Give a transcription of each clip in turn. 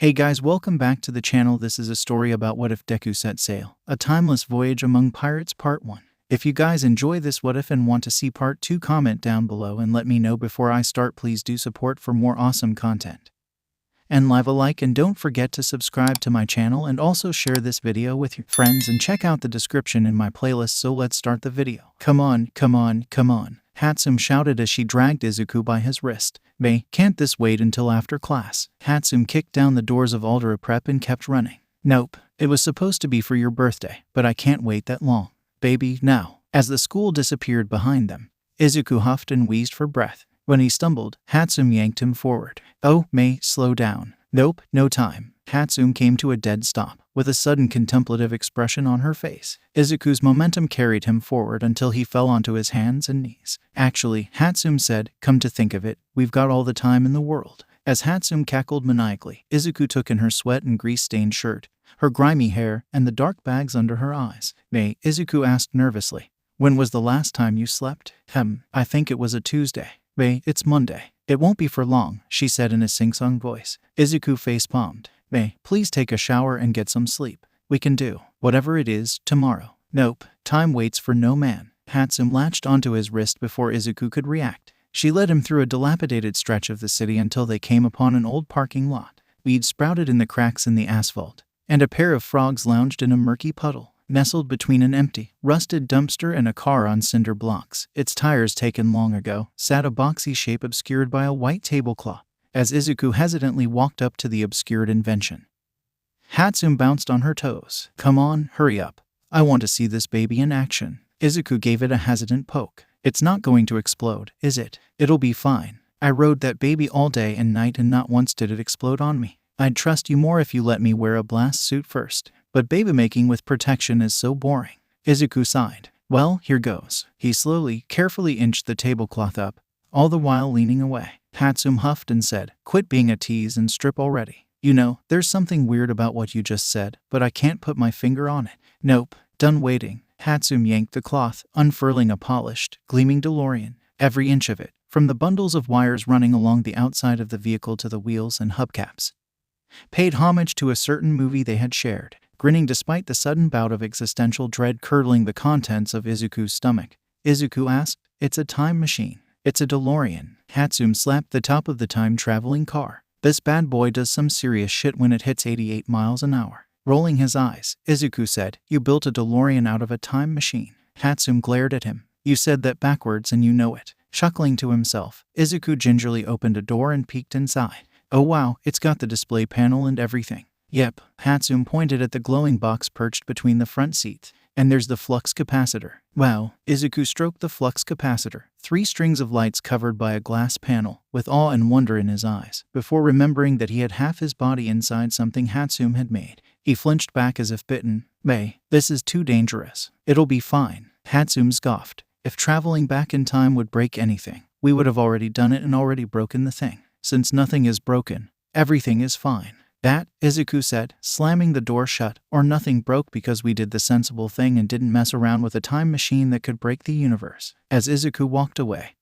Hey guys, welcome back to the channel. This is a story about What If Deku Set Sail, a timeless voyage among pirates part 1. If you guys enjoy this What If and want to see part 2, comment down below and let me know before I start. Please do support for more awesome content. And leave a like and don't forget to subscribe to my channel and also share this video with your friends and check out the description in my playlist. So let's start the video. Come on, come on, come on, 𝗧𝗵𝗲 shouted as she dragged Izuku by his wrist. Can't this wait until after class? 𝗧𝗵𝗲 kicked down the doors of 𝗲𝗲𝗺 prep and kept running. Nope, it was supposed to be for your birthday, but I can't wait that long. Baby, now. As the school disappeared behind them, Izuku huffed and wheezed for breath. When he stumbled, 𝗧𝗵𝗲 yanked him forward. Oh, May, slow down. Nope, no time. 𝗧𝗵𝗲 came to a dead stop, with a sudden contemplative expression on her face. Izuku's momentum carried him forward until he fell onto his hands and knees. Actually, 𝗧𝗵𝗲 said, come to think of it, we've got all the time in the world. As 𝗧𝗵𝗲 cackled maniacally, Izuku took in her sweat and grease-stained shirt, her grimy hair, and the dark bags under her eyes. May, Izuku asked nervously, when was the last time you slept? I think it was a Tuesday. May, it's Monday. It won't be for long, she said in a sing-song voice. Izuku face-palmed. May, please take a shower and get some sleep. We can do whatever it is tomorrow. Nope, time waits for no man. 𝗧𝗵𝗲 latched onto his wrist before Izuku could react. She led him through a dilapidated stretch of the city until they came upon an old parking lot. Weeds sprouted in the cracks in the asphalt, and a pair of frogs lounged in a murky puddle. Nestled between an empty, rusted dumpster and a car on cinder blocks, its tires taken long ago, sat a boxy shape obscured by a white tablecloth. As Izuku hesitantly walked up to the obscured invention, 𝗧𝗵𝗲 bounced on her toes. Come on, hurry up. I want to see this baby in action. Izuku gave it a hesitant poke. It's not going to explode, is it? It'll be fine. I rode that baby all day and night and not once did it explode on me. I'd trust you more if you let me wear a blast suit first. But baby making with protection is so boring. Izuku sighed. Well, here goes. He slowly, carefully inched the tablecloth up, all the while leaning away. 𝗧𝗵𝗲 huffed and said, quit being a tease and strip already. You know, there's something weird about what you just said, but I can't put my finger on it. Nope, done waiting. 𝗧𝗵𝗲 yanked the cloth, unfurling a polished, gleaming DeLorean, every inch of it, from the bundles of wires running along the outside of the vehicle to the wheels and hubcaps, paid homage to a certain movie they had shared. Grinning despite the sudden bout of existential dread curdling the contents of Izuku's stomach, Izuku asked, it's a time machine. It's a DeLorean. 𝗧𝗵𝗲 slapped the top of the time-traveling car. This bad boy does some serious shit when it hits 88 miles an hour. Rolling his eyes, Izuku said, you built a DeLorean out of a time machine. 𝗧𝗵𝗲 glared at him. You said that backwards and you know it. Chuckling to himself, Izuku gingerly opened a door and peeked inside. Oh wow, it's got the display panel and everything. Yep, 𝗧𝗵𝗲 pointed at the glowing box perched between the front seats. And there's the flux capacitor. Wow, Izuku stroked the flux capacitor, 3 strings of lights covered by a glass panel, with awe and wonder in his eyes, before remembering that he had half his body inside something 𝗧𝗵𝗲 had made. He flinched back as if bitten. May, this is too dangerous. It'll be fine. 𝗧𝗵𝗲 scoffed. If traveling back in time would break anything, we would have already done it and already broken the thing. Since nothing is broken, everything is fine. That, Izuku said, slamming the door shut, or nothing broke because we did the sensible thing and didn't mess around with a time machine that could break the universe. As Izuku walked away,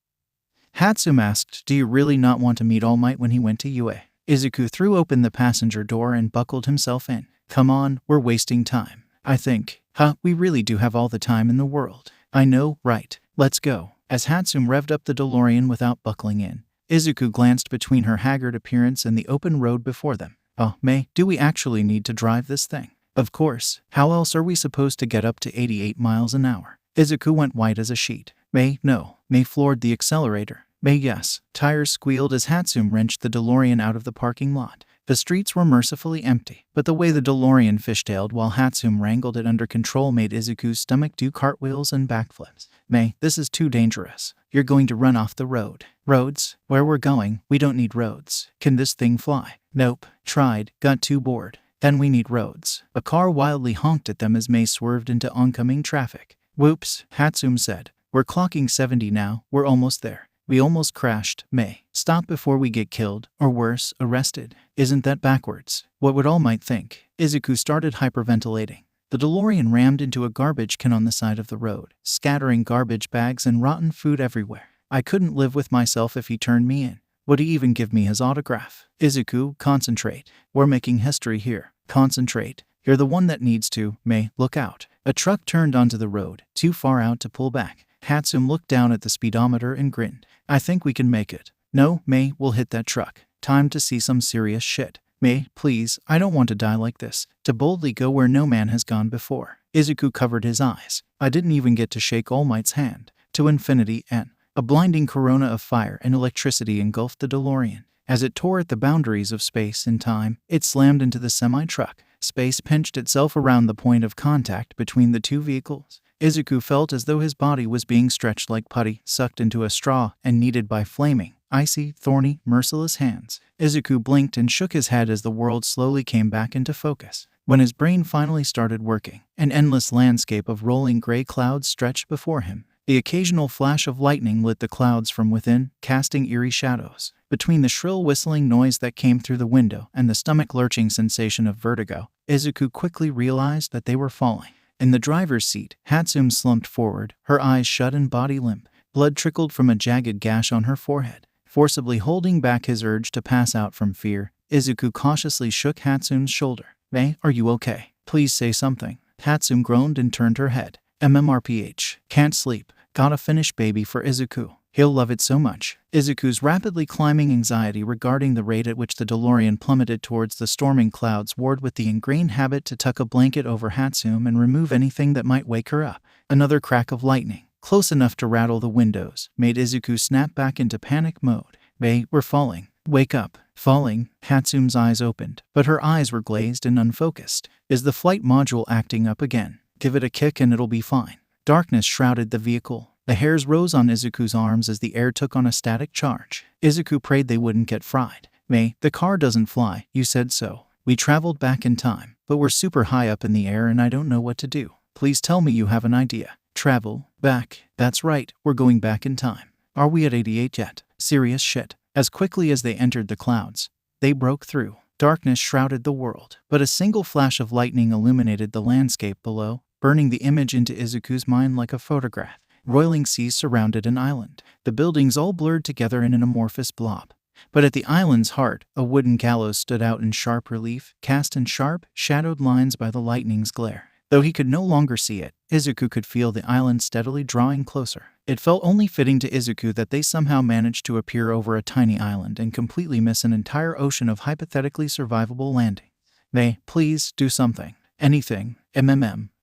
𝗧𝗵𝗲 asked, do you really not want to meet All Might when he went to UA? Izuku threw open the passenger door and buckled himself in. Come on, we're wasting time. I think, we really do have all the time in the world. I know, right? Let's go. As 𝗧𝗵𝗲 revved up the DeLorean without buckling in, Izuku glanced between her haggard appearance and the open road before them. Oh, May, do we actually need to drive this thing? Of course. How else are we supposed to get up to 88 miles an hour? Izuku went white as a sheet. May, no. May floored the accelerator. May, yes. Tires squealed as 𝗧𝗵𝗲 wrenched the DeLorean out of the parking lot. The streets were mercifully empty, but the way the DeLorean fishtailed while 𝗧𝗵𝗲 wrangled it under control made Izuku's stomach do cartwheels and backflips. May, this is too dangerous. You're going to run off the road. Roads? Where we're going, we don't need roads. Can this thing fly? Nope. Tried. Got too bored. Then we need roads. A car wildly honked at them as May swerved into oncoming traffic. Whoops, 𝗧𝗵𝗲 said. We're clocking 70 now. We're almost there. We almost crashed. May, stop before we get killed, or worse, arrested. Isn't that backwards? What would All Might think? Izuku started hyperventilating. The DeLorean rammed into a garbage can on the side of the road, scattering garbage bags and rotten food everywhere. I couldn't live with myself if he turned me in. Would he even give me his autograph? Izuku, concentrate. We're making history here. Concentrate. You're the one that needs to. May, look out. A truck turned onto the road, too far out to pull back. 𝗵𝗃 looked down at the speedometer and grinned. I think we can make it. No, May, we'll hit that truck. Time to see some serious shit. May, please, I don't want to die like this. To boldly go where no man has gone before. Izuku covered his eyes. I didn't even get to shake All Might's hand. To infinity and a blinding corona of fire and electricity engulfed the DeLorean. As it tore at the boundaries of space and time, it slammed into the semi-truck. Space pinched itself around the point of contact between the two vehicles. Izuku felt as though his body was being stretched like putty, sucked into a straw, and kneaded by flaming, icy, thorny, merciless hands. Izuku blinked and shook his head as the world slowly came back into focus. When his brain finally started working, an endless landscape of rolling gray clouds stretched before him. The occasional flash of lightning lit the clouds from within, casting eerie shadows. Between the shrill whistling noise that came through the window and the stomach-lurching sensation of vertigo, Izuku quickly realized that they were falling. In the driver's seat, 𝗵𝗃 slumped forward, her eyes shut and body limp. Blood trickled from a jagged gash on her forehead. Forcibly holding back his urge to pass out from fear, Izuku cautiously shook 𝗵𝗃's shoulder. May, are you okay? Please say something. 𝗵𝗃 groaned and turned her head. MMRPH. Can't sleep. Gotta finish baby for Izuku. He'll love it so much. Izuku's rapidly climbing anxiety regarding the rate at which the DeLorean plummeted towards the storming clouds warred with the ingrained habit to tuck a blanket over 𝗵𝗃 and remove anything that might wake her up. Another crack of lightning, close enough to rattle the windows, made Izuku snap back into panic mode. May, we're falling. Wake up. Falling. 𝗵𝗃's eyes opened, but her eyes were glazed and unfocused. Is the flight module acting up again? Give it a kick and it'll be fine. Darkness shrouded the vehicle. The hairs rose on Izuku's arms as the air took on a static charge. Izuku prayed they wouldn't get fried. May, the car doesn't fly, you said so. We traveled back in time, but we're super high up in the air and I don't know what to do. Please tell me you have an idea. Travel, back, that's right, we're going back in time. Are we at 88 yet? Serious shit. As quickly as they entered the clouds, they broke through. Darkness shrouded the world, but a single flash of lightning illuminated the landscape below, burning the image into Izuku's mind like a photograph. Roiling seas surrounded an island, the buildings all blurred together in an amorphous blob. But at the island's heart, a wooden gallows stood out in sharp relief, cast in sharp, shadowed lines by the lightning's glare. Though he could no longer see it, Izuku could feel the island steadily drawing closer. It felt only fitting to Izuku that they somehow managed to appear over a tiny island and completely miss an entire ocean of hypothetically survivable landings. May, please, do something. Anything.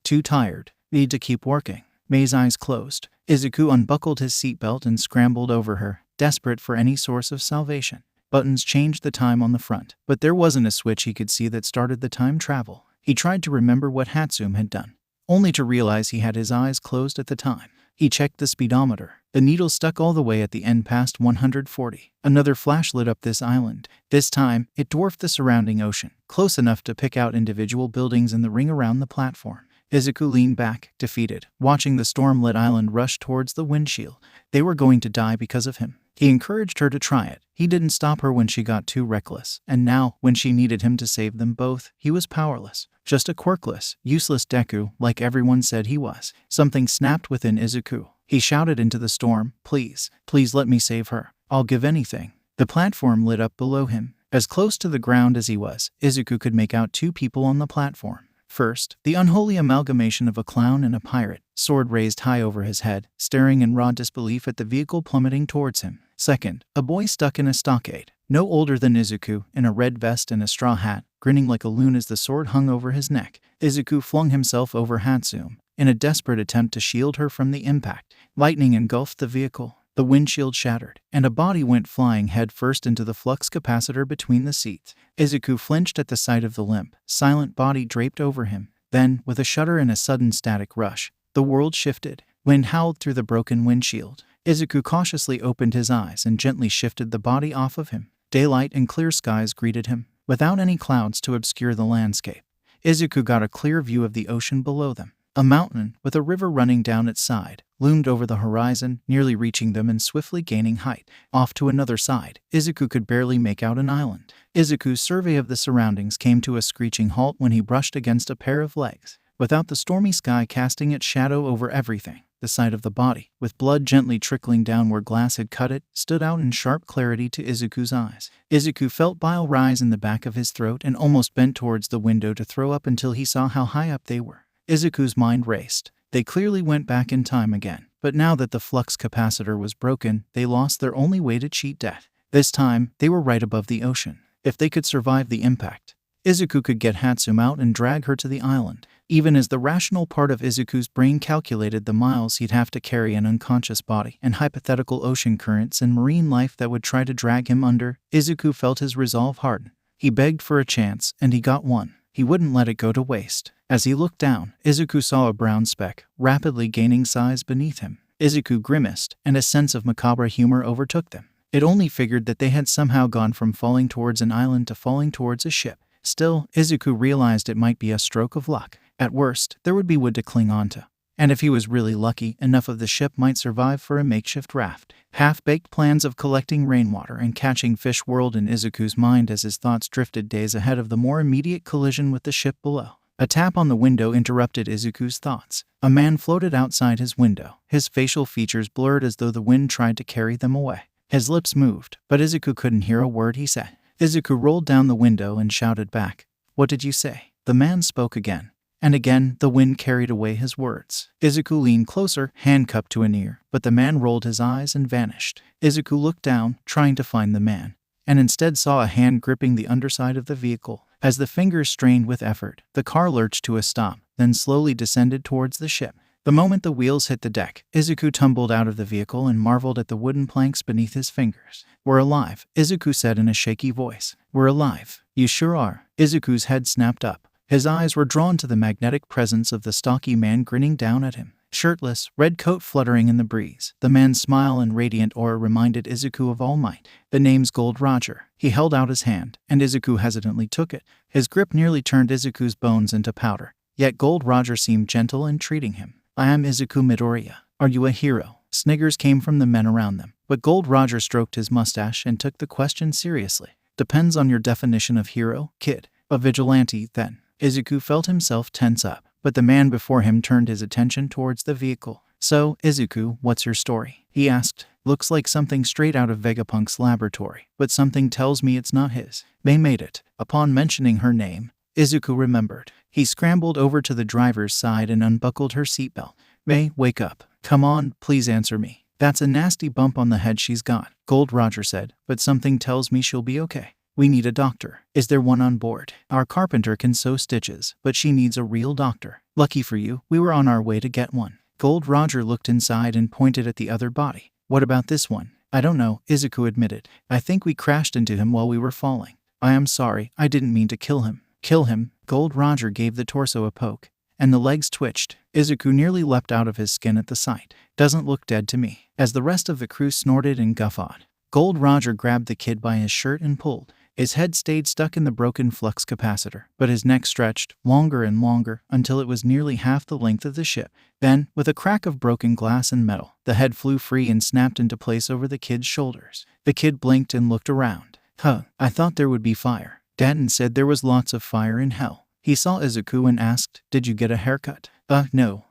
Too tired. Need to keep working. May's eyes closed. Izuku unbuckled his seatbelt and scrambled over her, desperate for any source of salvation. Buttons changed the time on the front, but there wasn't a switch he could see that started the time travel. He tried to remember what 𝗵𝗃 had done, only to realize he had his eyes closed at the time. He checked the speedometer. The needle stuck all the way at the end past 140. Another flash lit up this island. This time, it dwarfed the surrounding ocean, close enough to pick out individual buildings in the ring around the platform. Izuku leaned back, defeated, watching the storm-lit island rush towards the windshield. They were going to die because of him. He encouraged her to try it. He didn't stop her when she got too reckless, and now, when she needed him to save them both, he was powerless. Just a quirkless, useless Deku, like everyone said he was. Something snapped within Izuku. He shouted into the storm, please, please let me save her. I'll give anything. The platform lit up below him. As close to the ground as he was, Izuku could make out two people on the platform. First, the unholy amalgamation of a clown and a pirate, sword raised high over his head, staring in raw disbelief at the vehicle plummeting towards him. Second, a boy stuck in a stockade, no older than Izuku, in a red vest and a straw hat, grinning like a loon as the sword hung over his neck. Izuku flung himself over 𝗵𝗃, in a desperate attempt to shield her from the impact. Lightning engulfed the vehicle. The windshield shattered, and a body went flying head-first into the flux capacitor between the seats. Izuku flinched at the sight of the limp, silent body draped over him. Then, with a shudder and a sudden static rush, the world shifted. Wind howled through the broken windshield. Izuku cautiously opened his eyes and gently shifted the body off of him. Daylight and clear skies greeted him, without any clouds to obscure the landscape. Izuku got a clear view of the ocean below them. A mountain, with a river running down its side, loomed over the horizon, nearly reaching them and swiftly gaining height. Off to another side, Izuku could barely make out an island. Izuku's survey of the surroundings came to a screeching halt when he brushed against a pair of legs. Without the stormy sky casting its shadow over everything, the side of the body, with blood gently trickling down where glass had cut it, stood out in sharp clarity to Izuku's eyes. Izuku felt bile rise in the back of his throat and almost bent towards the window to throw up until he saw how high up they were. Izuku's mind raced. They clearly went back in time again. But now that the flux capacitor was broken, they lost their only way to cheat death. This time, they were right above the ocean. If they could survive the impact, Izuku could get 𝗵𝗃 out and drag her to the island. Even as the rational part of Izuku's brain calculated the miles he'd have to carry an unconscious body and hypothetical ocean currents and marine life that would try to drag him under, Izuku felt his resolve harden. He begged for a chance, and he got one. He wouldn't let it go to waste. As he looked down, Izuku saw a brown speck, rapidly gaining size beneath him. Izuku grimaced, and a sense of macabre humor overtook them. It only figured that they had somehow gone from falling towards an island to falling towards a ship. Still, Izuku realized it might be a stroke of luck. At worst, there would be wood to cling onto. And if he was really lucky, enough of the ship might survive for a makeshift raft. Half-baked plans of collecting rainwater and catching fish whirled in Izuku's mind as his thoughts drifted days ahead of the more immediate collision with the ship below. A tap on the window interrupted Izuku's thoughts. A man floated outside his window, his facial features blurred as though the wind tried to carry them away. His lips moved, but Izuku couldn't hear a word he said. Izuku rolled down the window and shouted back, "What did you say?" The man spoke again. And again, the wind carried away his words. Izuku leaned closer, hand cupped to an ear, but the man rolled his eyes and vanished. Izuku looked down, trying to find the man, and instead saw a hand gripping the underside of the vehicle. As the fingers strained with effort, the car lurched to a stop, then slowly descended towards the ship. The moment the wheels hit the deck, Izuku tumbled out of the vehicle and marveled at the wooden planks beneath his fingers. "We're alive," Izuku said in a shaky voice. "We're alive." "You sure are." Izuku's head snapped up. His eyes were drawn to the magnetic presence of the stocky man grinning down at him. Shirtless, red coat fluttering in the breeze. The man's smile and radiant aura reminded Izuku of All Might. "The name's 𝗏𝗏. He held out his hand, and Izuku hesitantly took it. His grip nearly turned Izuku's bones into powder. Yet 𝗏𝗏 seemed gentle in treating him. "I am Izuku Midoriya. Are you a hero?" Sniggers came from the men around them, but 𝗏𝗏 stroked his mustache and took the question seriously. "Depends on your definition of hero, kid. A vigilante, then." Izuku felt himself tense up, but the man before him turned his attention towards the vehicle. "So, Izuku, what's your story?" he asked. "Looks like something straight out of Vegapunk's laboratory, but something tells me it's not his. They made it." Upon mentioning her name, Izuku remembered. He scrambled over to the driver's side and unbuckled her seatbelt. "May, wake up. Come on, please answer me." "That's a nasty bump on the head she's got," 𝗏𝗏 said, "but something tells me she'll be okay. We need a doctor. Is there one on board? Our carpenter can sew stitches, but she needs a real doctor. Lucky for you, we were on our way to get one." 𝗏𝗏 looked inside and pointed at the other body. "What about this one?" "I don't know," Izuku admitted. "I think we crashed into him while we were falling. I am sorry, I didn't mean to kill him." "Kill him?" 𝗏𝗏 gave the torso a poke, and the legs twitched. Izuku nearly leapt out of his skin at the sight. "Doesn't look dead to me." As the rest of the crew snorted and guffawed, 𝗏𝗏 grabbed the kid by his shirt and pulled. His head stayed stuck in the broken flux capacitor, but his neck stretched longer and longer until it was nearly half the length of the ship. Then, with a crack of broken glass and metal, the head flew free and snapped into place over the kid's shoulders. The kid blinked and looked around. I thought there would be fire. Danton said there was lots of fire in hell." He saw Izuku and asked, "Did you get a haircut?" No.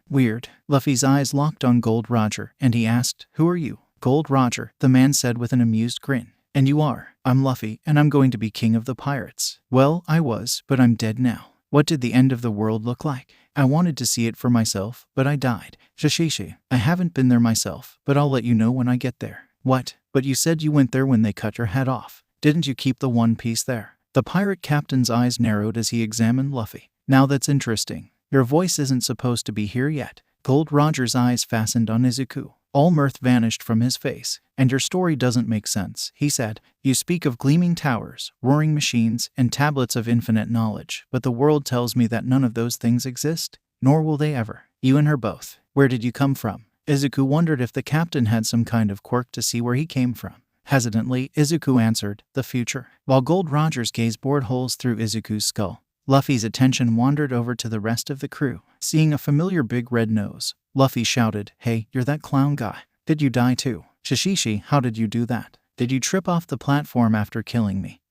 Weird." Luffy's eyes locked on 𝗏𝗏, and he asked, "Who are you?" "𝗏𝗏, the man said with an amused grin. "And you are?" "I'm Luffy, and I'm going to be king of the pirates." "Well, I was, but I'm dead now." "What did the end of the world look like?" "I wanted to see it for myself, but I died." "𝗧𝗍𝗧. I haven't been there myself, but I'll let you know when I get there." "What? But you said you went there when they cut your head off. Didn't you keep the one piece there?" The pirate captain's eyes narrowed as he examined Luffy. "Now that's interesting. Your voice isn't supposed to be here yet." 𝗏𝗏's eyes fastened on Izuku. All mirth vanished from his face. "And your story doesn't make sense," he said. "You speak of gleaming towers, roaring machines, and tablets of infinite knowledge, but the world tells me that none of those things exist, nor will they ever. You and her both. Where did you come from?" Izuku wondered if the captain had some kind of quirk to see where he came from. Hesitantly, Izuku answered, "The future." While 𝗏𝗏's gaze bored holes through Izuku's skull, Luffy's attention wandered over to the rest of the crew. Seeing a familiar big red nose, Luffy shouted, "Hey, you're that clown guy. Did you die too?" "𝗧𝗍𝗧, how did you do that? Did you trip off the platform after killing me?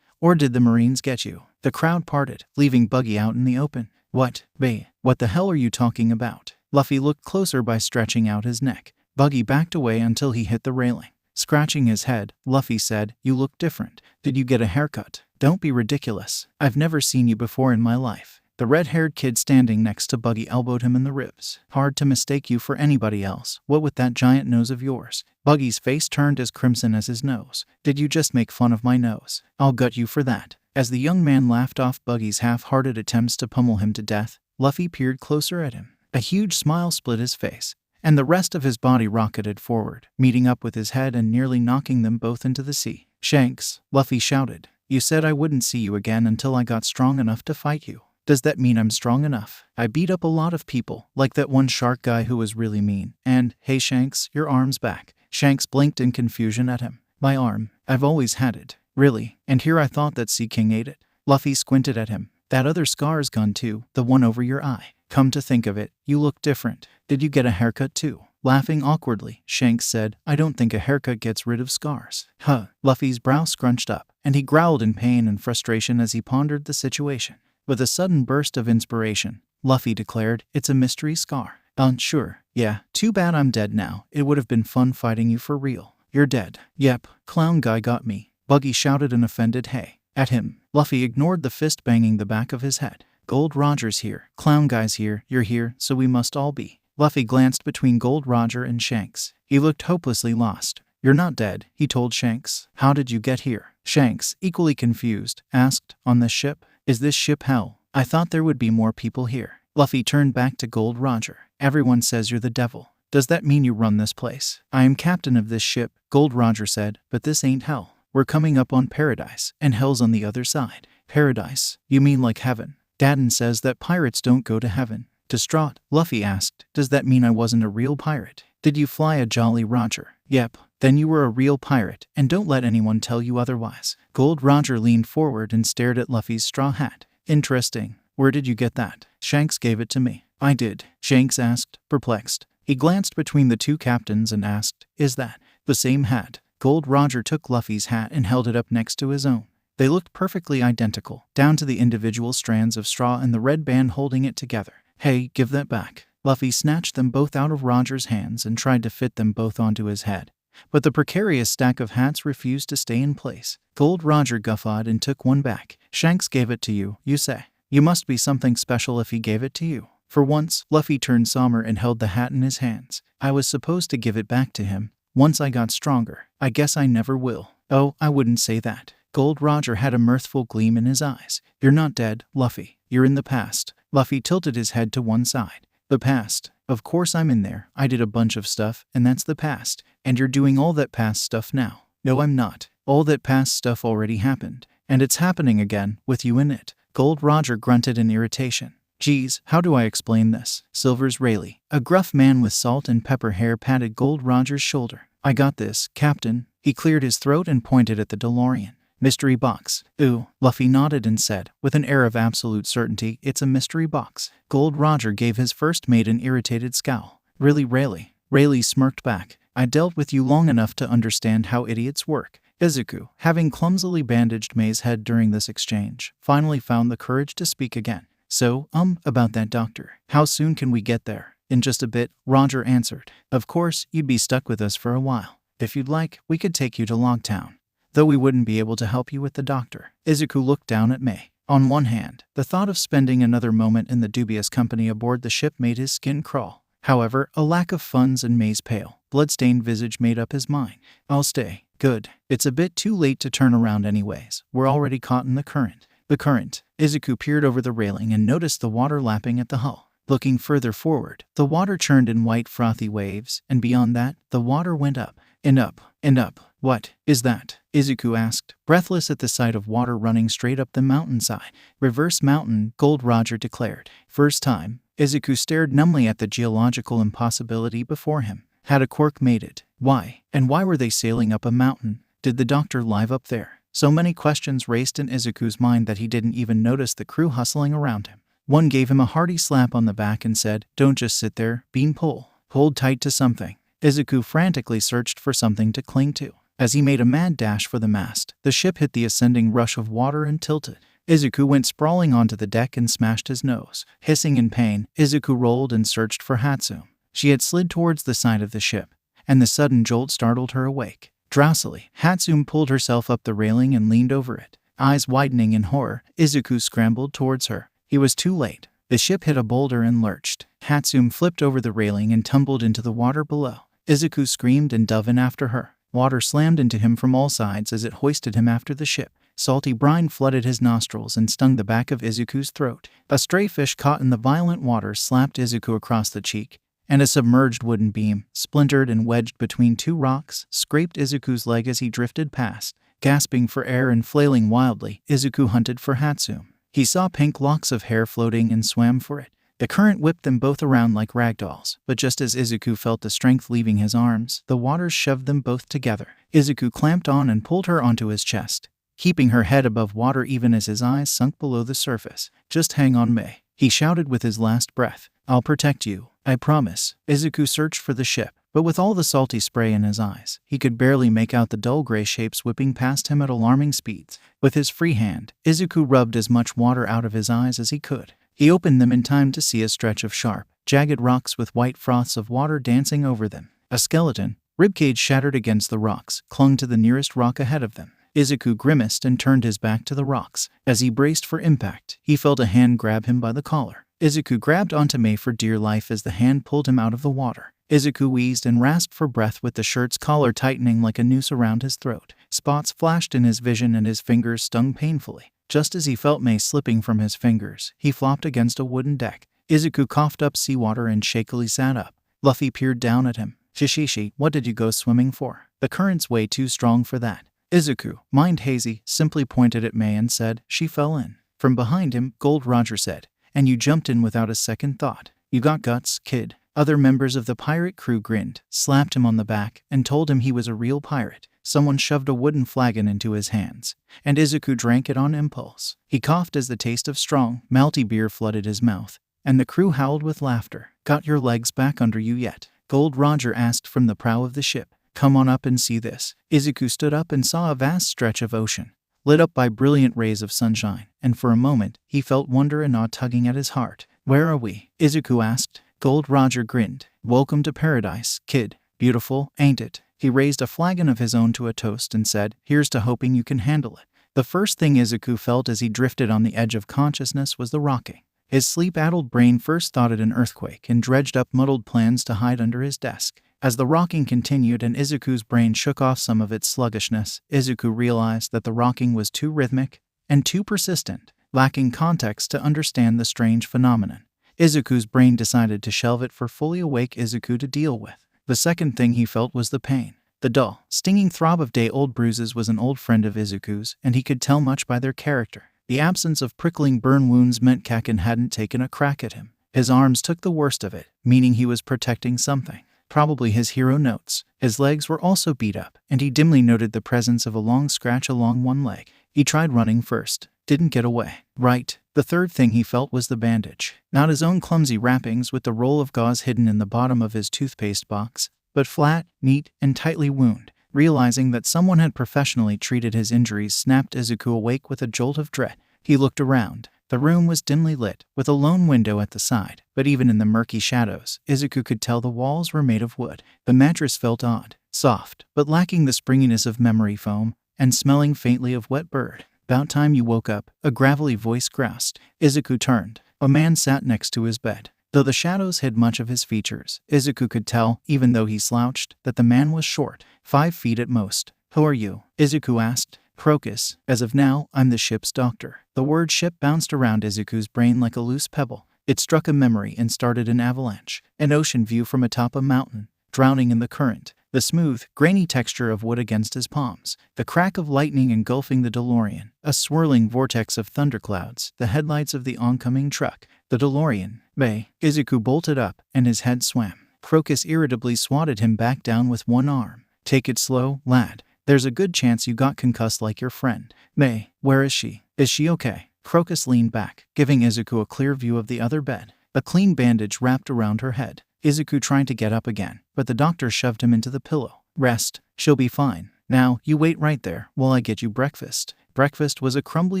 Or did the Marines get you?" The crowd parted, leaving Buggy out in the open. What the hell are you talking about?" Luffy looked closer by stretching out his neck. Buggy backed away until he hit the railing. Scratching his head, Luffy said, "You look different. Did you get a haircut?" "Don't be ridiculous. I've never seen you before in my life." The red-haired kid standing next to Buggy elbowed him in the ribs. "Hard to mistake you for anybody else. What with that giant nose of yours?" Buggy's face turned as crimson as his nose. "Did you just make fun of my nose? I'll gut you for that." As the young man laughed off Buggy's half-hearted attempts to pummel him to death, Luffy peered closer at him. A huge smile split his face, and the rest of his body rocketed forward, meeting up with his head and nearly knocking them both into the sea. "Shanks," Luffy shouted, "you said I wouldn't see you again until I got strong enough to fight you. Does that mean I'm strong enough? I beat up a lot of people, like that one shark guy who was really mean. And, hey Shanks, your arm's back." Shanks blinked in confusion at him. "My arm? I've always had it." "Really? And here I thought that Sea King ate it." Luffy squinted at him. "That other scar's gone too, the one over your eye. Come to think of it, you look different. Did you get a haircut too?" Laughing awkwardly, Shanks said, "I don't think a haircut gets rid of scars." "Huh." Luffy's brow scrunched up, and he growled in pain and frustration as he pondered the situation. With a sudden burst of inspiration, Luffy declared, "It's a mystery scar." Sure. Yeah. Too bad I'm dead now. It would have been fun fighting you for real." "You're dead." "Yep. Clown guy got me." Buggy shouted an offended hey at him. Luffy ignored the fist banging the back of his head. "Gold Roger's here. Clown guy's here. You're here, so we must all be." Luffy glanced between Gold Roger and Shanks. He looked hopelessly lost. "You're not dead," he told Shanks. "How did you get here?" Shanks, equally confused, asked, "On this ship? Is this ship hell? I thought there would be more people here." Luffy turned back to Gold Roger. "Everyone says you're the devil. Does that mean you run this place?" "I am captain of this ship," Gold Roger said, "but this ain't hell. We're coming up on paradise, and hell's on the other side." "Paradise? You mean like heaven?" "Dadden says that pirates don't go to heaven." Distraught, Luffy asked, "Does that mean I wasn't a real pirate?" "Did you fly a Jolly Roger?" "Yep." "Then you were a real pirate, and don't let anyone tell you otherwise." Gold Roger leaned forward and stared at Luffy's straw hat. "Interesting. Where did you get that?" "Shanks gave it to me." "I did?" Shanks asked, perplexed. He glanced between the two captains and asked, "Is that the same hat?" Gold Roger took Luffy's hat and held it up next to his own. They looked perfectly identical, down to the individual strands of straw and the red band holding it together. "Hey, give that back." Luffy snatched them both out of Roger's hands and tried to fit them both onto his head. But the precarious stack of hats refused to stay in place. Gold Roger guffawed and took one back. "Shanks gave it to you, you say? You must be something special if he gave it to you." For once, Luffy turned somber and held the hat in his hands. "I was supposed to give it back to him. Once I got stronger. I guess I never will." "Oh, I wouldn't say that." Gold Roger had a mirthful gleam in his eyes. "You're not dead, Luffy. You're in the past." Luffy tilted his head to one side. "The past? Of course I'm in there. I did a bunch of stuff, and that's the past. And you're doing all that past stuff now." "No, I'm not. All that past stuff already happened. And it's happening again, with you in it." Gold Roger grunted in irritation. "Geez, how do I explain this?" Silvers Rayleigh, a gruff man with salt and pepper hair, patted Gold Roger's shoulder. "I got this, Captain." He cleared his throat and pointed at the DeLorean. "Mystery box." "Ooh," Luffy nodded and said, with an air of absolute certainty, "It's a mystery box." Gold Roger gave his first mate an irritated scowl. "Really, Rayleigh?" Rayleigh smirked back. "I dealt with you long enough to understand how idiots work." Izuku, having clumsily bandaged Mei's head during this exchange, finally found the courage to speak again. "So, about that doctor. How soon can we get there?" "In just a bit," Roger answered. "Of course, you'd be stuck with us for a while. If you'd like, we could take you to Logtown. Though we wouldn't be able to help you with the doctor." Izuku looked down at Mei. On one hand, the thought of spending another moment in the dubious company aboard the ship made his skin crawl. However, a lack of funds and Mei's pale, blood-stained visage made up his mind. "I'll stay." "Good. It's a bit too late to turn around anyways. We're already caught in the current." "The current?" Izuku peered over the railing and noticed the water lapping at the hull. Looking further forward, the water churned in white frothy waves, and beyond that, the water went up, and up, and up. "What is that?" Izuku asked, breathless at the sight of water running straight up the mountainside. "Reverse mountain," Gold Roger declared. First time, Izuku stared numbly at the geological impossibility before him. Had a quirk made it? Why? And why were they sailing up a mountain? Did the doctor live up there? So many questions raced in Izuku's mind that he didn't even notice the crew hustling around him. One gave him a hearty slap on the back and said, "Don't just sit there, Beanpole. Hold tight to something." Izuku frantically searched for something to cling to. As he made a mad dash for the mast, the ship hit the ascending rush of water and tilted. Izuku went sprawling onto the deck and smashed his nose. Hissing in pain, Izuku rolled and searched for 𝗧𝗵𝗲. She had slid towards the side of the ship, and the sudden jolt startled her awake. Drowsily, 𝗧𝗵𝗲 pulled herself up the railing and leaned over it. Eyes widening in horror, Izuku scrambled towards her. He was too late. The ship hit a boulder and lurched. 𝗧𝗵𝗲 flipped over the railing and tumbled into the water below. Izuku screamed and dove in after her. Water slammed into him from all sides as it hoisted him after the ship. Salty brine flooded his nostrils and stung the back of Izuku's throat. A stray fish caught in the violent water slapped Izuku across the cheek, and a submerged wooden beam, splintered and wedged between two rocks, scraped Izuku's leg as he drifted past. Gasping for air and flailing wildly, Izuku hunted for 𝗧𝗵𝗲. He saw pink locks of hair floating and swam for it. The current whipped them both around like ragdolls, but just as Izuku felt the strength leaving his arms, the waters shoved them both together. Izuku clamped on and pulled her onto his chest, keeping her head above water even as his eyes sunk below the surface. "Just hang on, May," he shouted with his last breath. "I'll protect you, I promise." Izuku searched for the ship, but with all the salty spray in his eyes, he could barely make out the dull gray shapes whipping past him at alarming speeds. With his free hand, Izuku rubbed as much water out of his eyes as he could. He opened them in time to see a stretch of sharp, jagged rocks with white froths of water dancing over them. A skeleton, ribcage shattered against the rocks, clung to the nearest rock ahead of them. Izuku grimaced and turned his back to the rocks. As he braced for impact, he felt a hand grab him by the collar. Izuku grabbed onto May for dear life as the hand pulled him out of the water. Izuku wheezed and rasped for breath with the shirt's collar tightening like a noose around his throat. Spots flashed in his vision and his fingers stung painfully. Just as he felt May slipping from his fingers, he flopped against a wooden deck. Izuku coughed up seawater and shakily sat up. Luffy peered down at him. "Shishishi, what did you go swimming for? The current's way too strong for that." Izuku, mind hazy, simply pointed at May and said, "She fell in." From behind him, 𝗏𝗏 said, "And you jumped in without a second thought. You got guts, kid." Other members of the pirate crew grinned, slapped him on the back, and told him he was a real pirate. Someone shoved a wooden flagon into his hands, and Izuku drank it on impulse. He coughed as the taste of strong, malty beer flooded his mouth, and the crew howled with laughter. "Got your legs back under you yet?" 𝗏𝗏 asked from the prow of the ship. "Come on up and see this." Izuku stood up and saw a vast stretch of ocean, lit up by brilliant rays of sunshine, and for a moment, he felt wonder and awe tugging at his heart. "Where are we?" Izuku asked. 𝗏𝗏 grinned. "Welcome to paradise, kid. Beautiful, ain't it?" He raised a flagon of his own to a toast and said, "Here's to hoping you can handle it." The first thing Izuku felt as he drifted on the edge of consciousness was the rocking. His sleep-addled brain first thought it an earthquake and dredged up muddled plans to hide under his desk. As the rocking continued and Izuku's brain shook off some of its sluggishness, Izuku realized that the rocking was too rhythmic and too persistent, lacking context to understand the strange phenomenon. Izuku's brain decided to shelve it for fully awake Izuku to deal with. The second thing he felt was the pain. The dull, stinging throb of day-old bruises was an old friend of Izuku's, and he could tell much by their character. The absence of prickling burn wounds meant Kaken hadn't taken a crack at him. His arms took the worst of it, meaning he was protecting something. Probably his hero notes. His legs were also beat up, and he dimly noted the presence of a long scratch along one leg. He tried running first. Didn't get away. Right. The third thing he felt was the bandage. Not his own clumsy wrappings with the roll of gauze hidden in the bottom of his toothpaste box, but flat, neat, and tightly wound. Realizing that someone had professionally treated his injuries snapped Izuku awake with a jolt of dread. He looked around. The room was dimly lit, with a lone window at the side, but even in the murky shadows, Izuku could tell the walls were made of wood. The mattress felt odd, soft, but lacking the springiness of memory foam, and smelling faintly of wet bird. "About time you woke up," a gravelly voice groused. Izuku turned. A man sat next to his bed. Though the shadows hid much of his features, Izuku could tell, even though he slouched, that the man was short, 5 feet at most. "Who are you?" Izuku asked. "Crocus. As of now, I'm the ship's doctor." The word ship bounced around Izuku's brain like a loose pebble. It struck a memory and started an avalanche. An ocean view from atop a mountain, drowning in the current. The smooth, grainy texture of wood against his palms. The crack of lightning engulfing the DeLorean. A swirling vortex of thunderclouds. The headlights of the oncoming truck. The DeLorean. May. Izuku bolted up, and his head swam. Crocus irritably swatted him back down with one arm. "Take it slow, lad. There's a good chance you got concussed like your friend." "May, where is she? Is she okay?" Crocus leaned back, giving Izuku a clear view of the other bed. A clean bandage wrapped around her head. Izuku tried to get up again, but the doctor shoved him into the pillow. "Rest. She'll be fine. Now, you wait right there while I get you breakfast." Breakfast was a crumbly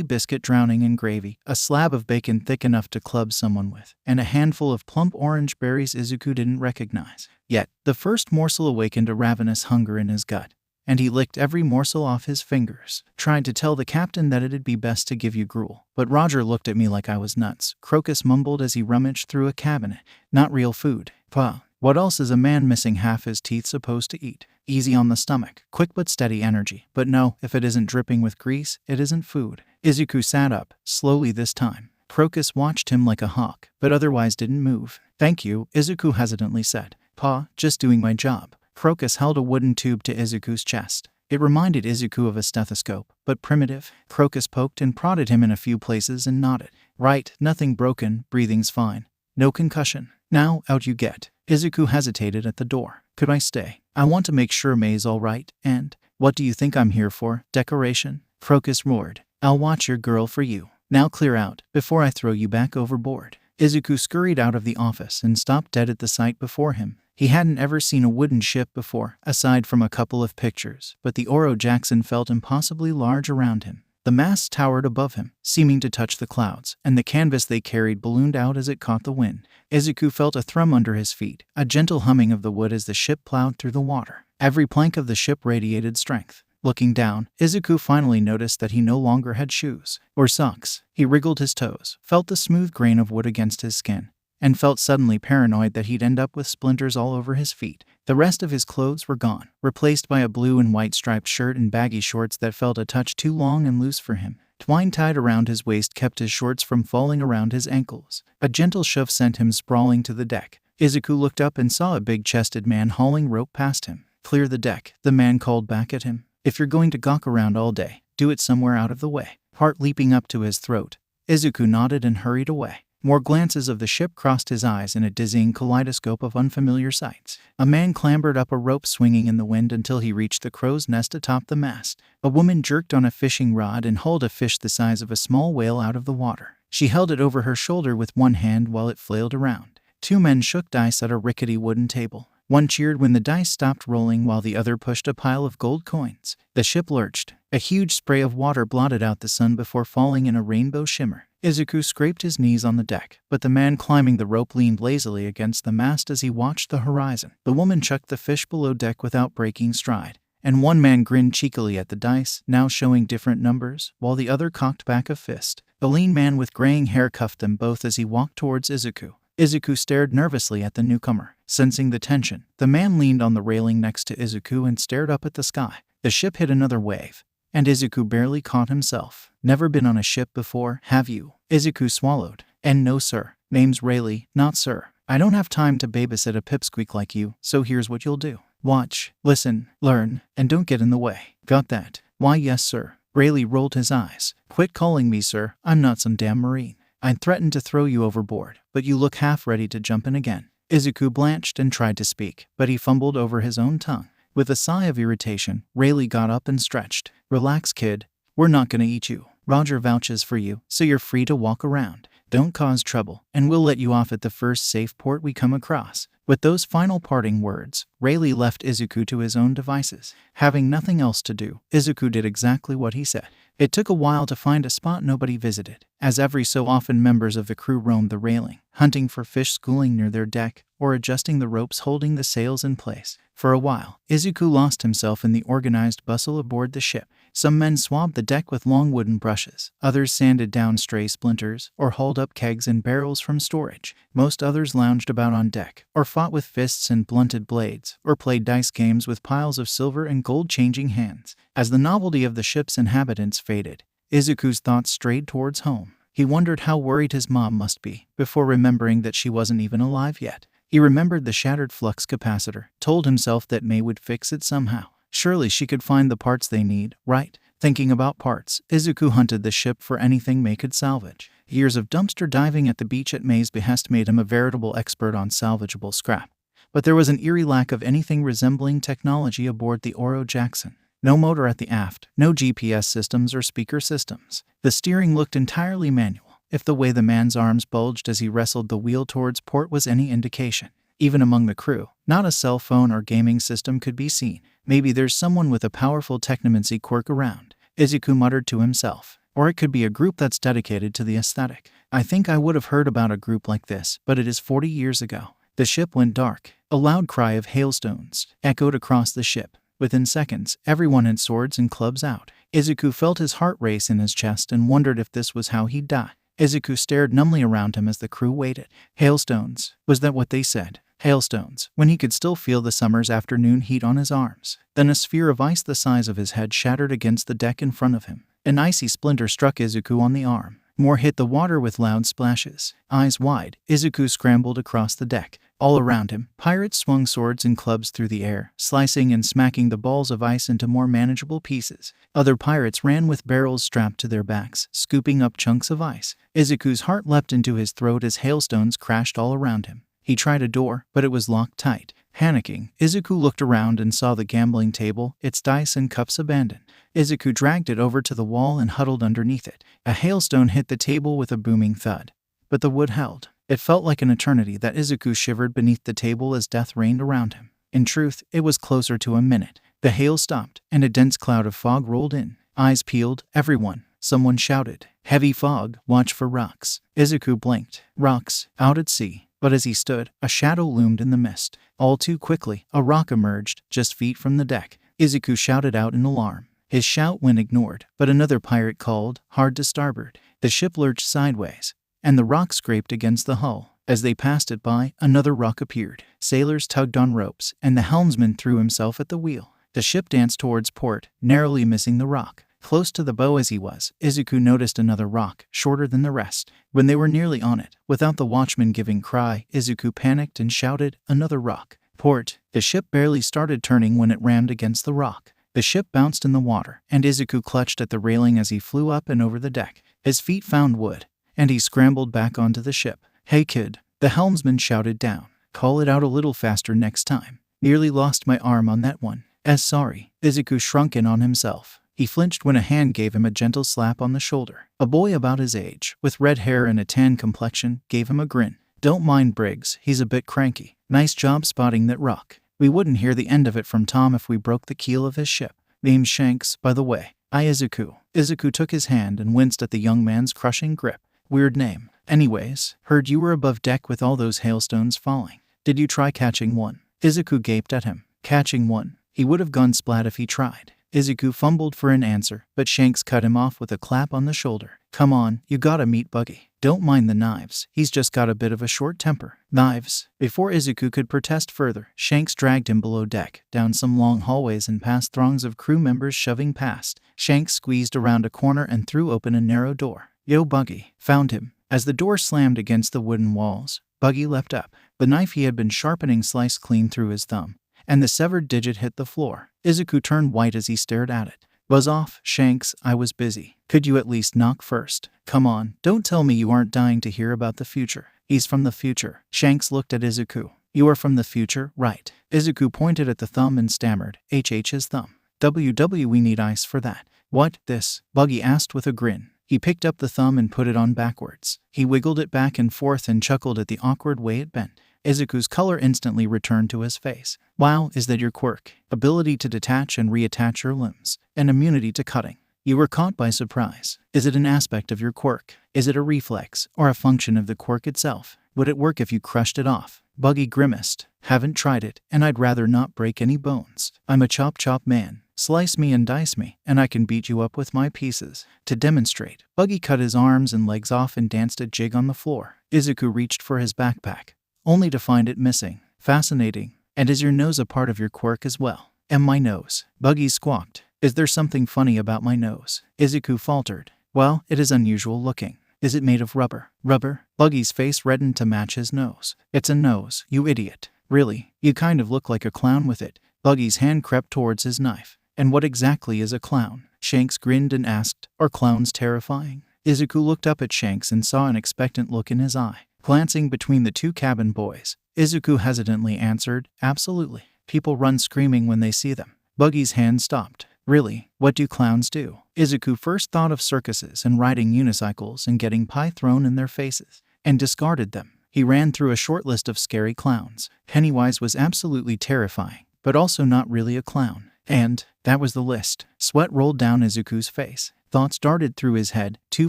biscuit drowning in gravy, a slab of bacon thick enough to club someone with, and a handful of plump orange berries Izuku didn't recognize. Yet, the first morsel awakened a ravenous hunger in his gut, and he licked every morsel off his fingers. Tried to tell the captain that it'd be best to give you gruel, but Roger looked at me like I was nuts. Crocus mumbled as he rummaged through a cabinet. Not real food. Puh. What else is a man missing half his teeth supposed to eat? Easy on the stomach, quick but steady energy. But no, if it isn't dripping with grease, it isn't food. Izuku sat up, slowly this time. Crocus watched him like a hawk, but otherwise didn't move. Thank you, Izuku hesitantly said. Pa, just doing my job. Crocus held a wooden tube to Izuku's chest. It reminded Izuku of a stethoscope, but primitive. Crocus poked and prodded him in a few places and nodded. Right, nothing broken, breathing's fine. No concussion. Now, out you get. Izuku hesitated at the door. Could I stay? I want to make sure May's all right, and what do you think I'm here for? Decoration? Crocus roared. I'll watch your girl for you. Now clear out, before I throw you back overboard. Izuku scurried out of the office and stopped dead at the sight before him. He hadn't ever seen a wooden ship before, aside from a couple of pictures, but the 𝗲𝗚 felt impossibly large around him. The mast towered above him, seeming to touch the clouds, and the canvas they carried ballooned out as it caught the wind. Izuku felt a thrum under his feet, a gentle humming of the wood as the ship plowed through the water. Every plank of the ship radiated strength. Looking down, Izuku finally noticed that he no longer had shoes or socks. He wriggled his toes, felt the smooth grain of wood against his skin, and felt suddenly paranoid that he'd end up with splinters all over his feet. The rest of his clothes were gone, replaced by a blue and white striped shirt and baggy shorts that felt a touch too long and loose for him. Twine tied around his waist kept his shorts from falling around his ankles. A gentle shove sent him sprawling to the deck. Izuku looked up and saw a big-chested man hauling rope past him. Clear the deck, the man called back at him. If you're going to gawk around all day, do it somewhere out of the way. Heart leaping up to his throat, Izuku nodded and hurried away. More glances of the ship crossed his eyes in a dizzying kaleidoscope of unfamiliar sights. A man clambered up a rope swinging in the wind until he reached the crow's nest atop the mast. A woman jerked on a fishing rod and hauled a fish the size of a small whale out of the water. She held it over her shoulder with one hand while it flailed around. Two men shook dice at a rickety wooden table. One cheered when the dice stopped rolling while the other pushed a pile of gold coins. The ship lurched. A huge spray of water blotted out the sun before falling in a rainbow shimmer. Izuku scraped his knees on the deck, but the man climbing the rope leaned lazily against the mast as he watched the horizon. The woman chucked the fish below deck without breaking stride, and one man grinned cheekily at the dice, now showing different numbers, while the other cocked back a fist. The lean man with graying hair cuffed them both as he walked towards Izuku. Izuku stared nervously at the newcomer. Sensing the tension, the man leaned on the railing next to Izuku and stared up at the sky. The ship hit another wave, and Izuku barely caught himself. Never been on a ship before, have you? Izuku swallowed. And no sir. Name's Rayleigh, not sir. I don't have time to babysit a pipsqueak like you, so here's what you'll do. Watch, listen, learn, and don't get in the way. Got that? Why yes sir. Rayleigh rolled his eyes. Quit calling me sir, I'm not some damn marine. I'd threaten to throw you overboard, but you look half ready to jump in again. Izuku blanched and tried to speak, but he fumbled over his own tongue. With a sigh of irritation, Rayleigh got up and stretched. Relax kid, we're not gonna eat you. Roger vouches for you, so you're free to walk around. Don't cause trouble, and we'll let you off at the first safe port we come across. With those final parting words, Rayleigh left Izuku to his own devices. Having nothing else to do, Izuku did exactly what he said. It took a while to find a spot nobody visited, as every so often members of the crew roamed the railing, hunting for fish schooling near their deck, or adjusting the ropes holding the sails in place. For a while, Izuku lost himself in the organized bustle aboard the ship. Some men swabbed the deck with long wooden brushes, others sanded down stray splinters, or hauled up kegs and barrels from storage. Most others lounged about on deck, or fought with fists and blunted blades, or played dice games with piles of silver and gold changing hands. As the novelty of the ship's inhabitants faded, Izuku's thoughts strayed towards home. He wondered how worried his mom must be, before remembering that she wasn't even alive yet. He remembered the shattered flux capacitor, told himself that May would fix it somehow. Surely she could find the parts they need, right? Thinking about parts, Izuku hunted the ship for anything May could salvage. Years of dumpster diving at the beach at May's behest made him a veritable expert on salvageable scrap. But there was an eerie lack of anything resembling technology aboard the 𝗲𝗚. No motor at the aft, no GPS systems or speaker systems. The steering looked entirely manual, if the way the man's arms bulged as he wrestled the wheel towards port was any indication. Even among the crew, not a cell phone or gaming system could be seen. Maybe there's someone with a powerful 𝗧𝗵𝗲 quirk around. Izuku muttered to himself. Or it could be a group that's dedicated to the aesthetic. I think I would have heard about a group like this, but it is 40 years ago. The ship went dark. A loud cry of hailstones echoed across the ship. Within seconds, everyone had swords and clubs out. Izuku felt his heart race in his chest and wondered if this was how he'd die. Izuku stared numbly around him as the crew waited. Hailstones. Was that what they said? Hailstones, when he could still feel the summer's afternoon heat on his arms. Then a sphere of ice the size of his head shattered against the deck in front of him. An icy splinter struck Izuku on the arm. More hit the water with loud splashes. Eyes wide, Izuku scrambled across the deck. All around him, pirates swung swords and clubs through the air, slicing and smacking the balls of ice into more manageable pieces. Other pirates ran with barrels strapped to their backs, scooping up chunks of ice. Izuku's heart leapt into his throat as hailstones crashed all around him. He tried a door, but it was locked tight. Panicking, Izuku looked around and saw the gambling table, its dice and cups abandoned. Izuku dragged it over to the wall and huddled underneath it. A hailstone hit the table with a booming thud. But the wood held. It felt like an eternity that Izuku shivered beneath the table as death reigned around him. In truth, it was closer to a minute. The hail stopped, and a dense cloud of fog rolled in. Eyes peeled. Everyone. Someone shouted. Heavy fog, watch for rocks. Izuku blinked. Rocks, out at sea. But as he stood, a shadow loomed in the mist. All too quickly, a rock emerged, just feet from the deck. Izuku shouted out in alarm. His shout went ignored, but another pirate called, hard to starboard. The ship lurched sideways, and the rock scraped against the hull. As they passed it by, another rock appeared. Sailors tugged on ropes, and the helmsman threw himself at the wheel. The ship danced towards port, narrowly missing the rock. Close to the bow as he was, Izuku noticed another rock, shorter than the rest. When they were nearly on it, without the watchman giving cry, Izuku panicked and shouted, another rock. Port. The ship barely started turning when it rammed against the rock. The ship bounced in the water, and Izuku clutched at the railing as he flew up and over the deck. His feet found wood, and he scrambled back onto the ship. Hey kid, the helmsman shouted down. Call it out a little faster next time. Nearly lost my arm on that one. Sorry. Izuku shrunk in on himself. He flinched when a hand gave him a gentle slap on the shoulder. A boy about his age, with red hair and a tan complexion, gave him a grin. Don't mind Briggs, he's a bit cranky. Nice job spotting that rock. We wouldn't hear the end of it from Tom if we broke the keel of his ship. Name's Shanks, by the way. Izuku. Izuku took his hand and winced at the young man's crushing grip. Weird name. Anyways, heard you were above deck with all those hailstones falling. Did you try catching one? Izuku gaped at him. Catching one? He would have gone splat if he tried. Izuku fumbled for an answer, but Shanks cut him off with a clap on the shoulder. Come on, you gotta meet Buggy. Don't mind the knives, he's just got a bit of a short temper. Knives? Before Izuku could protest further, Shanks dragged him below deck, down some long hallways and past throngs of crew members shoving past. Shanks squeezed around a corner and threw open a narrow door. Yo Buggy. Found him. As the door slammed against the wooden walls, Buggy leapt up. The knife he had been sharpening sliced clean through his thumb, and the severed digit hit the floor. Izuku turned white as he stared at it. Buzz off, Shanks, I was busy. Could you at least knock first? Come on, don't tell me you aren't dying to hear about the future. He's from the future. Shanks looked at Izuku. You are from the future, right? Izuku pointed at the thumb and stammered, his thumb. We need ice for that. What, this? Buggy asked with a grin. He picked up the thumb and put it on backwards. He wiggled it back and forth and chuckled at the awkward way it bent. Izuku's color instantly returned to his face. Wow, is that your quirk? Ability to detach and reattach your limbs, and immunity to cutting. You were caught by surprise. Is it an aspect of your quirk? Is it a reflex, or a function of the quirk itself? Would it work if you crushed it off? Buggy grimaced. Haven't tried it, and I'd rather not break any bones. I'm a chop man. Slice me and dice me, and I can beat you up with my pieces. To demonstrate, Buggy cut his arms and legs off and danced a jig on the floor. Izuku reached for his backpack, only to find it missing. Fascinating. And is your nose a part of your quirk as well? My nose. Buggy squawked. Is there something funny about my nose? Izuku faltered. Well, it is unusual looking. Is it made of rubber? Rubber? Buggy's face reddened to match his nose. It's a nose, you idiot. Really, you kind of look like a clown with it. Buggy's hand crept towards his knife. And what exactly is a clown? Shanks grinned and asked, are clowns terrifying? Izuku looked up at Shanks and saw an expectant look in his eye. Glancing between the two cabin boys, Izuku hesitantly answered, absolutely. People run screaming when they see them. Buggy's hand stopped. Really, what do clowns do? Izuku first thought of circuses and riding unicycles and getting pie thrown in their faces, and discarded them. He ran through a short list of scary clowns. Pennywise was absolutely terrifying, but also not really a clown. And that was the list. Sweat rolled down Izuku's face. Thoughts darted through his head, too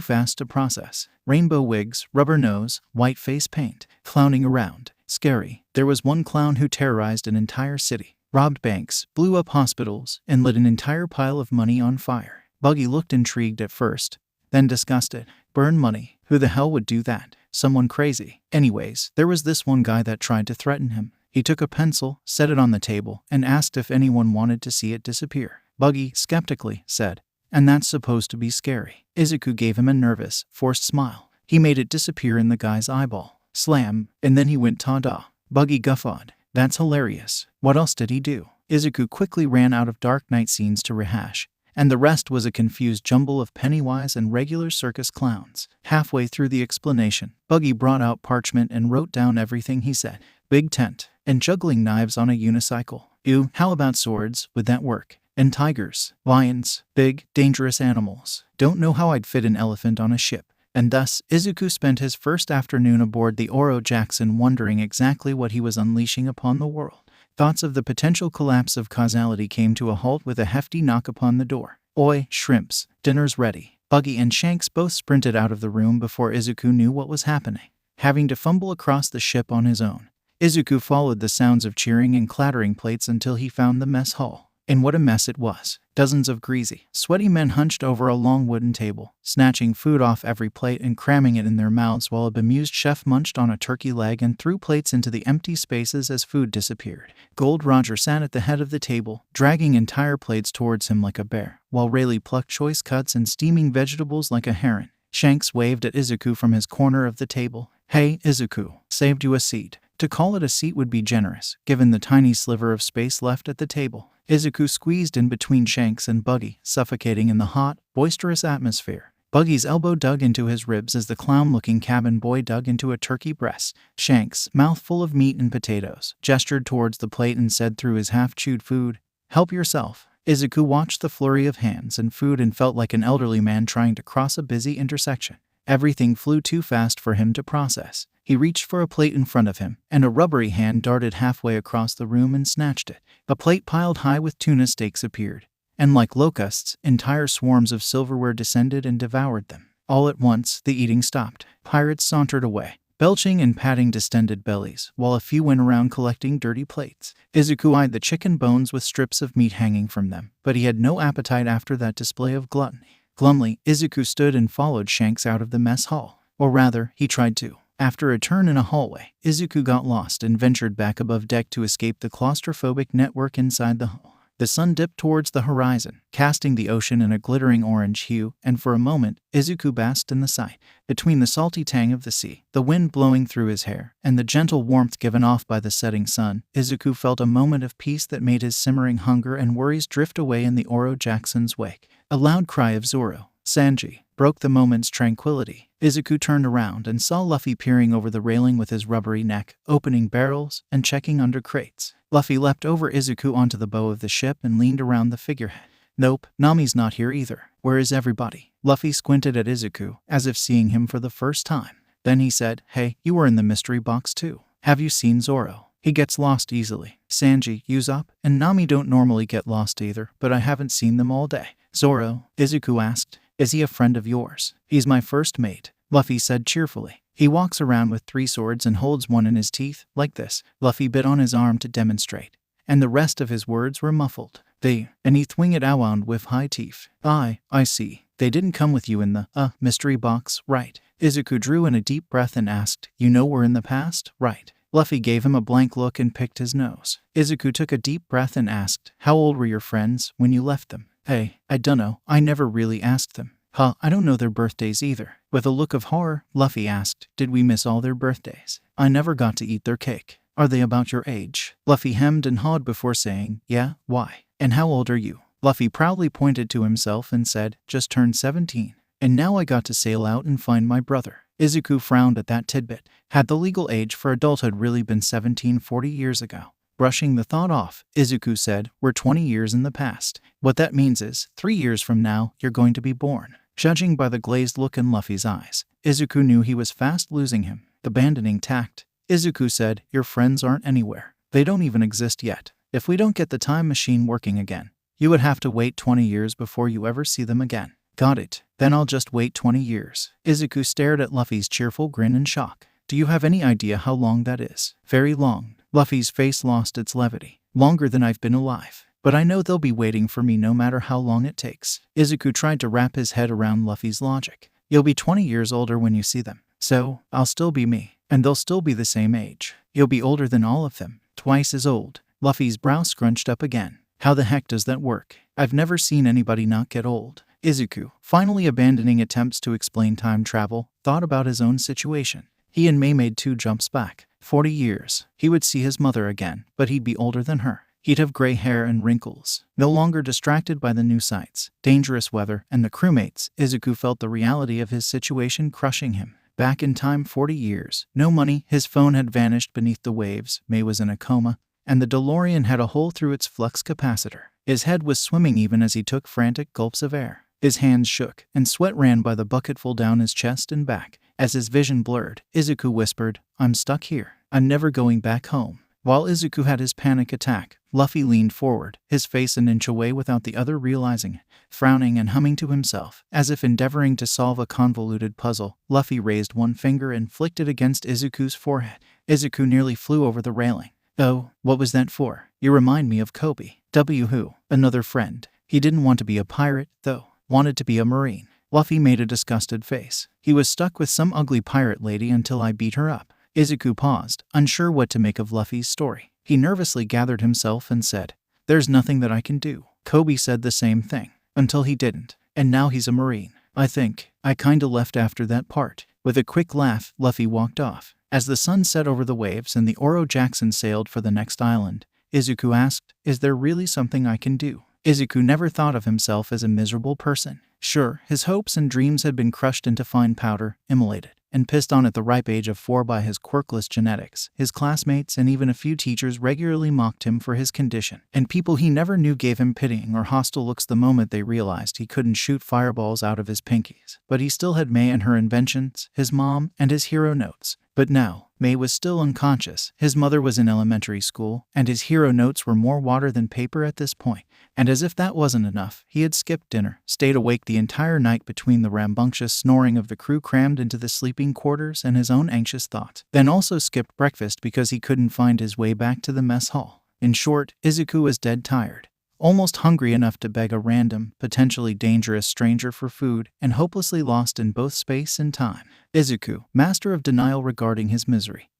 fast to process. Rainbow wigs, rubber nose, white face paint, clowning around. Scary. There was one clown who terrorized an entire city, robbed banks, blew up hospitals, and lit an entire pile of money on fire. Buggy looked intrigued at first, then disgusted. Burn money? Who the hell would do that? Someone crazy. Anyways, there was this one guy that tried to threaten him. He took a pencil, set it on the table, and asked if anyone wanted to see it disappear. Buggy, skeptically, said, "And that's supposed to be scary." Izuku gave him a nervous, forced smile. He made it disappear in the guy's eyeball. Slam, and then he went ta-da. Buggy guffawed. "That's hilarious. What else did he do?" Izuku quickly ran out of Dark Knight scenes to rehash, and the rest was a confused jumble of Pennywise and regular circus clowns. Halfway through the explanation, Buggy brought out parchment and wrote down everything he said. Big tent, and juggling knives on a unicycle. Ew, how about swords? Would that work? And tigers, lions, big, dangerous animals. Don't know how I'd fit an elephant on a ship. And thus, Izuku spent his first afternoon aboard the 𝗧𝗪 wondering exactly what he was unleashing upon the world. Thoughts of the potential collapse of causality came to a halt with a hefty knock upon the door. "Oi, shrimps, dinner's ready." Buggy and Shanks both sprinted out of the room before Izuku knew what was happening. Having to fumble across the ship on his own, Izuku followed the sounds of cheering and clattering plates until he found the mess hall. And what a mess it was. Dozens of greasy, sweaty men hunched over a long wooden table, snatching food off every plate and cramming it in their mouths while a bemused chef munched on a turkey leg and threw plates into the empty spaces as food disappeared. Gold Roger sat at the head of the table, dragging entire plates towards him like a bear, while Rayleigh plucked choice cuts and steaming vegetables like a heron. Shanks waved at Izuku from his corner of the table. "Hey, Izuku, saved you a seat." To call it a seat would be generous, given the tiny sliver of space left at the table. Izuku squeezed in between Shanks and Buggy, suffocating in the hot, boisterous atmosphere. Buggy's elbow dug into his ribs as the clown-looking cabin boy dug into a turkey breast. Shanks, mouth full of meat and potatoes, gestured towards the plate and said through his half-chewed food, "Help yourself." Izuku watched the flurry of hands and food and felt like an elderly man trying to cross a busy intersection. Everything flew too fast for him to process. He reached for a plate in front of him, and a rubbery hand darted halfway across the room and snatched it. A plate piled high with tuna steaks appeared, and like locusts, entire swarms of silverware descended and devoured them. All at once, the eating stopped. Pirates sauntered away, belching and patting distended bellies, while a few went around collecting dirty plates. Izuku eyed the chicken bones with strips of meat hanging from them, but he had no appetite after that display of gluttony. Glumly, Izuku stood and followed Shanks out of the mess hall. Or rather, he tried to. After a turn in a hallway, Izuku got lost and ventured back above deck to escape the claustrophobic network inside the hull. The sun dipped towards the horizon, casting the ocean in a glittering orange hue, and for a moment, Izuku basked in the sight. Between the salty tang of the sea, the wind blowing through his hair, and the gentle warmth given off by the setting sun, Izuku felt a moment of peace that made his simmering hunger and worries drift away in the 𝗧𝗪 wake. A loud cry of "Zoro, Sanji!" broke the moment's tranquility. Izuku turned around and saw Luffy peering over the railing with his rubbery neck, opening barrels and checking under crates. Luffy leapt over Izuku onto the bow of the ship and leaned around the figurehead. "Nope, Nami's not here either. Where is everybody?" Luffy squinted at Izuku, as if seeing him for the first time. Then he said, "Hey, you were in the mystery box too. Have you seen Zoro? He gets lost easily. Sanji, Usopp, and Nami don't normally get lost either, but I haven't seen them all day." "Zoro?" Izuku asked. "Is he a friend of yours?" "He's my first mate," Luffy said cheerfully. "He walks around with 3 swords and holds one in his teeth, like this." Luffy bit on his arm to demonstrate, and the rest of his words were muffled. And he thwinged around with high teeth. I see. They didn't come with you in the, mystery box, right?" Izuku drew in a deep breath and asked, "You know we're in the past, right?" Luffy gave him a blank look and picked his nose. Izuku took a deep breath and asked, "How old were your friends when you left them?" "Hey, I dunno. I never really asked them." I don't know their birthdays either." With a look of horror, Luffy asked, "Did we miss all their birthdays?" "I never got to eat their cake." "Are they about your age?" Luffy hemmed and hawed before saying, "Yeah, why? And how old are you?" Luffy proudly pointed to himself and said, "Just turned 17. And now I got to sail out and find my brother." Izuku frowned at that tidbit. Had the legal age for adulthood really been 17 40 years ago? Brushing the thought off, Izuku said, "We're 20 years in the past. What that means is, 3 years from now, you're going to be born." Judging by the glazed look in Luffy's eyes, Izuku knew he was fast losing him. Abandoning tact, Izuku said, "Your friends aren't anywhere. They don't even exist yet. If we don't get the time machine working again, You would have to wait 20 years before you ever see them again. Got it. Then I'll just wait 20 years. Izuku stared at Luffy's cheerful grin in shock. Do you have any idea how long that is? Very long. Luffy's face lost its levity. Longer than I've been alive. But I know they'll be waiting for me no matter how long it takes. Izuku tried to wrap his head around Luffy's logic. You'll be 20 years older when you see them. So, I'll still be me. And they'll still be the same age. You'll be older than all of them. Twice as old. Luffy's brow scrunched up again. How the heck does that work? I've never seen anybody not get old. Izuku, finally abandoning attempts to explain time travel, thought about his own situation. He and May made 2 jumps back. 40 years. He would see his mother again, but he'd be older than her. He'd have gray hair and wrinkles. No longer distracted by the new sights, dangerous weather, and the crewmates, Izuku felt the reality of his situation crushing him. Back in time 40 years. No money, his phone had vanished beneath the waves, May was in a coma, and the DeLorean had a hole through its flux capacitor. His head was swimming even as he took frantic gulps of air. His hands shook, and sweat ran by the bucketful down his chest and back. As his vision blurred, Izuku whispered, I'm stuck here. I'm never going back home. While Izuku had his panic attack, Luffy leaned forward, his face an inch away without the other realizing it. Frowning and humming to himself, as if endeavoring to solve a convoluted puzzle, Luffy raised one finger and flicked it against Izuku's forehead. Izuku nearly flew over the railing. Oh, what was that for? You remind me of 𝗵𝘃𝗲, another friend. He didn't want to be a pirate, though. Wanted to be a marine. Luffy made a disgusted face. He was stuck with some ugly pirate lady until I beat her up. Izuku paused, unsure what to make of Luffy's story. He nervously gathered himself and said, There's nothing that I can do. Kobe said the same thing. Until he didn't. And now he's a marine. I think I kinda left after that part. With a quick laugh, Luffy walked off. As the sun set over the waves and the Oro Jackson sailed for the next island, Izuku asked, Is there really something I can do? Izuku never thought of himself as a miserable person. Sure, his hopes and dreams had been crushed into fine powder, immolated, and pissed on at the ripe age of 4 by his quirkless genetics. His classmates and even a few teachers regularly mocked him for his condition, and people he never knew gave him pitying or hostile looks the moment they realized he couldn't shoot fireballs out of his pinkies. But he still had May and her inventions, his mom, and his hero notes. But now, May was still unconscious, his mother was in elementary school, and his hero notes were more water than paper at this point. And as if that wasn't enough, he had skipped dinner, stayed awake the entire night between the rambunctious snoring of the crew crammed into the sleeping quarters and his own anxious thoughts, then also skipped breakfast because he couldn't find his way back to the mess hall. In short, Izuku was dead tired. Almost hungry enough to beg a random, potentially dangerous stranger for food, and hopelessly lost in both space and time. Izuku, master of denial regarding his misery,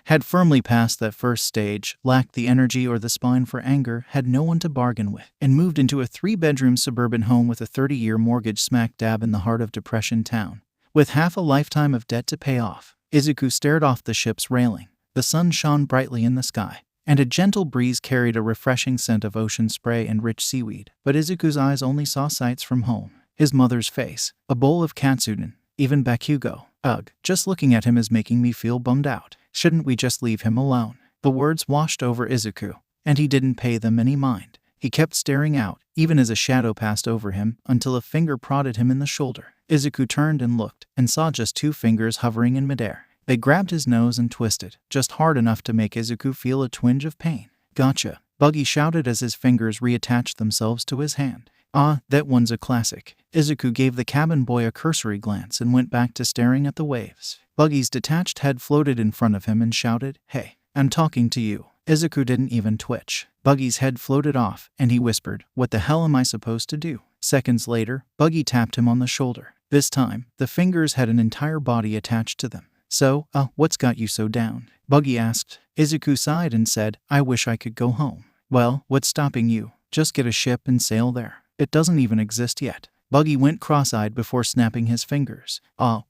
had firmly passed that first stage, lacked the energy or the spine for anger, had no one to bargain with, and moved into a 3-bedroom suburban home with a 30-year mortgage smack dab in the heart of Depression Town. With half a lifetime of debt to pay off, Izuku stared off the ship's railing. The sun shone brightly in the sky, and a gentle breeze carried a refreshing scent of ocean spray and rich seaweed. But Izuku's eyes only saw sights from home. His mother's face, a bowl of katsudon, even bakugo. Ugh, just looking at him is making me feel bummed out. Shouldn't we just leave him alone? The words washed over Izuku, and he didn't pay them any mind. He kept staring out, even as a shadow passed over him, until a finger prodded him in the shoulder. Izuku turned and looked, and saw just 2 fingers hovering in midair. They grabbed his nose and twisted, just hard enough to make Izuku feel a twinge of pain. Gotcha, Buggy shouted as his fingers reattached themselves to his hand. Ah, that one's a classic. Izuku gave the cabin boy a cursory glance and went back to staring at the waves. Buggy's detached head floated in front of him and shouted, Hey, I'm talking to you. Izuku didn't even twitch. Buggy's head floated off, and he whispered, What the hell am I supposed to do? Seconds later, Buggy tapped him on the shoulder. This time, the fingers had an entire body attached to them. So, what's got you so down? Buggy asked. Izuku sighed and said, I wish I could go home. Well, what's stopping you? Just get a ship and sail there. It doesn't even exist yet. Buggy went cross-eyed before snapping his fingers.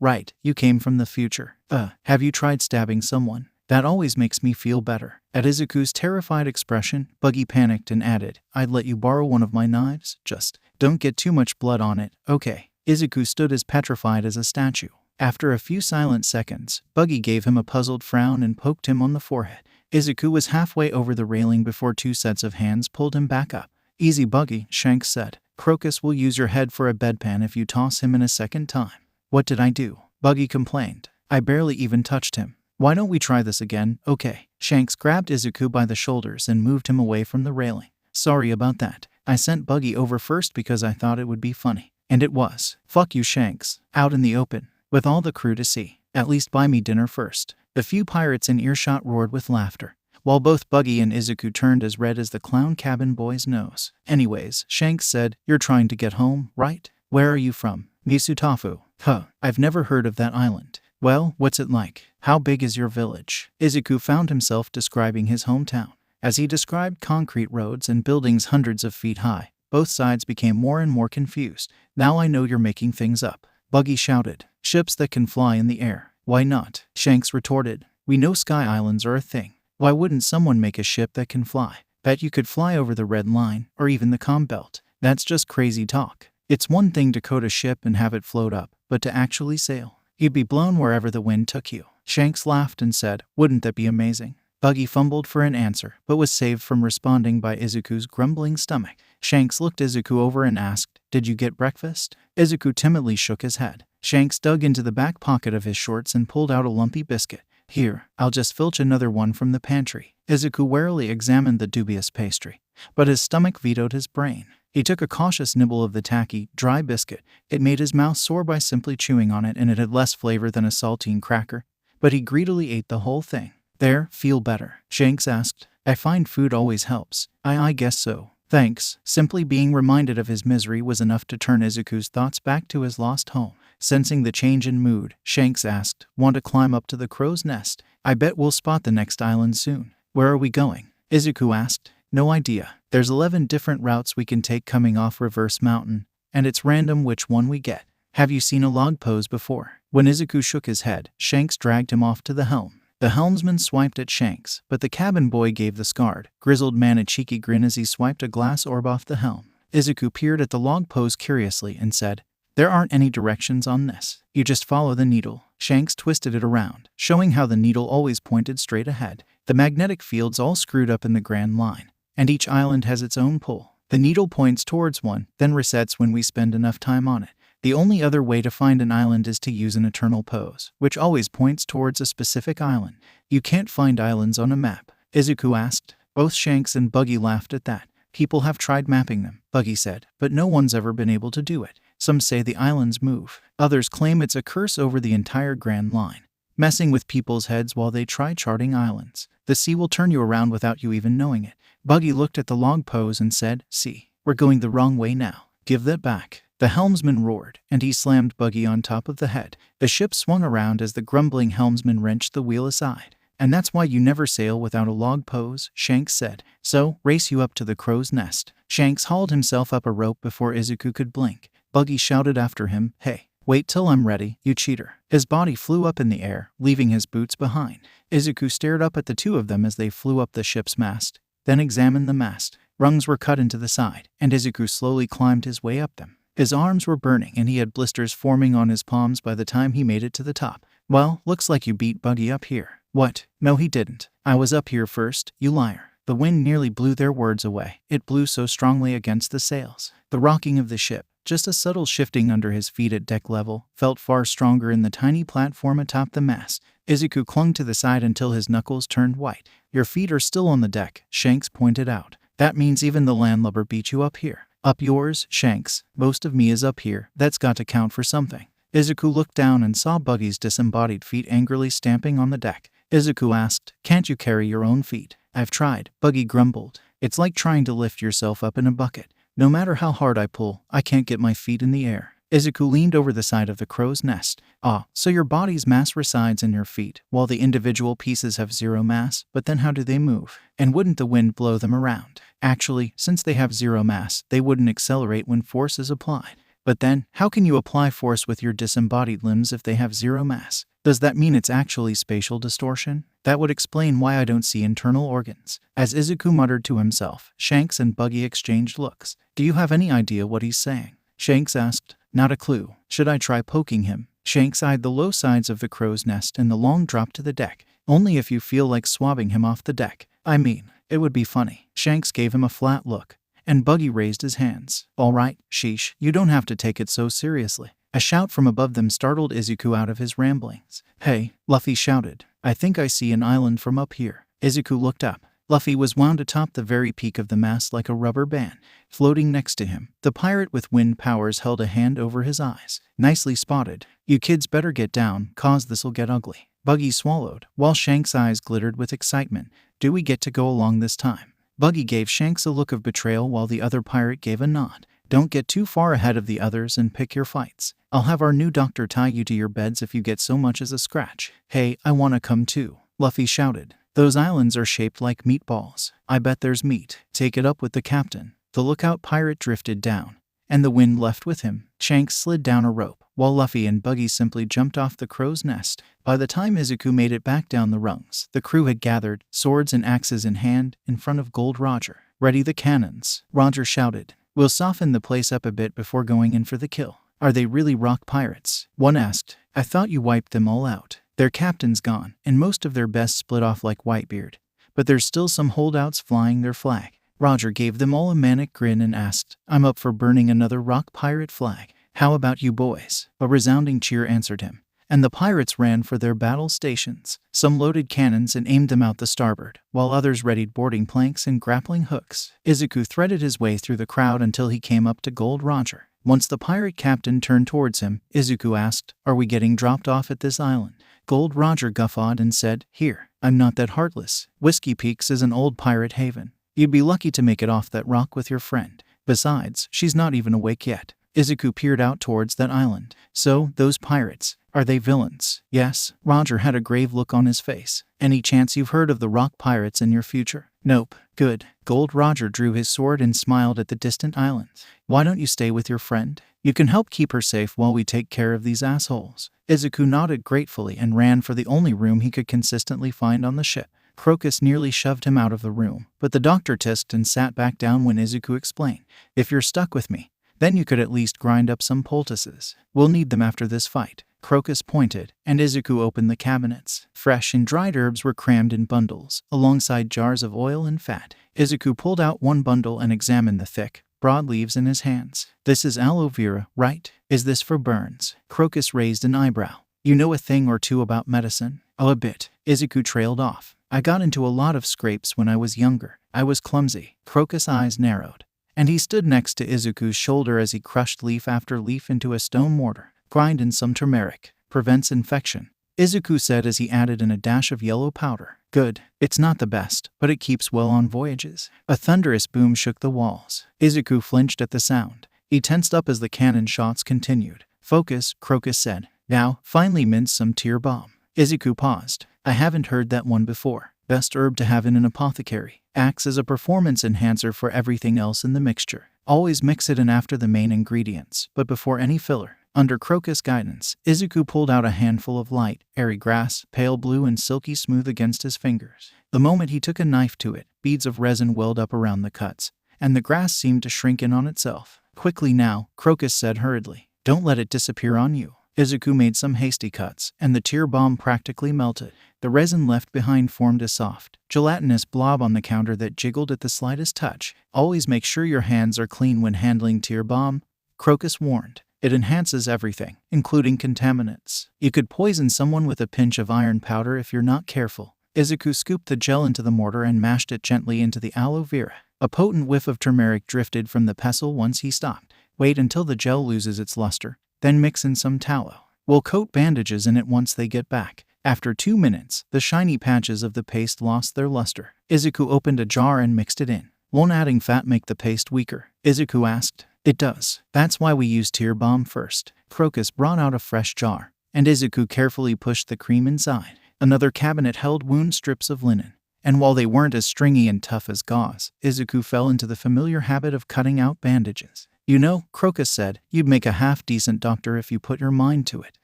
Right, you came from the future. Have you tried stabbing someone? That always makes me feel better. At Izuku's terrified expression, Buggy panicked and added, I'd let you borrow one of my knives, just don't get too much blood on it, okay? Izuku stood as petrified as a statue. After a few silent seconds, Buggy gave him a puzzled frown and poked him on the forehead. Izuku was halfway over the railing before 2 sets of hands pulled him back up. Easy, Buggy, Shanks said. Crocus will use your head for a bedpan if you toss him in a second time. What did I do? Buggy complained. I barely even touched him. Why don't we try this again? Okay. Shanks grabbed Izuku by the shoulders and moved him away from the railing. Sorry about that. I sent Buggy over first because I thought it would be funny. And it was. Fuck you, Shanks. Out in the open, with all the crew to see. At least buy me dinner first. The few pirates in earshot roared with laughter, while both Buggy and Izuku turned as red as the clown cabin boy's nose. Anyways, Shanks said, you're trying to get home, right? Where are you from? 𝗵𝗃. I've never heard of that island. Well, what's it like? How big is your village? Izuku found himself describing his hometown. As he described concrete roads and buildings hundreds of feet high, both sides became more and more confused. Now I know you're making things up. Buggy shouted. Ships that can fly in the air. Why not? Shanks retorted. We know sky islands are a thing. Why wouldn't someone make a ship that can fly? Bet you could fly over the Red Line, or even the Comm Belt. That's just crazy talk. It's one thing to code a ship and have it float up, but to actually sail, you'd be blown wherever the wind took you. Shanks laughed and said, wouldn't that be amazing? Buggy fumbled for an answer, but was saved from responding by Izuku's grumbling stomach. Shanks looked Izuku over and asked, did you get breakfast? Izuku timidly shook his head. Shanks dug into the back pocket of his shorts and pulled out a lumpy biscuit. Here, I'll just filch another one from the pantry. Izuku warily examined the dubious pastry, but his stomach vetoed his brain. He took a cautious nibble of the tacky, dry biscuit. It made his mouth sore by simply chewing on it, and it had less flavor than a saltine cracker, but he greedily ate the whole thing. There, feel better? Shanks asked. I find food always helps. I guess so. Thanks. Simply being reminded of his misery was enough to turn Izuku's thoughts back to his lost home. Sensing the change in mood, Shanks asked, want to climb up to the crow's nest? I bet we'll spot the next island soon. Where are we going? Izuku asked. No idea. There's 11 different routes we can take coming off Reverse Mountain, and it's random which one we get. Have you seen a log pose before? When Izuku shook his head, Shanks dragged him off to the helm. The helmsman swiped at Shanks, but the cabin boy gave the scarred, grizzled man a cheeky grin as he swiped a glass orb off the helm. Izuku peered at the log pose curiously and said, there aren't any directions on this. You just follow the needle. Shanks twisted it around, showing how the needle always pointed straight ahead. The magnetic field's all screwed up in the Grand Line, and each island has its own pull. The needle points towards one, then resets when we spend enough time on it. The only other way to find an island is to use an eternal pose, which always points towards a specific island. You can't find islands on a map, Izuku asked. Both Shanks and Buggy laughed at that. People have tried mapping them, Buggy said, but no one's ever been able to do it. Some say the islands move. Others claim it's a curse over the entire Grand Line, messing with people's heads while they try charting islands. The sea will turn you around without you even knowing it. Buggy looked at the log pose and said, see, we're going the wrong way now. Give that back. The helmsman roared, and he slammed Buggy on top of the head. The ship swung around as the grumbling helmsman wrenched the wheel aside. And that's why you never sail without a log pose, Shanks said. So, race you up to the crow's nest. Shanks hauled himself up a rope before Izuku could blink. Buggy shouted after him, hey, wait till I'm ready, you cheater. His body flew up in the air, leaving his boots behind. Izuku stared up at the two of them as they flew up the ship's mast, then examined the mast. Rungs were cut into the side, and Izuku slowly climbed his way up them. His arms were burning and he had blisters forming on his palms by the time he made it to the top. Well, looks like you beat Buggy up here. What? No, he didn't. I was up here first, you liar. The wind nearly blew their words away. It blew so strongly against the sails. The rocking of the ship, just a subtle shifting under his feet at deck level, felt far stronger in the tiny platform atop the mast. Izuku clung to the side until his knuckles turned white. Your feet are still on the deck, Shanks pointed out. That means even the landlubber beat you up here. Up yours, Shanks. Most of me is up here. That's got to count for something. Izuku looked down and saw Buggy's disembodied feet angrily stamping on the deck. Izuku asked, can't you carry your own feet? I've tried, Buggy grumbled. It's like trying to lift yourself up in a bucket. No matter how hard I pull, I can't get my feet in the air. Izuku leaned over the side of the crow's nest. Ah, so your body's mass resides in your feet, while the individual pieces have zero mass, but then how do they move? And wouldn't the wind blow them around? Actually, since they have zero mass, they wouldn't accelerate when force is applied. But then, how can you apply force with your disembodied limbs if they have zero mass? Does that mean it's actually spatial distortion? That would explain why I don't see internal organs. As Izuku muttered to himself, Shanks and Buggy exchanged looks. Do you have any idea what he's saying? Shanks asked. Not a clue. Should I try poking him? Shanks eyed the low sides of the crow's nest and the long drop to the deck. Only if you feel like swabbing him off the deck. I mean, it would be funny. Shanks gave him a flat look, and Buggy raised his hands. All right, sheesh, you don't have to take it so seriously. A shout from above them startled Izuku out of his ramblings. Hey, Luffy shouted. I think I see an island from up here. Izuku looked up. Luffy was wound atop the very peak of the mast like a rubber band, floating next to him. The pirate with wind powers held a hand over his eyes. Nicely spotted. You kids better get down, cause this'll get ugly. Buggy swallowed, while Shanks' eyes glittered with excitement. Do we get to go along this time? Buggy gave Shanks a look of betrayal while the other pirate gave a nod. Don't get too far ahead of the others and pick your fights. I'll have our new doctor tie you to your beds if you get so much as a scratch. Hey, I wanna come too, Luffy shouted. Those islands are shaped like meatballs. I bet there's meat. Take it up with the captain. The lookout pirate drifted down, and the wind left with him. Shanks slid down a rope, while Luffy and Buggy simply jumped off the crow's nest. By the time Izuku made it back down the rungs, the crew had gathered, swords and axes in hand, in front of Gold Roger. Ready the cannons, Roger shouted. We'll soften the place up a bit before going in for the kill. Are they really rock pirates? One asked. I thought you wiped them all out. Their captain's gone, and most of their best split off like Whitebeard. But there's still some holdouts flying their flag. Roger gave them all a manic grin and asked, I'm up for burning another rock pirate flag. How about you boys? A resounding cheer answered him, and the pirates ran for their battle stations. Some loaded cannons and aimed them out the starboard, while others readied boarding planks and grappling hooks. Izuku threaded his way through the crowd until he came up to Gold Roger. Once the pirate captain turned towards him, Izuku asked, Are we getting dropped off at this island? Gold Roger guffawed and said, Here, I'm not that heartless. Whiskey Peaks is an old pirate haven. You'd be lucky to make it off that rock with your friend. Besides, she's not even awake yet. Izuku peered out towards that island. So, those pirates, are they villains? Yes. Roger had a grave look on his face. Any chance you've heard of the rock pirates in your future? Nope. Good. Gold Roger drew his sword and smiled at the distant islands. Why don't you stay with your friend? You can help keep her safe while we take care of these assholes. Izuku nodded gratefully and ran for the only room he could consistently find on the ship. Crocus nearly shoved him out of the room, but the doctor tisked and sat back down when Izuku explained. If you're stuck with me, then you could at least grind up some poultices. We'll need them after this fight. Crocus pointed, and Izuku opened the cabinets. Fresh and dried herbs were crammed in bundles, alongside jars of oil and fat. Izuku pulled out one bundle and examined the thick, broad leaves in his hands. This is aloe vera, right? Is this for burns? Crocus raised an eyebrow. You know a thing or two about medicine? Oh, a bit. Izuku trailed off. I got into a lot of scrapes when I was younger. I was clumsy. Crocus' eyes narrowed, and he stood next to Izuku's shoulder as he crushed leaf after leaf into a stone mortar. Grind in some turmeric. Prevents infection, Izuku said as he added in a dash of yellow powder. Good. It's not the best, but it keeps well on voyages. A thunderous boom shook the walls. Izuku flinched at the sound. He tensed up as the cannon shots continued. Focus, Crocus said. Now, finally mince some 𝗃𝗵𝗃. Izuku paused. I haven't heard that one before. Best herb to have in an apothecary. Acts as a performance enhancer for everything else in the mixture. Always mix it in after the main ingredients, but before any filler. Under Crocus' guidance, Izuku pulled out a handful of light, airy grass, pale blue and silky smooth against his fingers. The moment he took a knife to it, beads of resin welled up around the cuts, and the grass seemed to shrink in on itself. Quickly now, Crocus said hurriedly. Don't let it disappear on you. Izuku made some hasty cuts, and the 𝗃𝗵𝗃 practically melted. The resin left behind formed a soft, gelatinous blob on the counter that jiggled at the slightest touch. Always make sure your hands are clean when handling 𝗃𝗵𝗃, Crocus warned. It enhances everything, including contaminants. You could poison someone with a pinch of iron powder if you're not careful. Izuku scooped the gel into the mortar and mashed it gently into the aloe vera. A potent whiff of turmeric drifted from the pestle once he stopped. Wait until the gel loses its luster, then mix in some tallow. We'll coat bandages in it once they get back. After 2 minutes, the shiny patches of the paste lost their luster. Izuku opened a jar and mixed it in. Won't adding fat make the paste weaker? Izuku asked. It does. That's why we use 𝗃𝗵𝗃 first. Crocus brought out a fresh jar, and Izuku carefully pushed the cream inside. Another cabinet held wound strips of linen, and while they weren't as stringy and tough as gauze, Izuku fell into the familiar habit of cutting out bandages. You know, Crocus said, you'd make a half-decent doctor if you put your mind to it.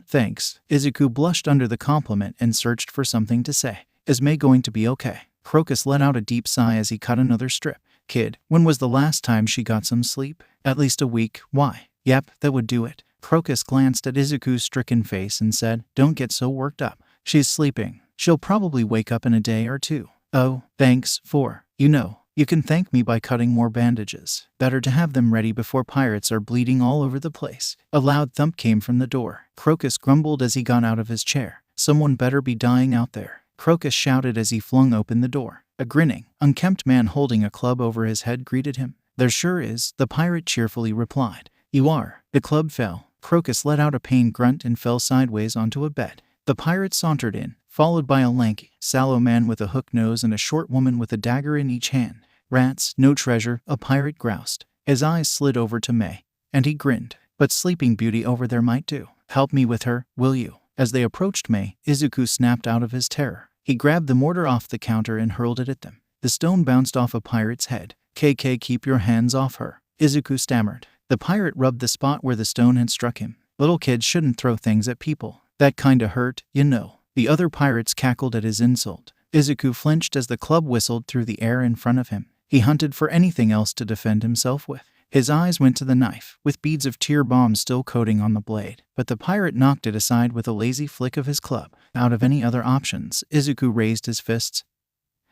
Thanks. Izuku blushed under the compliment and searched for something to say. Is May going to be okay? Crocus let out a deep sigh as he cut another strip. Kid, when was the last time she got some sleep? At least a week. Why? Yep, that would do it. Crocus glanced at Izuku's stricken face and said, Don't get so worked up. She's sleeping. She'll probably wake up in a day or two. Oh, thanks for, you can thank me by cutting more bandages. Better to have them ready before pirates are bleeding all over the place. A loud thump came from the door. Crocus grumbled as he got out of his chair. Someone better be dying out there. Crocus shouted as he flung open the door. A grinning, unkempt man holding a club over his head greeted him. "There sure is," the pirate cheerfully replied. "You are." The club fell. Crocus let out a pained grunt and fell sideways onto a bed. The pirate sauntered in, followed by a lanky, sallow man with a hook nose and a short woman with a dagger in each hand. "Rats, no treasure," a pirate groused. His eyes slid over to May, and he grinned. "But Sleeping Beauty over there might do. Help me with her, will you?" As they approached May, Izuku snapped out of his terror. He grabbed the mortar off the counter and hurled it at them. The stone bounced off a pirate's head. "KK, keep your hands off her," Izuku stammered. The pirate rubbed the spot where the stone had struck him. "Little kids shouldn't throw things at people. That kinda hurt, you know." The other pirates cackled at his insult. Izuku flinched as the club whistled through the air in front of him. He hunted for anything else to defend himself with. His eyes went to the knife, with beads of 𝗳𝗏𝗄 still coating on the blade, but the pirate knocked it aside with a lazy flick of his club. Out of any other options, Izuku raised his fists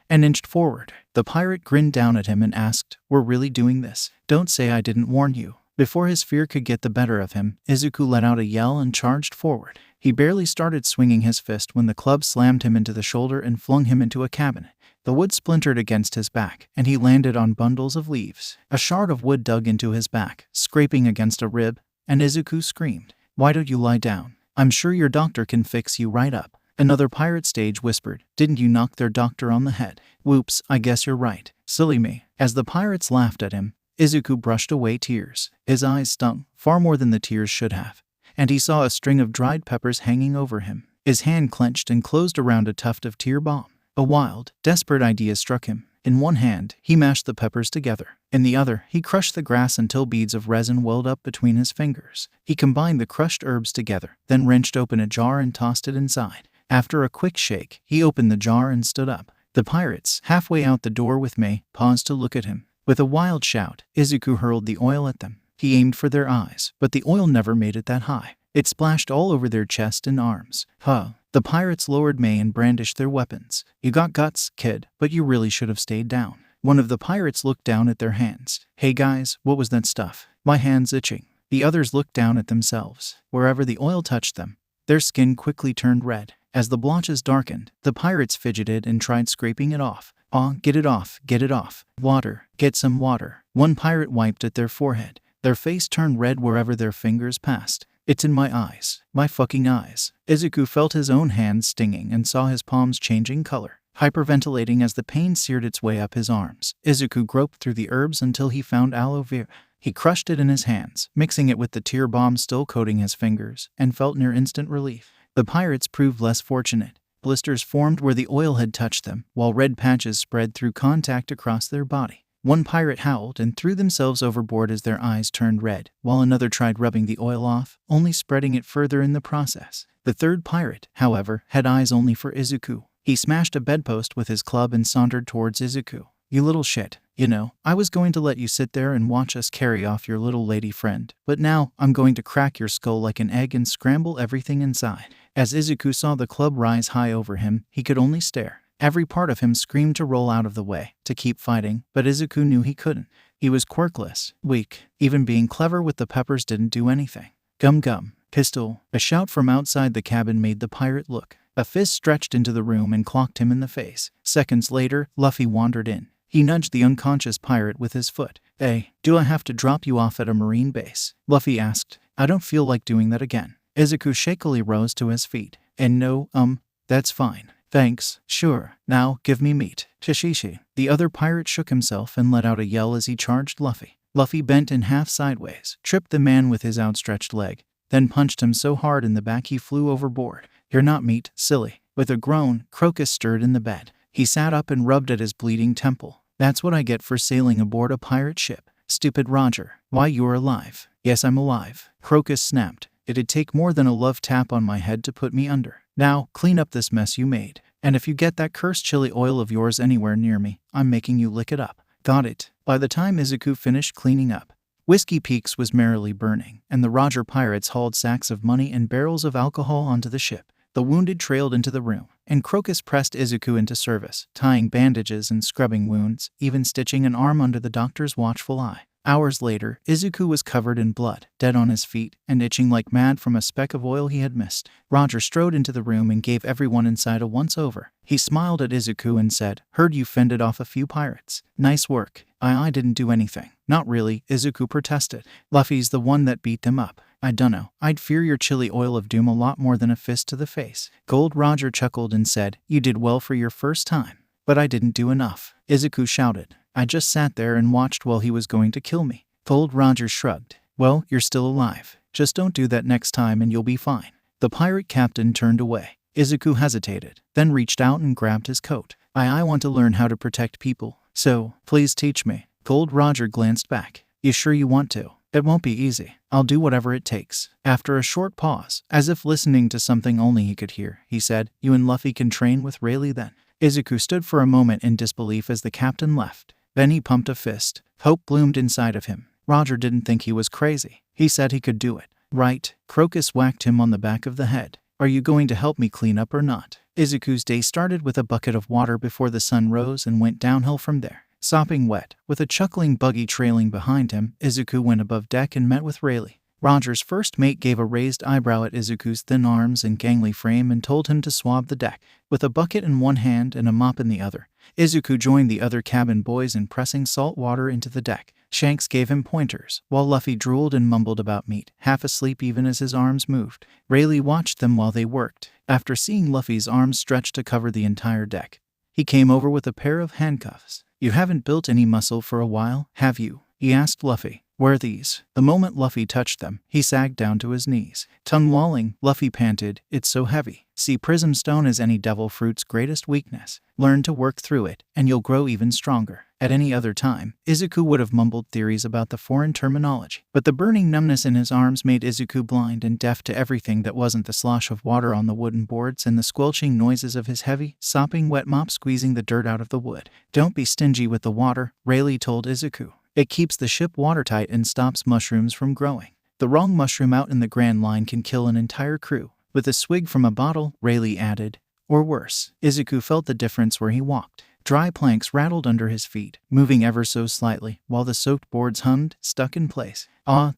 and inched forward. The pirate grinned down at him and asked, "We're really doing this? Don't say I didn't warn you." Before his fear could get the better of him, Izuku let out a yell and charged forward. He barely started swinging his fist when the club slammed him into the shoulder and flung him into a cabinet. The wood splintered against his back, and he landed on bundles of leaves. A shard of wood dug into his back, scraping against a rib, and Izuku screamed, "Why don't you lie down? I'm sure your doctor can fix you right up." Another pirate stage whispered, "Didn't you knock their doctor on the head?" "Whoops, I guess you're right. Silly me." As the pirates laughed at him, Izuku brushed away tears. His eyes stung, far more than the tears should have, and he saw a string of dried peppers hanging over him. His hand clenched and closed around a tuft of 𝗳𝗏𝗄. A wild, desperate idea struck him. In one hand, he mashed the peppers together. In the other, he crushed the grass until beads of resin welled up between his fingers. He combined the crushed herbs together, then wrenched open a jar and tossed it inside. After a quick shake, he opened the jar and stood up. The pirates, halfway out the door with May, paused to look at him. With a wild shout, Izuku hurled the oil at them. He aimed for their eyes, but the oil never made it that high. It splashed all over their chest and arms. The pirates lowered May and brandished their weapons. "You got guts, kid, but you really should have stayed down." One of the pirates looked down at their hands. "Hey guys, what was that stuff? My hand's itching." The others looked down at themselves. Wherever the oil touched them, their skin quickly turned red. As the blotches darkened, the pirates fidgeted and tried scraping it off. Get it off, get it off. Water, get some water." One pirate wiped at their forehead. Their face turned red wherever their fingers passed. "It's in my eyes. My fucking eyes." Izuku felt his own hands stinging and saw his palms changing color, hyperventilating as the pain seared its way up his arms. Izuku groped through the herbs until he found aloe vera. He crushed it in his hands, mixing it with the 𝗳𝗏𝗄 still coating his fingers, and felt near instant relief. The pirates proved less fortunate. Blisters formed where the oil had touched them, while red patches spread through contact across their body. One pirate howled and threw themselves overboard as their eyes turned red, while another tried rubbing the oil off, only spreading it further in the process. The third pirate, however, had eyes only for Izuku. He smashed a bedpost with his club and sauntered towards Izuku. "You little shit. You know, I was going to let you sit there and watch us carry off your little lady friend, but now I'm going to crack your skull like an egg and scramble everything inside." As Izuku saw the club rise high over him, he could only stare. Every part of him screamed to roll out of the way, to keep fighting, but Izuku knew he couldn't. He was quirkless, weak. Even being clever with the peppers didn't do anything. Gum, pistol. A shout from outside the cabin made the pirate look. A fist stretched into the room and clocked him in the face. Seconds later, Luffy wandered in. He nudged the unconscious pirate with his foot. "Hey, do I have to drop you off at a marine base?" Luffy asked. "I don't feel like doing that again." Izuku shakily rose to his feet. "And no, that's fine. Thanks, sure. Now, give me meat. Shishishi." The other pirate shook himself and let out a yell as he charged Luffy. Luffy bent in half sideways, tripped the man with his outstretched leg, then punched him so hard in the back he flew overboard. "You're not meat, silly." With a groan, Crocus stirred in the bed. He sat up and rubbed at his bleeding temple. "That's what I get for sailing aboard a pirate ship. Stupid Roger. Why, you're alive." "Yes, I'm alive," Crocus snapped. "It'd take more than a love tap on my head to put me under. Now, clean up this mess you made. And if you get that cursed chili oil of yours anywhere near me, I'm making you lick it up." "Got it." By the time Izuku finished cleaning up, Whiskey Peaks was merrily burning, and the Roger pirates hauled sacks of money and barrels of alcohol onto the ship. The wounded trailed into the room, and Crocus pressed Izuku into service, tying bandages and scrubbing wounds, even stitching an arm under the doctor's watchful eye. Hours later, Izuku was covered in blood, dead on his feet, and itching like mad from a speck of oil he had missed. Roger strode into the room and gave everyone inside a once-over. He smiled at Izuku and said, "Heard you fended off a few pirates. Nice work." I didn't do anything." "Not really," Izuku protested. "Luffy's the one that beat them up. I dunno. I'd fear your chili oil of doom a lot more than a fist to the face." Gold Roger chuckled and said, "You did well for your first time." "But I didn't do enough," Izuku shouted. "I just sat there and watched while he was going to kill me." Gold Roger shrugged. "Well, you're still alive. Just don't do that next time and you'll be fine." The pirate captain turned away. Izuku hesitated, then reached out and grabbed his coat. I want to learn how to protect people, so please teach me." Gold Roger glanced back. "You sure you want to? It won't be easy. I'll do whatever it takes." After a short pause, as if listening to something only he could hear, he said, "You and Luffy can train with Rayleigh then." Izuku stood for a moment in disbelief as the captain left. Then he pumped a fist. Hope bloomed inside of him. Roger didn't think he was crazy. He said he could do it. "Right." Crocus whacked him on the back of the head. "Are you going to help me clean up or not?" Izuku's day started with a bucket of water before the sun rose and went downhill from there. Sopping wet, with a chuckling buggy trailing behind him, Izuku went above deck and met with Rayleigh. Roger's first mate gave a raised eyebrow at Izuku's thin arms and gangly frame and told him to swab the deck. With a bucket in one hand and a mop in the other, Izuku joined the other cabin boys in pressing salt water into the deck. Shanks gave him pointers, while Luffy drooled and mumbled about meat, half asleep even as his arms moved. Rayleigh watched them while they worked. After seeing Luffy's arms stretched to cover the entire deck, he came over with a pair of handcuffs. "You haven't built any muscle for a while, have you?" he asked Luffy. "Wear these." The moment Luffy touched them, he sagged down to his knees. Tongue-lolling, Luffy panted, "It's so heavy." See, Prism Stone is any devil fruit's greatest weakness. Learn to work through it, and you'll grow even stronger. At any other time, Izuku would have mumbled theories about the foreign terminology, but the burning numbness in his arms made Izuku blind and deaf to everything that wasn't the slosh of water on the wooden boards and the squelching noises of his heavy, sopping wet mop squeezing the dirt out of the wood. "Don't be stingy with the water," Rayleigh told Izuku. "It keeps the ship watertight and stops mushrooms from growing. The wrong mushroom out in the Grand Line can kill an entire crew." With a swig from a bottle, Rayleigh added, "Or worse." Izuku felt the difference where he walked. Dry planks rattled under his feet, moving ever so slightly, while the soaked boards hummed, stuck in place.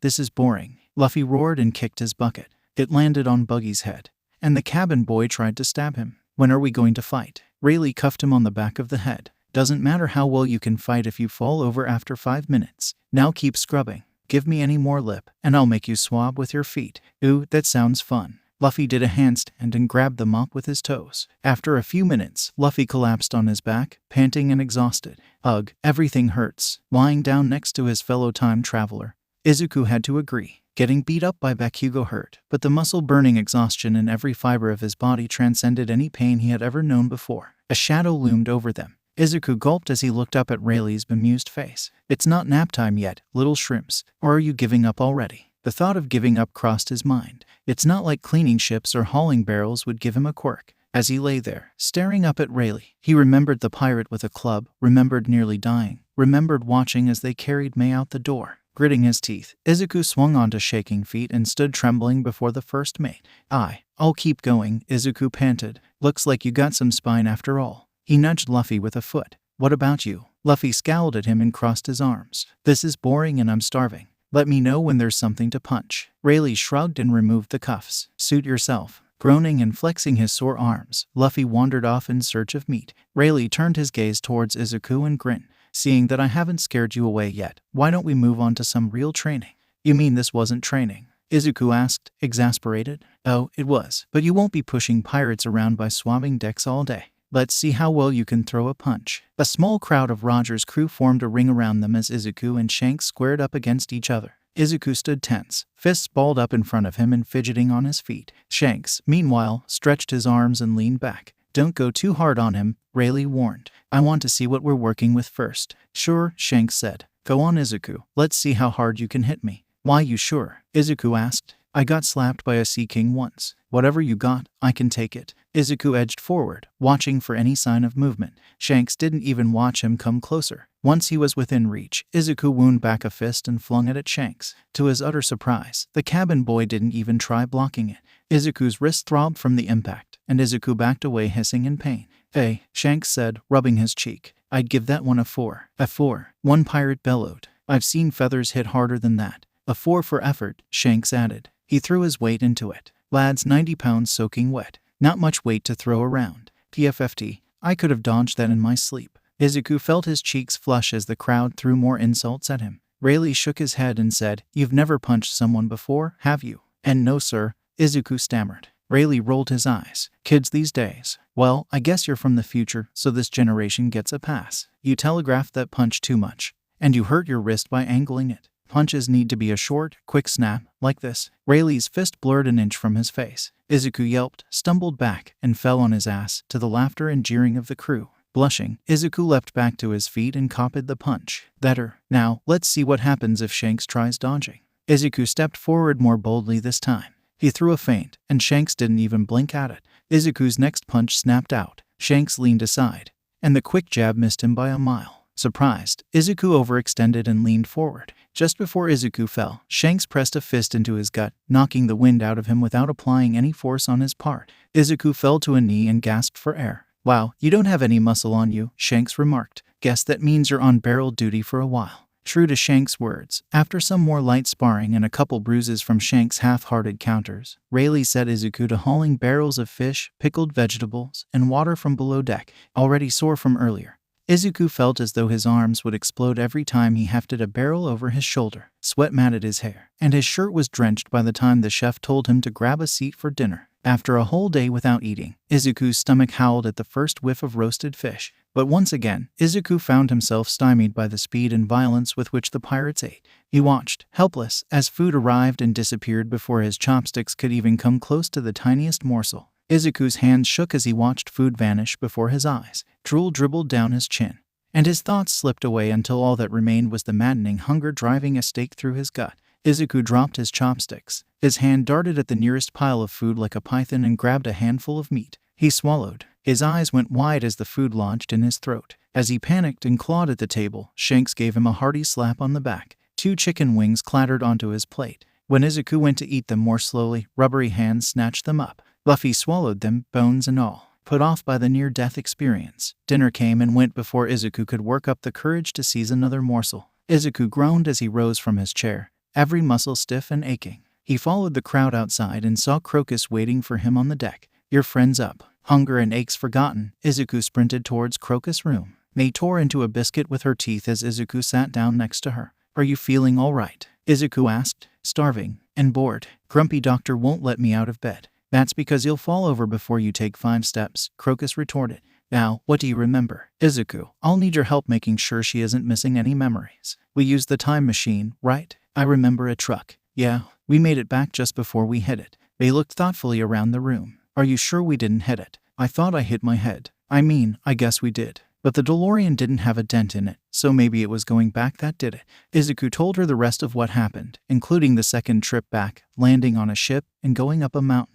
This is boring." Luffy roared and kicked his bucket. It landed on Buggy's head, and the cabin boy tried to stab him. "When are we going to fight?" Rayleigh cuffed him on the back of the head. "Doesn't matter how well you can fight if you fall over after 5 minutes. Now keep scrubbing. Give me any more lip, and I'll make you swab with your feet." "Ooh, that sounds fun." Luffy did a handstand and grabbed the mop with his toes. After a few minutes, Luffy collapsed on his back, panting and exhausted. "Ugh, everything hurts." Lying down next to his fellow time traveler, Izuku had to agree. Getting beat up by Bakugo hurt, but the muscle-burning exhaustion in every fiber of his body transcended any pain he had ever known before. A shadow loomed over them. Izuku gulped as he looked up at Rayleigh's bemused face. "It's not nap time yet, little shrimps. Or are you giving up already?" The thought of giving up crossed his mind. It's not like cleaning ships or hauling barrels would give him a quirk. As he lay there, staring up at Rayleigh, he remembered the pirate with a club, remembered nearly dying, remembered watching as they carried May out the door. Gritting his teeth, Izuku swung onto shaking feet and stood trembling before the first mate. I'll keep going," Izuku panted. "Looks like you got some spine after all." He nudged Luffy with a foot. "What about you?" Luffy scowled at him and crossed his arms. "This is boring and I'm starving. Let me know when there's something to punch." Rayleigh shrugged and removed the cuffs. "Suit yourself." Groaning and flexing his sore arms, Luffy wandered off in search of meat. Rayleigh turned his gaze towards Izuku and grinned. "Seeing that I haven't scared you away yet, why don't we move on to some real training?" "You mean this wasn't training?" Izuku asked, exasperated. "Oh, it was. But you won't be pushing pirates around by swabbing decks all day. Let's see how well you can throw a punch." A small crowd of Roger's crew formed a ring around them as Izuku and Shanks squared up against each other. Izuku stood tense, fists balled up in front of him and fidgeting on his feet. Shanks, meanwhile, stretched his arms and leaned back. "Don't go too hard on him," Rayleigh warned. "I want to see what we're working with first." "Sure," Shanks said. "Go on, Izuku. Let's see how hard you can hit me." "Why you sure?" Izuku asked. "I got slapped by a sea king once. Whatever you got, I can take it." Izuku edged forward, watching for any sign of movement. Shanks didn't even watch him come closer. Once he was within reach, Izuku wound back a fist and flung it at Shanks. To his utter surprise, the cabin boy didn't even try blocking it. Izuku's wrist throbbed from the impact, and Izuku backed away hissing in pain. "Hey," Shanks said, rubbing his cheek. "I'd give that one a 4. A 4. One pirate bellowed. I've seen feathers hit harder than that. A 4 for effort, Shanks added. He threw his weight into it. Lad's 90 pounds soaking wet. Not much weight to throw around. PFFT, I could have dodged that in my sleep. Izuku felt his cheeks flush as the crowd threw more insults at him. Rayleigh shook his head and said, "You've never punched someone before, have you?" "And no, sir," Izuku stammered. Rayleigh rolled his eyes. "Kids these days. Well, I guess you're from the future, so this generation gets a pass. You telegraphed that punch too much, and you hurt your wrist by angling it. Punches need to be a short, quick snap, like this." Rayleigh's fist blurred an inch from his face. Izuku yelped, stumbled back, and fell on his ass, to the laughter and jeering of the crew. Blushing, Izuku leapt back to his feet and copied the punch. "Better. Now, let's see what happens if Shanks tries dodging." Izuku stepped forward more boldly this time. He threw a feint, and Shanks didn't even blink at it. Izuku's next punch snapped out. Shanks leaned aside, and the quick jab missed him by a mile. Surprised, Izuku overextended and leaned forward. Just before Izuku fell, Shanks pressed a fist into his gut, knocking the wind out of him without applying any force on his part. Izuku fell to a knee and gasped for air. "Wow, you don't have any muscle on you," Shanks remarked. "Guess that means you're on barrel duty for a while." True to Shanks' words, after some more light sparring and a couple bruises from Shanks' half-hearted counters, Rayleigh set Izuku to hauling barrels of fish, pickled vegetables, and water from below deck, already sore from earlier. Izuku felt as though his arms would explode every time he hefted a barrel over his shoulder. Sweat matted his hair, and his shirt was drenched by the time the chef told him to grab a seat for dinner. After a whole day without eating, Izuku's stomach howled at the first whiff of roasted fish. But once again, Izuku found himself stymied by the speed and violence with which the pirates ate. He watched, helpless, as food arrived and disappeared before his chopsticks could even come close to the tiniest morsel. Izuku's hands shook as he watched food vanish before his eyes. Drool dribbled down his chin, and his thoughts slipped away until all that remained was the maddening hunger driving a stake through his gut. Izuku dropped his chopsticks. His hand darted at the nearest pile of food like a python and grabbed a handful of meat. He swallowed. His eyes went wide as the food lodged in his throat. As he panicked and clawed at the table, Shanks gave him a hearty slap on the back. 2 chicken wings clattered onto his plate. When Izuku went to eat them more slowly, rubbery hands snatched them up. Luffy swallowed them, bones and all. Put off by the near-death experience, dinner came and went before Izuku could work up the courage to seize another morsel. Izuku groaned as he rose from his chair, every muscle stiff and aching. He followed the crowd outside and saw Crocus waiting for him on the deck. "Your friend's up. Hunger and aches forgotten." Izuku sprinted towards Crocus' room. May tore into a biscuit with her teeth as Izuku sat down next to her. "Are you feeling all right?" Izuku asked. "Starving and bored. Grumpy doctor won't let me out of bed." "That's because you'll fall over before you take 5 steps, Crocus retorted. "Now, what do you remember?" "Izuku, I'll need your help making sure she isn't missing any memories. We used the time machine, right?" "I remember a truck." "Yeah, we made it back just before we hit it." They looked thoughtfully around the room. "Are you sure we didn't hit it?" "I thought I hit my head." I guess we did. But the DeLorean didn't have a dent in it, so maybe it was going back that did it." Izuku told her the rest of what happened, including the second trip back, landing on a ship, and going up a mountain.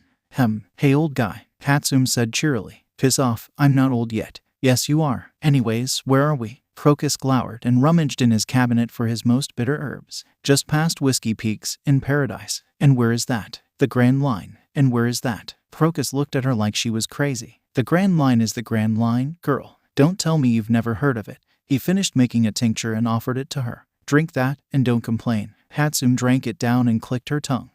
"Hey old guy," 𝗧𝗵𝗲 said cheerily. "Piss off, I'm not old yet." "Yes you are. Anyways, where are we?" Crocus glowered and rummaged in his cabinet for his most bitter herbs. "Just past Whiskey Peaks, in Paradise." "And where is that?" "The Grand Line." "And where is that?" Crocus looked at her like she was crazy. "The Grand Line is the Grand Line, girl. Don't tell me you've never heard of it." He finished making a tincture and offered it to her. "Drink that, and don't complain." 𝗧𝗵𝗲 drank it down and clicked her tongue.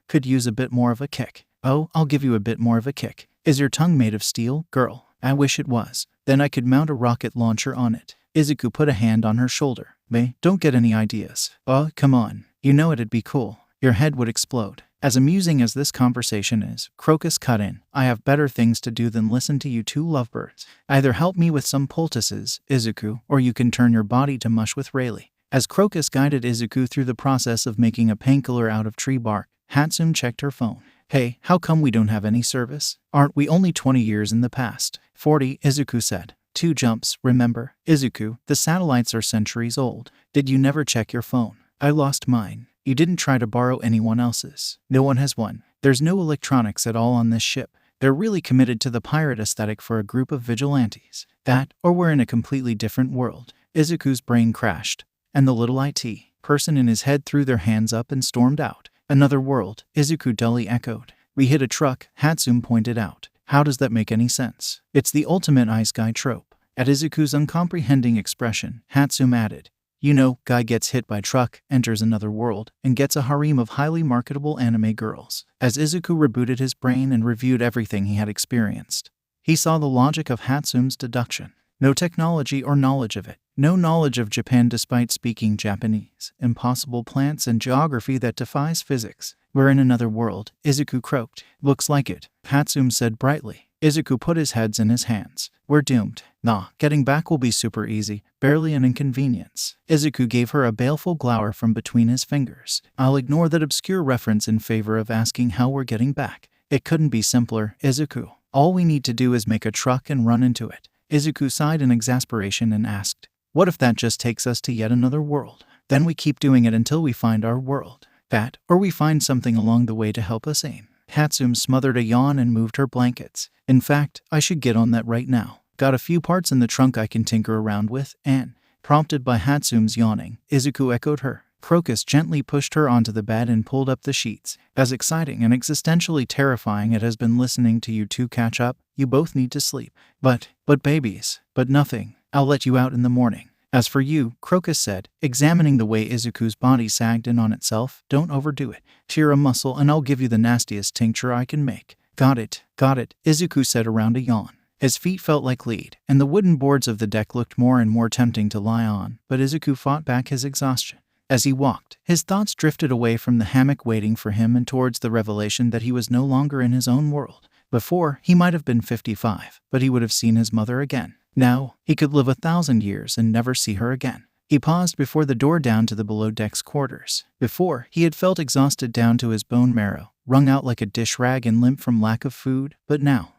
Could use a bit more of a kick." "Oh, I'll give you a bit more of a kick." "Is your tongue made of steel, girl?" "I wish it was. Then I could mount a rocket launcher on it." Izuku put a hand on her shoulder. "May, don't get any ideas." "Oh, come on. You know it'd be cool. Your head would explode." As amusing as this conversation is, Crocus cut in. "I have better things to do than listen to you 2 lovebirds. Either help me with some poultices, Izuku, or you can turn your body to mush with Rayleigh." As Crocus guided Izuku through the process of making a painkiller out of tree bark, 𝗧𝗵𝗲 checked her phone. "Hey, how come we don't have any service? Aren't we only 20 years in the past?" 40, Izuku said. 2 jumps, remember? "Izuku, the satellites are centuries old. Did you never check your phone?" "I lost mine." "You didn't try to borrow anyone else's." "No one has one. There's no electronics at all on this ship. They're really committed to the pirate aesthetic for a group of vigilantes. That, or we're in a completely different world." Izuku's brain crashed, and the little IT person in his head threw their hands up and stormed out. "Another world," Izuku dully echoed. "We hit a truck," 𝗧𝗵𝗲 pointed out. "How does that make any sense?" "It's the ultimate ice guy trope." At Izuku's uncomprehending expression, 𝗧𝗵𝗲 added, You know, guy gets hit by truck, enters another world, and gets a harem of highly marketable anime girls. As Izuku rebooted his brain and reviewed everything he had experienced, he saw the logic of 𝗧𝗵𝗲's deduction. No technology or knowledge of it. No knowledge of Japan despite speaking Japanese. Impossible plants and geography that defies physics. We're in another world, Izuku croaked. Looks like it, 𝗧𝗵𝗲 said brightly. Izuku put his heads in his hands. We're doomed. Nah, getting back will be super easy, barely an inconvenience. Izuku gave her a baleful glower from between his fingers. I'll ignore that obscure reference in favor of asking how we're getting back. It couldn't be simpler, Izuku. All we need to do is make a truck and run into it. Izuku sighed in exasperation and asked, what if that just takes us to yet another world? Then we keep doing it until we find our world. That, or we find something along the way to help us aim. 𝗧𝗵𝗲 smothered a yawn and moved her blankets. In fact, I should get on that right now. Got a few parts in the trunk I can tinker around with, and, prompted by 𝗧𝗵𝗲's yawning, Izuku echoed her. Crocus gently pushed her onto the bed and pulled up the sheets. As exciting and existentially terrifying it has been listening to you two catch up, you both need to sleep. But babies. But nothing. I'll let you out in the morning. As for you, Crocus said, examining the way Izuku's body sagged in on itself, don't overdo it. Tear a muscle and I'll give you the nastiest tincture I can make. Got it, Izuku said around a yawn. His feet felt like lead, and the wooden boards of the deck looked more and more tempting to lie on, but Izuku fought back his exhaustion. As he walked, his thoughts drifted away from the hammock waiting for him and towards the revelation that he was no longer in his own world. Before, he might have been 55, but he would have seen his mother again. Now, he could live 1,000 years and never see her again. He paused before the door down to the below-deck's quarters. Before, he had felt exhausted down to his bone marrow, wrung out like a dish rag and limp from lack of food, but now,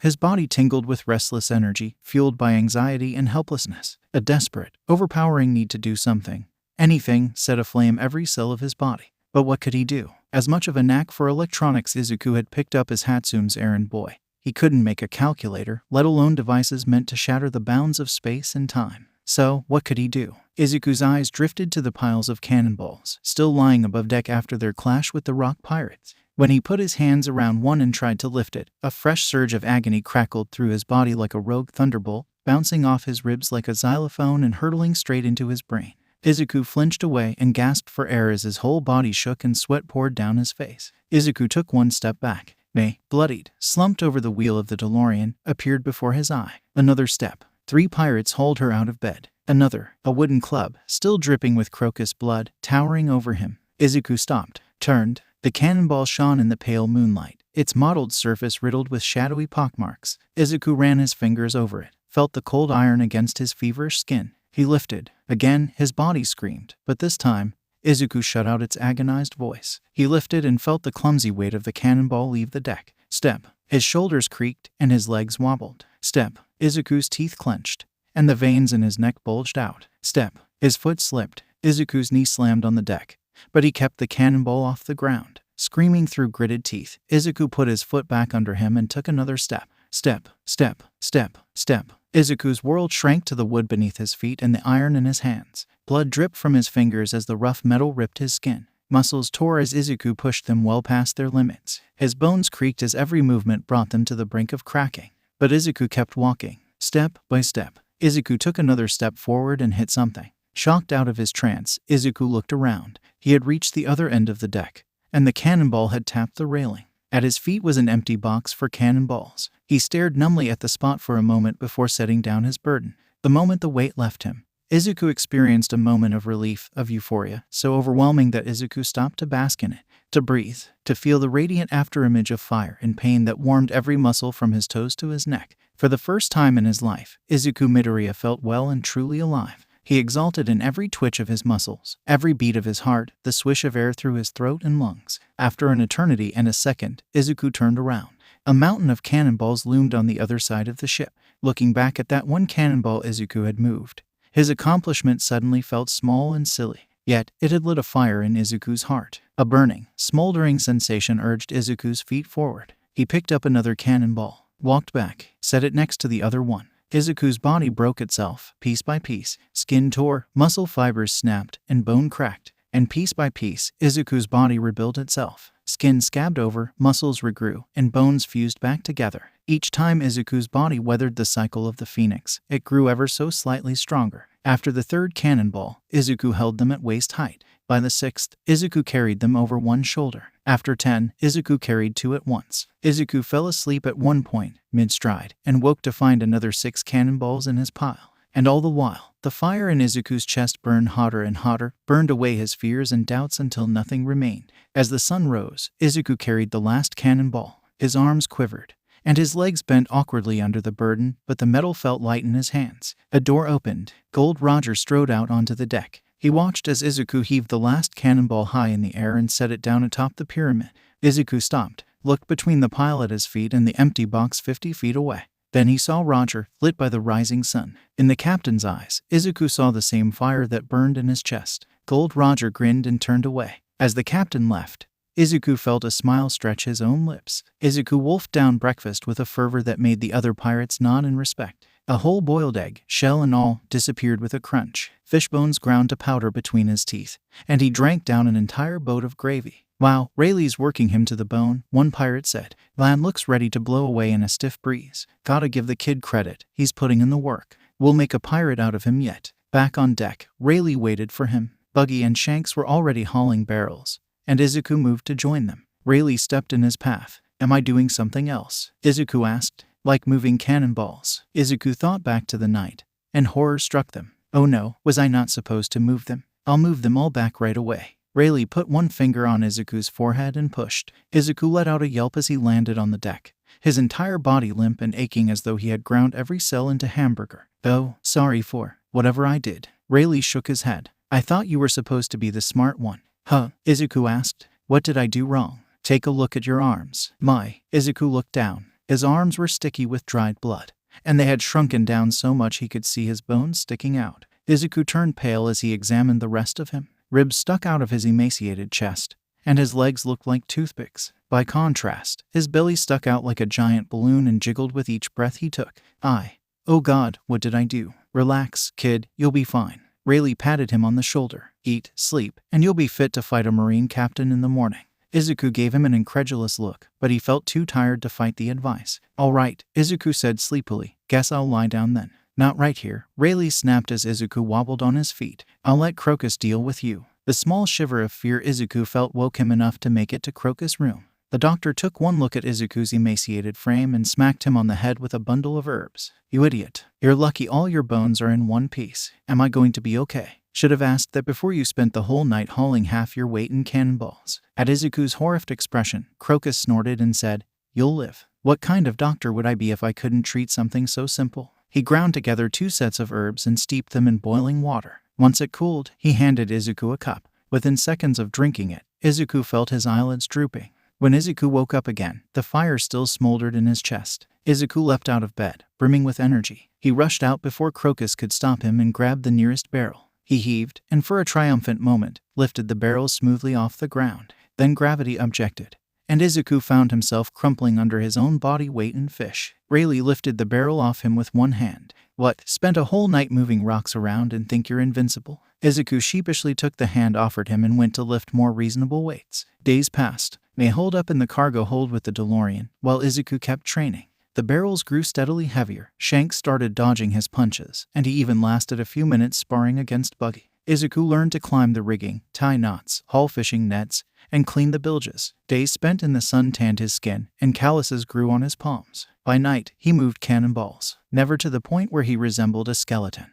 his body tingled with restless energy, fueled by anxiety and helplessness. A desperate, overpowering need to do something. Anything set aflame every cell of his body. But what could he do? As much of a knack for electronics Izuku had picked up as 𝗧𝗵𝗲's errand boy, he couldn't make a calculator, let alone devices meant to shatter the bounds of space and time. So, what could he do? Izuku's eyes drifted to the piles of cannonballs, still lying above deck after their clash with the rock pirates. When he put his hands around one and tried to lift it, a fresh surge of agony crackled through his body like a rogue thunderbolt, bouncing off his ribs like a xylophone and hurtling straight into his brain. Izuku flinched away and gasped for air as his whole body shook and sweat poured down his face. Izuku took one step back. May, bloodied, slumped over the wheel of the DeLorean, appeared before his eye. Another step. 3 pirates hauled her out of bed. Another, a wooden club, still dripping with crocus blood, towering over him. Izuku stopped, turned. The cannonball shone in the pale moonlight, its mottled surface riddled with shadowy pockmarks. Izuku ran his fingers over it, felt the cold iron against his feverish skin. He lifted. Again, his body screamed, but this time, Izuku shut out its agonized voice. He lifted and felt the clumsy weight of the cannonball leave the deck. Step. His shoulders creaked and his legs wobbled. Step. Izuku's teeth clenched, and the veins in his neck bulged out. Step. His foot slipped. Izuku's knee slammed on the deck, but he kept the cannonball off the ground. Screaming through gritted teeth, Izuku put his foot back under him and took another step. Step. Step. Step. Step. Izuku's world shrank to the wood beneath his feet and the iron in his hands. Blood dripped from his fingers as the rough metal ripped his skin. Muscles tore as Izuku pushed them well past their limits. His bones creaked as every movement brought them to the brink of cracking. But Izuku kept walking, step by step. Izuku took another step forward and hit something. Shocked out of his trance, Izuku looked around. He had reached the other end of the deck, and the cannonball had tapped the railing. At his feet was an empty box for cannonballs. He stared numbly at the spot for a moment before setting down his burden. The moment the weight left him, Izuku experienced a moment of relief, of euphoria, so overwhelming that Izuku stopped to bask in it, to breathe, to feel the radiant afterimage of fire and pain that warmed every muscle from his toes to his neck. For the first time in his life, Izuku Midoriya felt well and truly alive. He exulted in every twitch of his muscles, every beat of his heart, the swish of air through his throat and lungs. After an eternity and a second, Izuku turned around. A mountain of cannonballs loomed on the other side of the ship. Looking back at that one cannonball Izuku had moved, his accomplishment suddenly felt small and silly. Yet, it had lit a fire in Izuku's heart. A burning, smoldering sensation urged Izuku's feet forward. He picked up another cannonball, walked back, set it next to the other one. Izuku's body broke itself, piece by piece. Skin tore, muscle fibers snapped, and bone cracked. And piece by piece, Izuku's body rebuilt itself. Skin scabbed over, muscles regrew, and bones fused back together. Each time Izuku's body weathered the cycle of the phoenix, it grew ever so slightly stronger. After the third cannonball, Izuku held them at waist height. By the sixth, Izuku carried them over one shoulder. After 10, Izuku carried 2 at once. Izuku fell asleep at one point, mid-stride, and woke to find another 6 cannonballs in his pile. And all the while, the fire in Izuku's chest burned hotter and hotter, burned away his fears and doubts until nothing remained. As the sun rose, Izuku carried the last cannonball. His arms quivered, and his legs bent awkwardly under the burden, but the metal felt light in his hands. A door opened. Gold Roger strode out onto the deck. He watched as Izuku heaved the last cannonball high in the air and set it down atop the pyramid. Izuku stopped, looked between the pile at his feet and the empty box 50 feet away. Then he saw Roger, lit by the rising sun. In the captain's eyes, Izuku saw the same fire that burned in his chest. Gold Roger grinned and turned away. As the captain left, Izuku felt a smile stretch his own lips. Izuku wolfed down breakfast with a fervor that made the other pirates nod in respect. A whole boiled egg, shell and all, disappeared with a crunch. Fish bones ground to powder between his teeth, and he drank down an entire boat of gravy. "Wow, Rayleigh's working him to the bone," one pirate said. "Land looks ready to blow away in a stiff breeze. Gotta give the kid credit, he's putting in the work. We'll make a pirate out of him yet." Back on deck, Rayleigh waited for him. Buggy and Shanks were already hauling barrels, and Izuku moved to join them. Rayleigh stepped in his path. "Am I doing something else?" Izuku asked. "Like moving cannonballs." Izuku thought back to the night, and horror struck them. "Oh no, was I not supposed to move them? I'll move them all back right away." Rayleigh put one finger on Izuku's forehead and pushed. Izuku let out a yelp as he landed on the deck, his entire body limp and aching as though he had ground every cell into hamburger. "Oh, sorry for whatever I did." Rayleigh shook his head. "I thought you were supposed to be the smart one." "Huh?" Izuku asked. "What did I do wrong?" "Take a look at your arms." "My." Izuku looked down. His arms were sticky with dried blood, and they had shrunken down so much he could see his bones sticking out. Izuku turned pale as he examined the rest of him. Ribs stuck out of his emaciated chest, and his legs looked like toothpicks. By contrast, his belly stuck out like a giant balloon and jiggled with each breath he took. Oh God, what did I do?" "Relax, kid, you'll be fine." Rayleigh patted him on the shoulder. "Eat, sleep, and you'll be fit to fight a marine captain in the morning." Izuku gave him an incredulous look, but he felt too tired to fight the advice. "All right," Izuku said sleepily. "Guess I'll lie down then." "Not right here," Rayleigh snapped as Izuku wobbled on his feet. "I'll let Crocus deal with you." The small shiver of fear Izuku felt woke him enough to make it to Crocus' room. The doctor took one look at Izuku's emaciated frame and smacked him on the head with a bundle of herbs. "You idiot. You're lucky all your bones are in one piece. Am I going to be okay? Should have asked that before you spent the whole night hauling half your weight in cannonballs." At Izuku's horrified expression, Crocus snorted and said, "You'll live." "What kind of doctor would I be if I couldn't treat something so simple?" He ground together 2 sets of herbs and steeped them in boiling water. Once it cooled, he handed Izuku a cup. Within seconds of drinking it, Izuku felt his eyelids drooping. When Izuku woke up again, the fire still smoldered in his chest. Izuku leapt out of bed, brimming with energy. He rushed out before Crocus could stop him and grabbed the nearest barrel. He heaved, and for a triumphant moment, lifted the barrel smoothly off the ground. Then gravity objected, and Izuku found himself crumpling under his own body weight in fish. Rayleigh lifted the barrel off him with one hand. "What, spent a whole night moving rocks around and think you're invincible?" Izuku sheepishly took the hand offered him and went to lift more reasonable weights. Days passed. They holed up in the cargo hold with the DeLorean, while Izuku kept training. The barrels grew steadily heavier. Shanks started dodging his punches, and he even lasted a few minutes sparring against Buggy. Izuku learned to climb the rigging, tie knots, haul fishing nets, and clean the bilges. Days spent in the sun tanned his skin, and calluses grew on his palms. By night, he moved cannonballs, never to the point where he resembled a skeleton.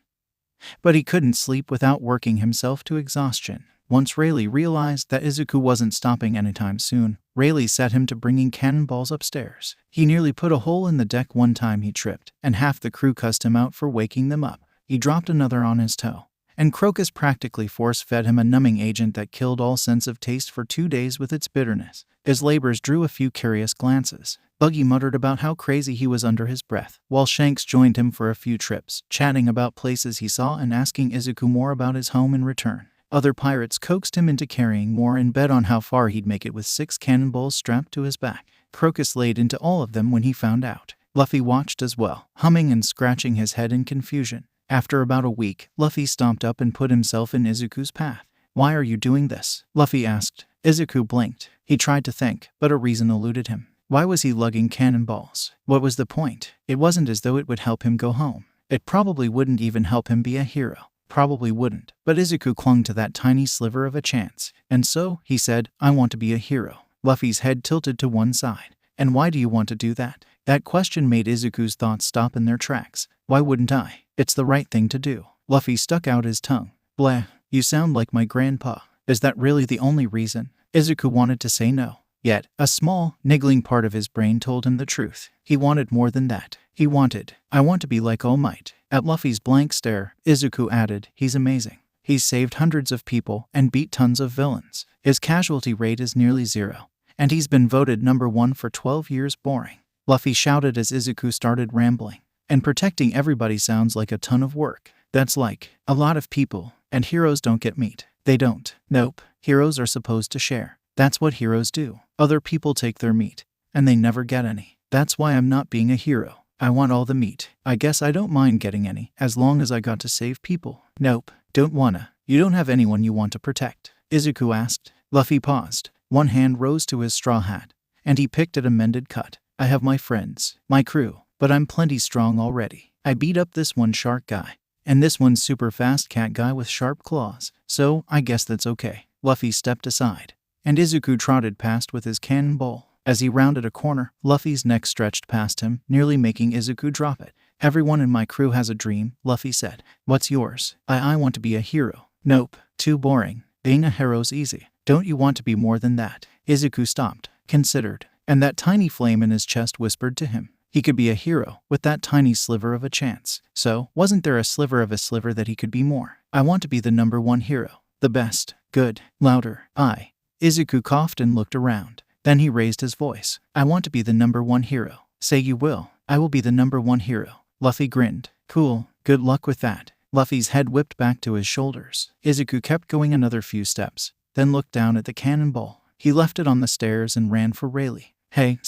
But he couldn't sleep without working himself to exhaustion. Once Rayleigh realized that Izuku wasn't stopping anytime soon, Rayleigh set him to bringing cannonballs upstairs. He nearly put a hole in the deck one time he tripped, and half the crew cussed him out for waking them up. He dropped another on his toe, and Crocus practically force-fed him a numbing agent that killed all sense of taste for 2 days with its bitterness. His labors drew a few curious glances. Buggy muttered about how crazy he was under his breath, while Shanks joined him for a few trips, chatting about places he saw and asking Izuku more about his home in return. Other pirates coaxed him into carrying more and bet on how far he'd make it with 6 cannonballs strapped to his back. Crocus laid into all of them when he found out. Luffy watched as well, humming and scratching his head in confusion. After about a week, Luffy stomped up and put himself in Izuku's path. "Why are you doing this?" Luffy asked. Izuku blinked. He tried to think, but a reason eluded him. Why was he lugging cannonballs? What was the point? It wasn't as though it would help him go home. It probably wouldn't even help him be a hero. probably wouldn't, but Izuku clung to that tiny sliver of a chance. And so, he said, I want to be a hero. Luffy's head tilted to one side. And why do you want to do that? That question made Izuku's thoughts stop in their tracks. Why wouldn't I? It's the right thing to do. Luffy stuck out his tongue. Blah, you sound like my grandpa. Is that really the only reason? Izuku wanted to say no. Yet, a small, niggling part of his brain told him the truth. He wanted more than that. He wanted, I want to be like All Might. At Luffy's blank stare, Izuku added, he's amazing. He's saved hundreds of people and beat tons of villains. His casualty rate is nearly 0. And he's been voted #1 for 12 years. Boring. Luffy shouted as Izuku started rambling. And protecting everybody sounds like a ton of work. That's like a lot of people, and heroes don't get meat. They don't. Nope. Heroes are supposed to share. That's what heroes do. Other people take their meat, and they never get any. That's why I'm not being a hero. I want all the meat. I guess I don't mind getting any, as long as I got to save people. Nope. Don't wanna. You don't have anyone you want to protect? Izuku asked. Luffy paused. One hand rose to his straw hat, and he picked at a mended cut. I have my friends, my crew, but I'm plenty strong already. I beat up this one shark guy, and this one super fast cat guy with sharp claws, so I guess that's okay. Luffy stepped aside, and Izuku trotted past with his cannonball. As he rounded a corner, Luffy's neck stretched past him, nearly making Izuku drop it. Everyone in my crew has a dream, Luffy said. What's yours? I want to be a hero. Nope, too boring. Being a hero's easy. Don't you want to be more than that? Izuku stopped, considered, and that tiny flame in his chest whispered to him. He could be a hero, with that tiny sliver of a chance. So, wasn't there a sliver of a sliver that he could be more? I want to be the #1 hero. The best. Good. Louder. Izuku coughed and looked around. Then he raised his voice. I want to be the #1 hero. Say you will. I will be the #1 hero. Luffy grinned. Cool. Good luck with that. Luffy's head whipped back to his shoulders. Izuku kept going another few steps, then looked down at the cannonball. He left it on the stairs and ran for Rayleigh. Hey,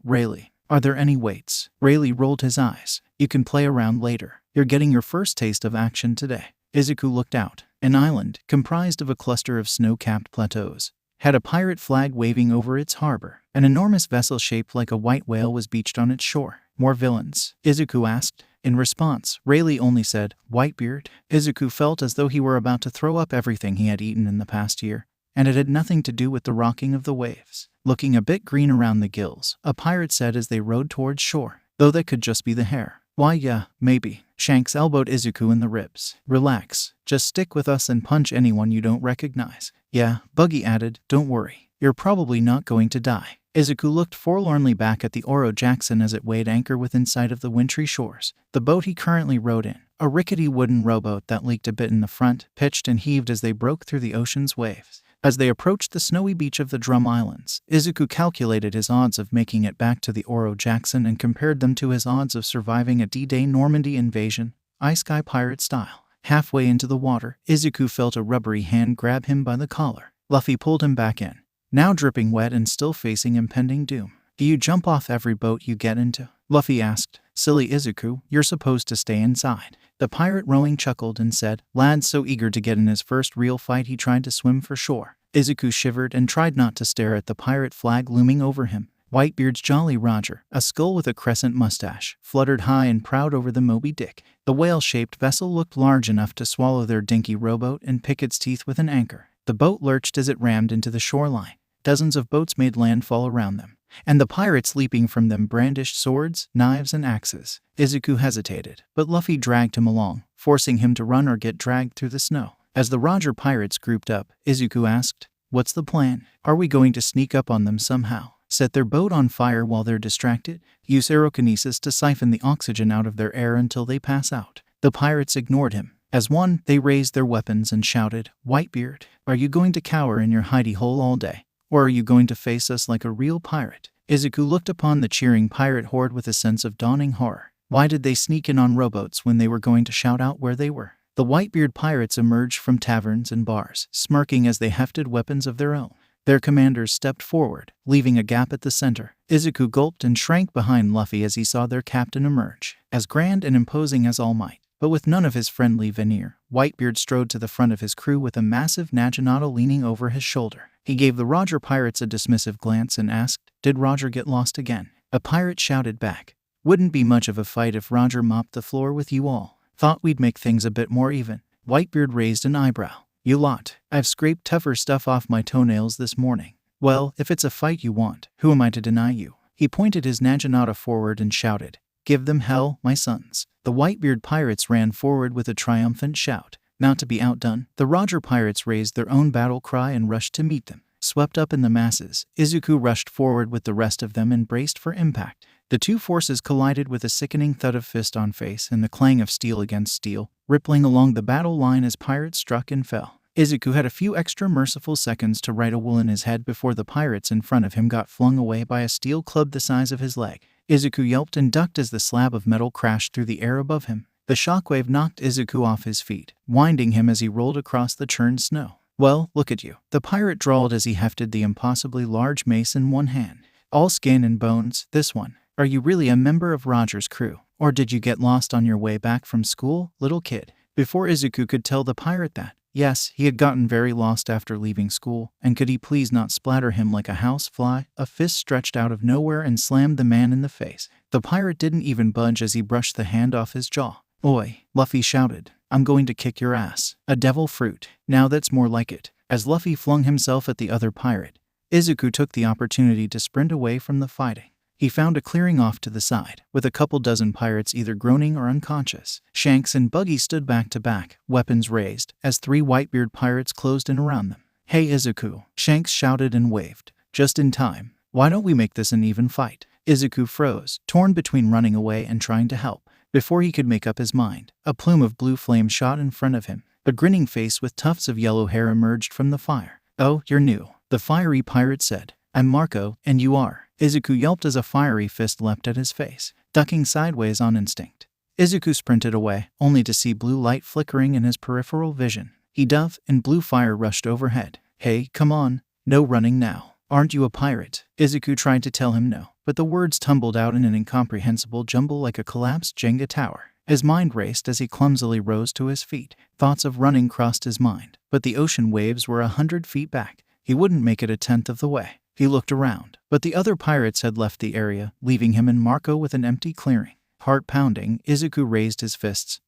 Rayleigh, are there any weights? Rayleigh rolled his eyes. You can play around later. You're getting your first taste of action today. Izuku looked out. An island, comprised of a cluster of snow-capped plateaus, had a pirate flag waving over its harbor. An enormous vessel shaped like a white whale was beached on its shore. More villains? Izuku asked. In response, Rayleigh only said, Whitebeard. Izuku felt as though he were about to throw up everything he had eaten in the past year, and it had nothing to do with the rocking of the waves. Looking a bit green around the gills, a pirate said as they rowed towards shore, though that could just be the hair. Why yeah, maybe. Shanks elbowed Izuku in the ribs. Relax. Just stick with us and punch anyone you don't recognize. Yeah, Buggy added, don't worry. You're probably not going to die. Izuku looked forlornly back at the Oro Jackson as it weighed anchor within sight of the wintry shores. The boat he currently rowed in, a rickety wooden rowboat that leaked a bit in the front, pitched and heaved as they broke through the ocean's waves. As they approached the snowy beach of the Drum Islands, Izuku calculated his odds of making it back to the Oro Jackson and compared them to his odds of surviving a D-Day Normandy invasion, Ice Sky pirate style. Halfway into the water, Izuku felt a rubbery hand grab him by the collar. Luffy pulled him back in, now dripping wet and still facing impending doom. Do you jump off every boat you get into? Luffy asked. Silly Izuku, you're supposed to stay inside. The pirate rowing chuckled and said, Lad's so eager to get in his first real fight he tried to swim for shore. Izuku shivered and tried not to stare at the pirate flag looming over him. Whitebeard's Jolly Roger, a skull with a crescent mustache, fluttered high and proud over the Moby Dick. The whale-shaped vessel looked large enough to swallow their dinky rowboat and pick its teeth with an anchor. The boat lurched as it rammed into the shoreline. Dozens of boats made landfall around them, and the pirates leaping from them brandished swords, knives, and axes. Izuku hesitated, but Luffy dragged him along, forcing him to run or get dragged through the snow. As the Roger pirates grouped up, Izuku asked, What's the plan? Are we going to sneak up on them somehow? Set their boat on fire while they're distracted? Use aerokinesis to siphon the oxygen out of their air until they pass out? The pirates ignored him. As one, they raised their weapons and shouted, Whitebeard, are you going to cower in your hidey hole all day? Or are you going to face us like a real pirate? Izuku looked upon the cheering pirate horde with a sense of dawning horror. Why did they sneak in on rowboats when they were going to shout out where they were? The Whitebeard pirates emerged from taverns and bars, smirking as they hefted weapons of their own. Their commanders stepped forward, leaving a gap at the center. Izuku gulped and shrank behind Luffy as he saw their captain emerge. As grand and imposing as All Might, but with none of his friendly veneer, Whitebeard strode to the front of his crew with a massive 𝗛𝗏𝗄 leaning over his shoulder. He gave the Roger pirates a dismissive glance and asked, Did Roger get lost again? A pirate shouted back, Wouldn't be much of a fight if Roger mopped the floor with you all. Thought we'd make things a bit more even. Whitebeard raised an eyebrow. You lot. I've scraped tougher stuff off my toenails this morning. Well, if it's a fight you want, who am I to deny you? He pointed his naginata forward and shouted, Give them hell, my sons. The Whitebeard pirates ran forward with a triumphant shout. Not to be outdone, the Roger pirates raised their own battle cry and rushed to meet them. Swept up in the masses, Izuku rushed forward with the rest of them and braced for impact. The two forces collided with a sickening thud of fist on face and the clang of steel against steel, rippling along the battle line as pirates struck and fell. Izuku had a few extra merciful seconds to right a wool in his head before the pirates in front of him got flung away by a steel club the size of his leg. Izuku yelped and ducked as the slab of metal crashed through the air above him. The shockwave knocked Izuku off his feet, winding him as he rolled across the churned snow. Well, look at you, the pirate drawled as he hefted the impossibly large mace in one hand. All skin and bones, this one. Are you really a member of Roger's crew? Or did you get lost on your way back from school, little kid? Before Izuku could tell the pirate that, yes, he had gotten very lost after leaving school, and could he please not splatter him like a housefly, a fist stretched out of nowhere and slammed the man in the face. The pirate didn't even budge as he brushed the hand off his jaw. Oi, Luffy shouted, I'm going to kick your ass. A devil fruit. Now that's more like it. As Luffy flung himself at the other pirate, Izuku took the opportunity to sprint away from the fighting. He found a clearing off to the side, with a couple dozen pirates either groaning or unconscious. Shanks and Buggy stood back to back, weapons raised, as three Whitebeard pirates closed in around them. Hey Izuku, Shanks shouted and waved. Just in time. Why don't we make this an even fight? Izuku froze, torn between running away and trying to help. Before he could make up his mind, a plume of blue flame shot in front of him. A grinning face with tufts of yellow hair emerged from the fire. Oh, you're new, the fiery pirate said. I'm Marco, and you are. Izuku yelped as a fiery fist leapt at his face, ducking sideways on instinct. Izuku sprinted away, only to see blue light flickering in his peripheral vision. He dove, and blue fire rushed overhead. Hey, come on. No running now. Aren't you a pirate? Izuku tried to tell him no, but the words tumbled out in an incomprehensible jumble like a collapsed Jenga tower. His mind raced as he clumsily rose to his feet. Thoughts of running crossed his mind, but the ocean waves were 100 feet back. He wouldn't make it a tenth of the way. He looked around, but the other pirates had left the area, leaving him and Marco with an empty clearing. Heart pounding, Izuku raised his fists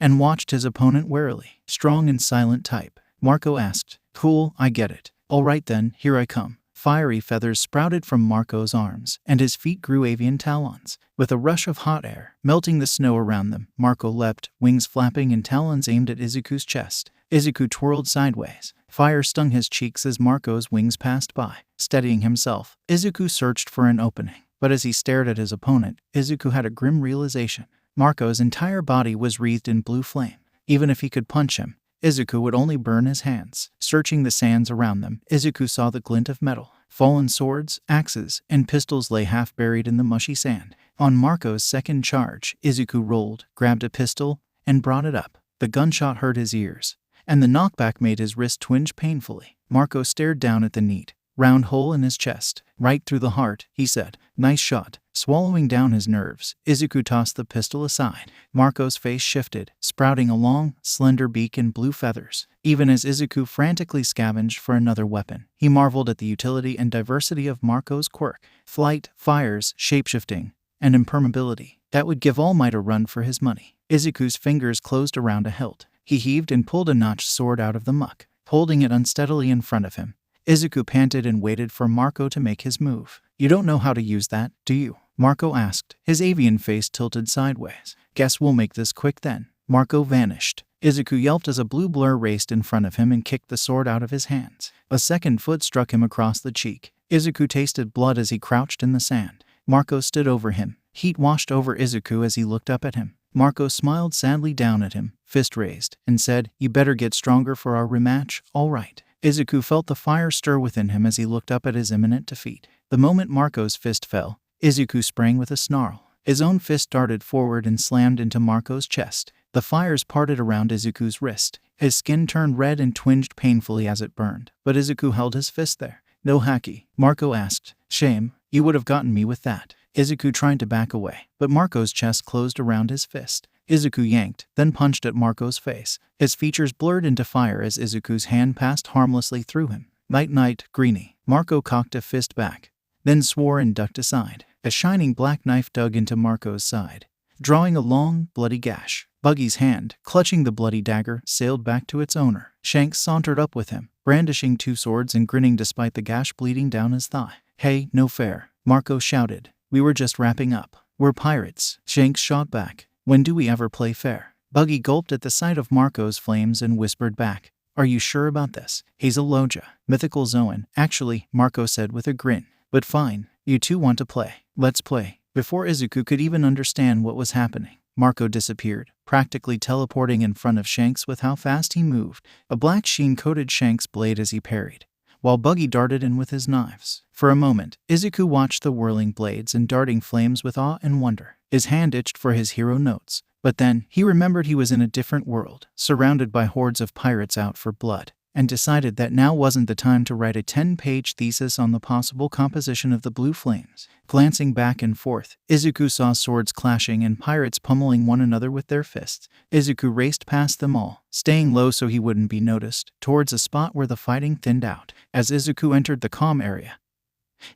and watched his opponent warily. Strong and silent type. Marco asked, Cool, I get it. All right then, here I come. Fiery feathers sprouted from Marco's arms, and his feet grew avian talons. With a rush of hot air, melting the snow around them, Marco leapt, wings flapping and talons aimed at Izuku's chest. Izuku twirled sideways. Fire stung his cheeks as Marco's wings passed by. Steadying himself, Izuku searched for an opening. But as he stared at his opponent, Izuku had a grim realization. Marco's entire body was wreathed in blue flame. Even if he could punch him, Izuku would only burn his hands. Searching the sands around them, Izuku saw the glint of metal. Fallen swords, axes, and pistols lay half buried in the mushy sand. On Marco's second charge, Izuku rolled, grabbed a pistol, and brought it up. The gunshot hurt his ears, and the knockback made his wrist twinge painfully. Marco stared down at the neat, round hole in his chest. Right through the heart, he said. Nice shot. Swallowing down his nerves, Izuku tossed the pistol aside. Marco's face shifted, sprouting a long, slender beak and blue feathers. Even as Izuku frantically scavenged for another weapon, he marveled at the utility and diversity of Marco's quirk. Flight, fires, shapeshifting, and impermeability. That would give All Might a run for his money. Izuku's fingers closed around a hilt. He heaved and pulled a notched sword out of the muck, holding it unsteadily in front of him. Izuku panted and waited for Marco to make his move. You don't know how to use that, do you? Marco asked, his avian face tilted sideways. Guess we'll make this quick then. Marco vanished. Izuku yelped as a blue blur raced in front of him and kicked the sword out of his hands. A second foot struck him across the cheek. Izuku tasted blood as he crouched in the sand. Marco stood over him. Heat washed over Izuku as he looked up at him. Marco smiled sadly down at him, fist raised, and said, You better get stronger for our rematch, all right. Izuku felt the fire stir within him as he looked up at his imminent defeat. The moment Marco's fist fell, Izuku sprang with a snarl. His own fist darted forward and slammed into Marco's chest. The fires parted around Izuku's wrist. His skin turned red and twinged painfully as it burned, but Izuku held his fist there. No haki, Marco asked. Shame, you would have gotten me with that. Izuku tried to back away, but Marco's chest closed around his fist. Izuku yanked, then punched at Marco's face. His features blurred into fire as Izuku's hand passed harmlessly through him. Night, Greenie. Marco cocked a fist back, then swore and ducked aside. A shining black knife dug into Marco's side, drawing a long, bloody gash. Buggy's hand, clutching the bloody dagger, sailed back to its owner. Shanks sauntered up with him, brandishing two swords and grinning despite the gash bleeding down his thigh. "Hey, no fair," Marco shouted. "We were just wrapping up." "We're pirates," Shanks shot back. "When do we ever play fair?" Buggy gulped at the sight of Marco's flames and whispered back, "Are you sure about this?" 𝗧𝗵𝗲 actually, Marco said with a grin. "But fine, you two want to play. Let's play." Before Izuku could even understand what was happening, Marco disappeared, practically teleporting in front of Shanks with how fast he moved. A black sheen coated Shanks' blade as he parried, while Buggy darted in with his knives. For a moment, Izuku watched the whirling blades and darting flames with awe and wonder. His hand itched for his hero notes, but then he remembered he was in a different world, surrounded by hordes of pirates out for blood, and decided that now wasn't the time to write a 10-page thesis on the possible composition of the blue flames. Glancing back and forth, Izuku saw swords clashing and pirates pummeling one another with their fists. Izuku raced past them all, staying low so he wouldn't be noticed, towards a spot where the fighting thinned out. As Izuku entered the calm area,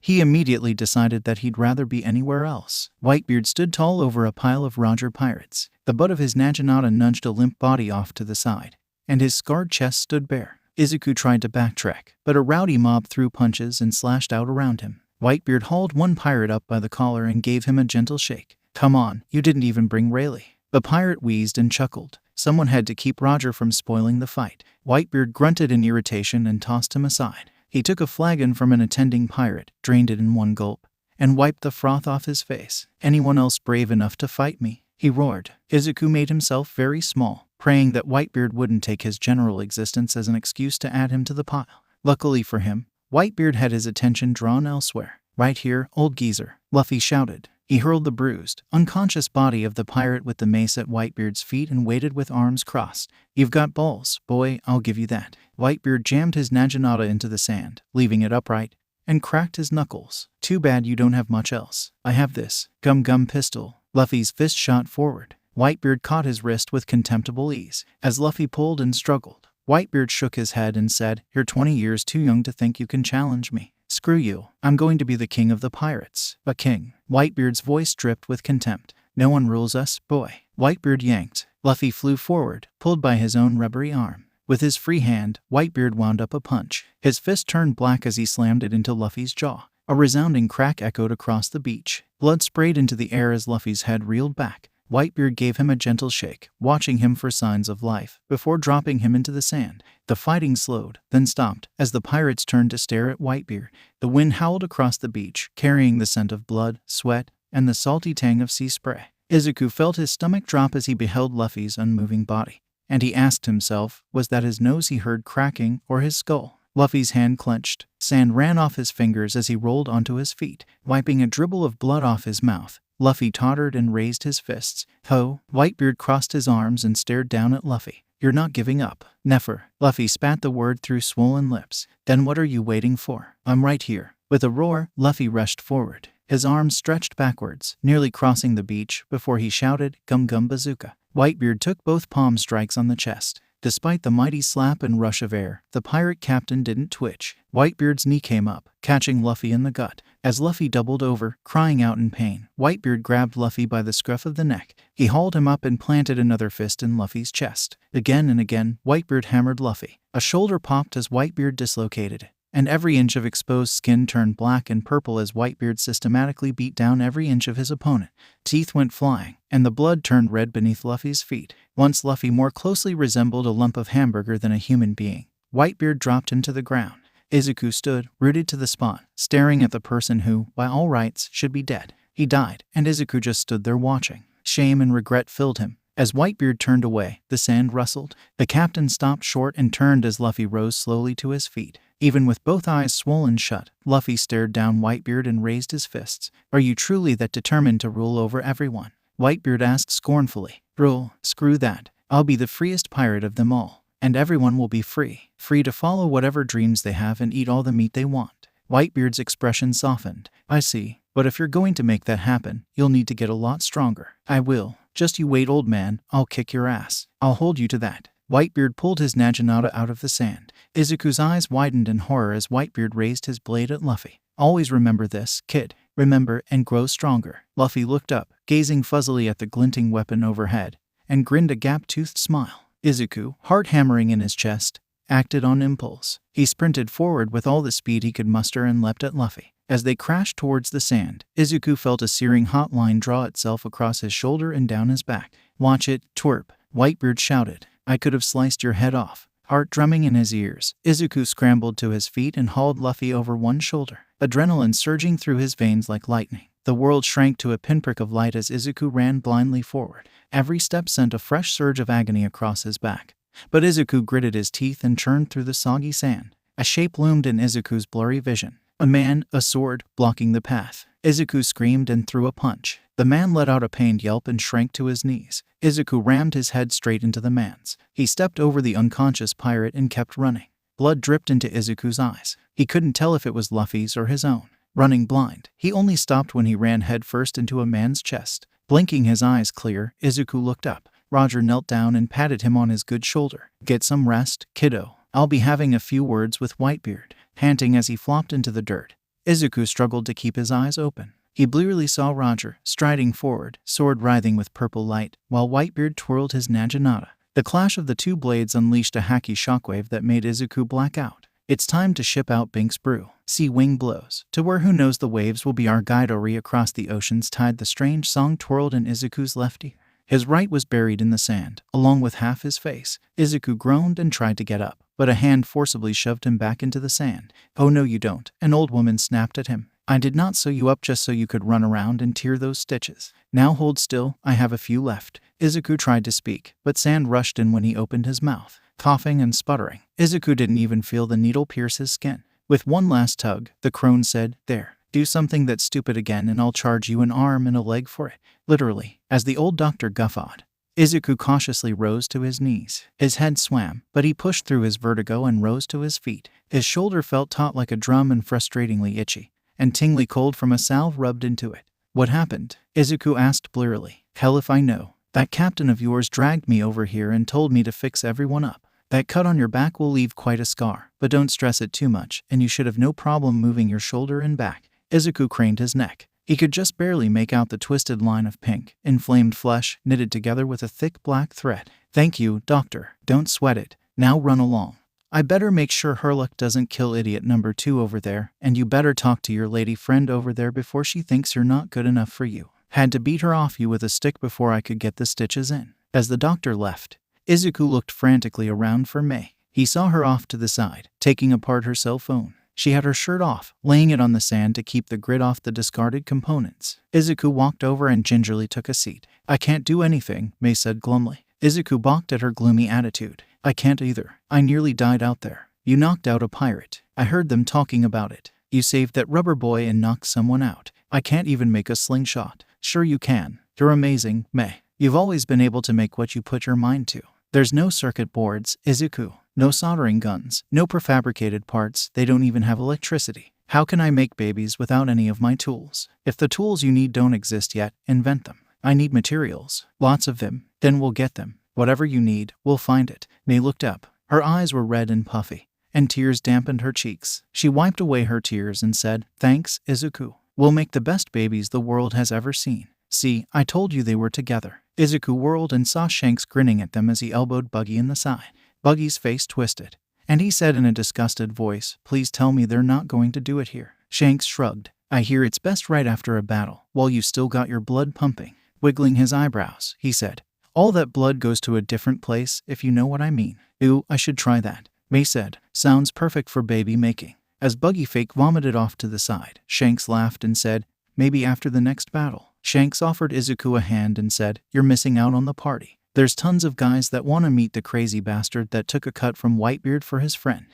he immediately decided that he'd rather be anywhere else. Whitebeard stood tall over a pile of Roger pirates. The butt of his 𝗔𝗨𝗧𝗔𝗍𝗍 nudged a limp body off to the side, and his scarred chest stood bare. Izuku tried to backtrack, but a rowdy mob threw punches and slashed out around him. Whitebeard hauled one pirate up by the collar and gave him a gentle shake. "Come on, you didn't even bring Rayleigh." The pirate wheezed and chuckled. Someone had to keep Roger from spoiling the fight. Whitebeard grunted in irritation and tossed him aside. He took a flagon from an attending pirate, drained it in one gulp, and wiped the froth off his face. "Anyone else brave enough to fight me?" he roared. Izuku made himself very small, praying that Whitebeard wouldn't take his general existence as an excuse to add him to the pile. Luckily for him, Whitebeard had his attention drawn elsewhere. "Right here, old geezer," Luffy shouted. He hurled the bruised, unconscious body of the pirate with the mace at Whitebeard's feet and waited with arms crossed. "You've got balls, boy, I'll give you that." Whitebeard jammed his 𝗔𝗨𝗧𝗔𝗍𝗔 into the sand, leaving it upright, and cracked his knuckles. "Too bad you don't have much else. I have this 𝗵𝗵𝗃 pistol." Luffy's fist shot forward. Whitebeard caught his wrist with contemptible ease. As Luffy pulled and struggled, Whitebeard shook his head and said, "You're 20 years too young to think you can challenge me. Screw you. I'm going to be the king of the pirates." "A king?" Whitebeard's voice dripped with contempt. "No one rules us, boy." Whitebeard yanked. Luffy flew forward, pulled by his own rubbery arm. With his free hand, Whitebeard wound up a punch. His fist turned black as he slammed it into Luffy's jaw. A resounding crack echoed across the beach. Blood sprayed into the air as Luffy's head reeled back. Whitebeard gave him a gentle shake, watching him for signs of life, before dropping him into the sand. The fighting slowed, then stopped, as the pirates turned to stare at Whitebeard. The wind howled across the beach, carrying the scent of blood, sweat, and the salty tang of sea spray. Izuku felt his stomach drop as he beheld Luffy's unmoving body, and he asked himself, was that his nose he heard cracking, or his skull? Luffy's hand clenched. Sand ran off his fingers as he rolled onto his feet, wiping a dribble of blood off his mouth. Luffy tottered and raised his fists. "Ho!" Whitebeard crossed his arms and stared down at Luffy. "You're not giving up." "Never." Luffy spat the word through swollen lips. "Then what are you waiting for? I'm right here." With a roar, Luffy rushed forward. His arms stretched backwards, nearly crossing the beach, before he shouted, "Gum bazooka." Whitebeard took both palm strikes on the chest. Despite the mighty slap and rush of air, the pirate captain didn't twitch. Whitebeard's knee came up, catching Luffy in the gut. As Luffy doubled over, crying out in pain, Whitebeard grabbed Luffy by the scruff of the neck. He hauled him up and planted another fist in Luffy's chest. Again and again, Whitebeard hammered Luffy. A shoulder popped as Whitebeard dislocated it, and every inch of exposed skin turned black and purple as Whitebeard systematically beat down every inch of his opponent. Teeth went flying, and the blood turned red beneath Luffy's feet. Once Luffy more closely resembled a lump of hamburger than a human being, Whitebeard dropped him to the ground. Izuku stood, rooted to the spot, staring at the person who, by all rights, should be dead. He died, and Izuku just stood there watching. Shame and regret filled him. As Whitebeard turned away, the sand rustled. The captain stopped short and turned as Luffy rose slowly to his feet. Even with both eyes swollen shut, Luffy stared down Whitebeard and raised his fists. "Are you truly that determined to rule over everyone?" Whitebeard asked scornfully. "Rule? Screw that. I'll be the freest pirate of them all, and everyone will be free. Free to follow whatever dreams they have and eat all the meat they want." Whitebeard's expression softened. "I see. But if you're going to make that happen, you'll need to get a lot stronger." "I will. Just you wait, old man. I'll kick your ass. I'll hold you to that." Whitebeard pulled his 𝗔𝗨𝗧𝗔𝗍𝗍 out of the sand. Izuku's eyes widened in horror as Whitebeard raised his blade at Luffy. "Always remember this, kid. remember, and grow stronger. Luffy looked up, gazing fuzzily at the glinting weapon overhead, and grinned a gap-toothed smile. Izuku, heart hammering in his chest, acted on impulse. He sprinted forward with all the speed he could muster and leapt at Luffy. As they crashed towards the sand, Izuku felt a searing hot line draw itself across his shoulder and down his back. "Watch it, twerp," Whitebeard shouted. "I could have sliced your head off." Heart drumming in his ears, Izuku scrambled to his feet and hauled Luffy over one shoulder, adrenaline surging through his veins like lightning. The world shrank to a pinprick of light as Izuku ran blindly forward. Every step sent a fresh surge of agony across his back. But Izuku gritted his teeth and churned through the soggy sand. A shape loomed in Izuku's blurry vision. A man, a sword, blocking the path. Izuku screamed and threw a punch. The man let out a pained yelp and shrank to his knees. Izuku rammed his head straight into the man's. He stepped over the unconscious pirate and kept running. Blood dripped into Izuku's eyes. He couldn't tell if it was Luffy's or his own. Running blind, he only stopped when he ran headfirst into a man's chest. Blinking his eyes clear, Izuku looked up. Roger knelt down and patted him on his good shoulder. "Get some rest, kiddo. I'll be having a few words with Whitebeard." Panting as he flopped into the dirt, Izuku struggled to keep his eyes open. He blearily saw Roger, striding forward, sword writhing with purple light, while Whitebeard twirled his naginata. The clash of the two blades unleashed a hacky shockwave that made Izuku black out. "It's time to ship out Binks Brew. Sea wing blows. To where who knows the waves will be our guide." Ori across the ocean's tide, the strange song twirled in Izuku's left ear. His right was buried in the sand, along with half his face. Izuku groaned and tried to get up, but a hand forcibly shoved him back into the sand. "Oh no you don't," an old woman snapped at him. "I did not sew you up just so you could run around and tear those stitches. Now hold still, I have a few left." Izuku tried to speak, but sand rushed in when he opened his mouth. Coughing and sputtering, Izuku didn't even feel the needle pierce his skin. With one last tug, the crone said, "There. Do something that's stupid again and I'll charge you an arm and a leg for it." Literally, as the old doctor guffawed. Izuku cautiously rose to his knees. His head swam, but he pushed through his vertigo and rose to his feet. His shoulder felt taut like a drum and frustratingly itchy, and tingly cold from a salve rubbed into it. "What happened?" Izuku asked blearily. "Hell if I know. That captain of yours dragged me over here and told me to fix everyone up. That cut on your back will leave quite a scar, but don't stress it too much, and you should have no problem moving your shoulder and back." Izuku craned his neck. He could just barely make out the twisted line of pink, inflamed flesh knitted together with a thick black thread. "Thank you, doctor. Don't sweat it. Now run along. I better make sure Herlock doesn't kill idiot number 2 over there, and you better talk to your lady friend over there before she thinks you're not good enough for you. Had to beat her off you with a stick before I could get the stitches in." As the doctor left, Izuku looked frantically around for Mei. He saw her off to the side, taking apart her cell phone. She had her shirt off, laying it on the sand to keep the grit off the discarded components. Izuku walked over and gingerly took a seat. "I can't do anything," Mei said glumly. Izuku balked at her gloomy attitude. "I can't either. I nearly died out there. You knocked out a pirate. I heard them talking about it. You saved that rubber boy and knocked someone out. I can't even make a slingshot." "Sure you can. You're amazing, Mei. You've always been able to make what you put your mind to. There's no circuit boards, Izuku. No soldering guns, no prefabricated parts, they don't even have electricity. How can I make babies without any of my tools? If the tools you need don't exist yet, invent them. I need materials. Lots of them. Then we'll get them. Whatever you need, we'll find it." Mei looked up. Her eyes were red and puffy, and tears dampened her cheeks. She wiped away her tears and said, "Thanks, Izuku. We'll make the best babies the world has ever seen. See, I told you they were together." Izuku whirled and saw Shanks grinning at them as he elbowed Buggy in the side. Buggy's face twisted, and he said in a disgusted voice, "Please tell me they're not going to do it here." Shanks shrugged. "I hear it's best right after a battle, while you still got your blood pumping." Wiggling his eyebrows, he said, "All that blood goes to a different place, if you know what I mean." "Ooh, I should try that," Mei said. "Sounds perfect for baby making." As Buggy fake vomited off to the side, Shanks laughed and said, "Maybe after the next battle." Shanks offered Izuku a hand and said, "You're missing out on the party. There's tons of guys that want to meet the crazy bastard that took a cut from Whitebeard for his friend."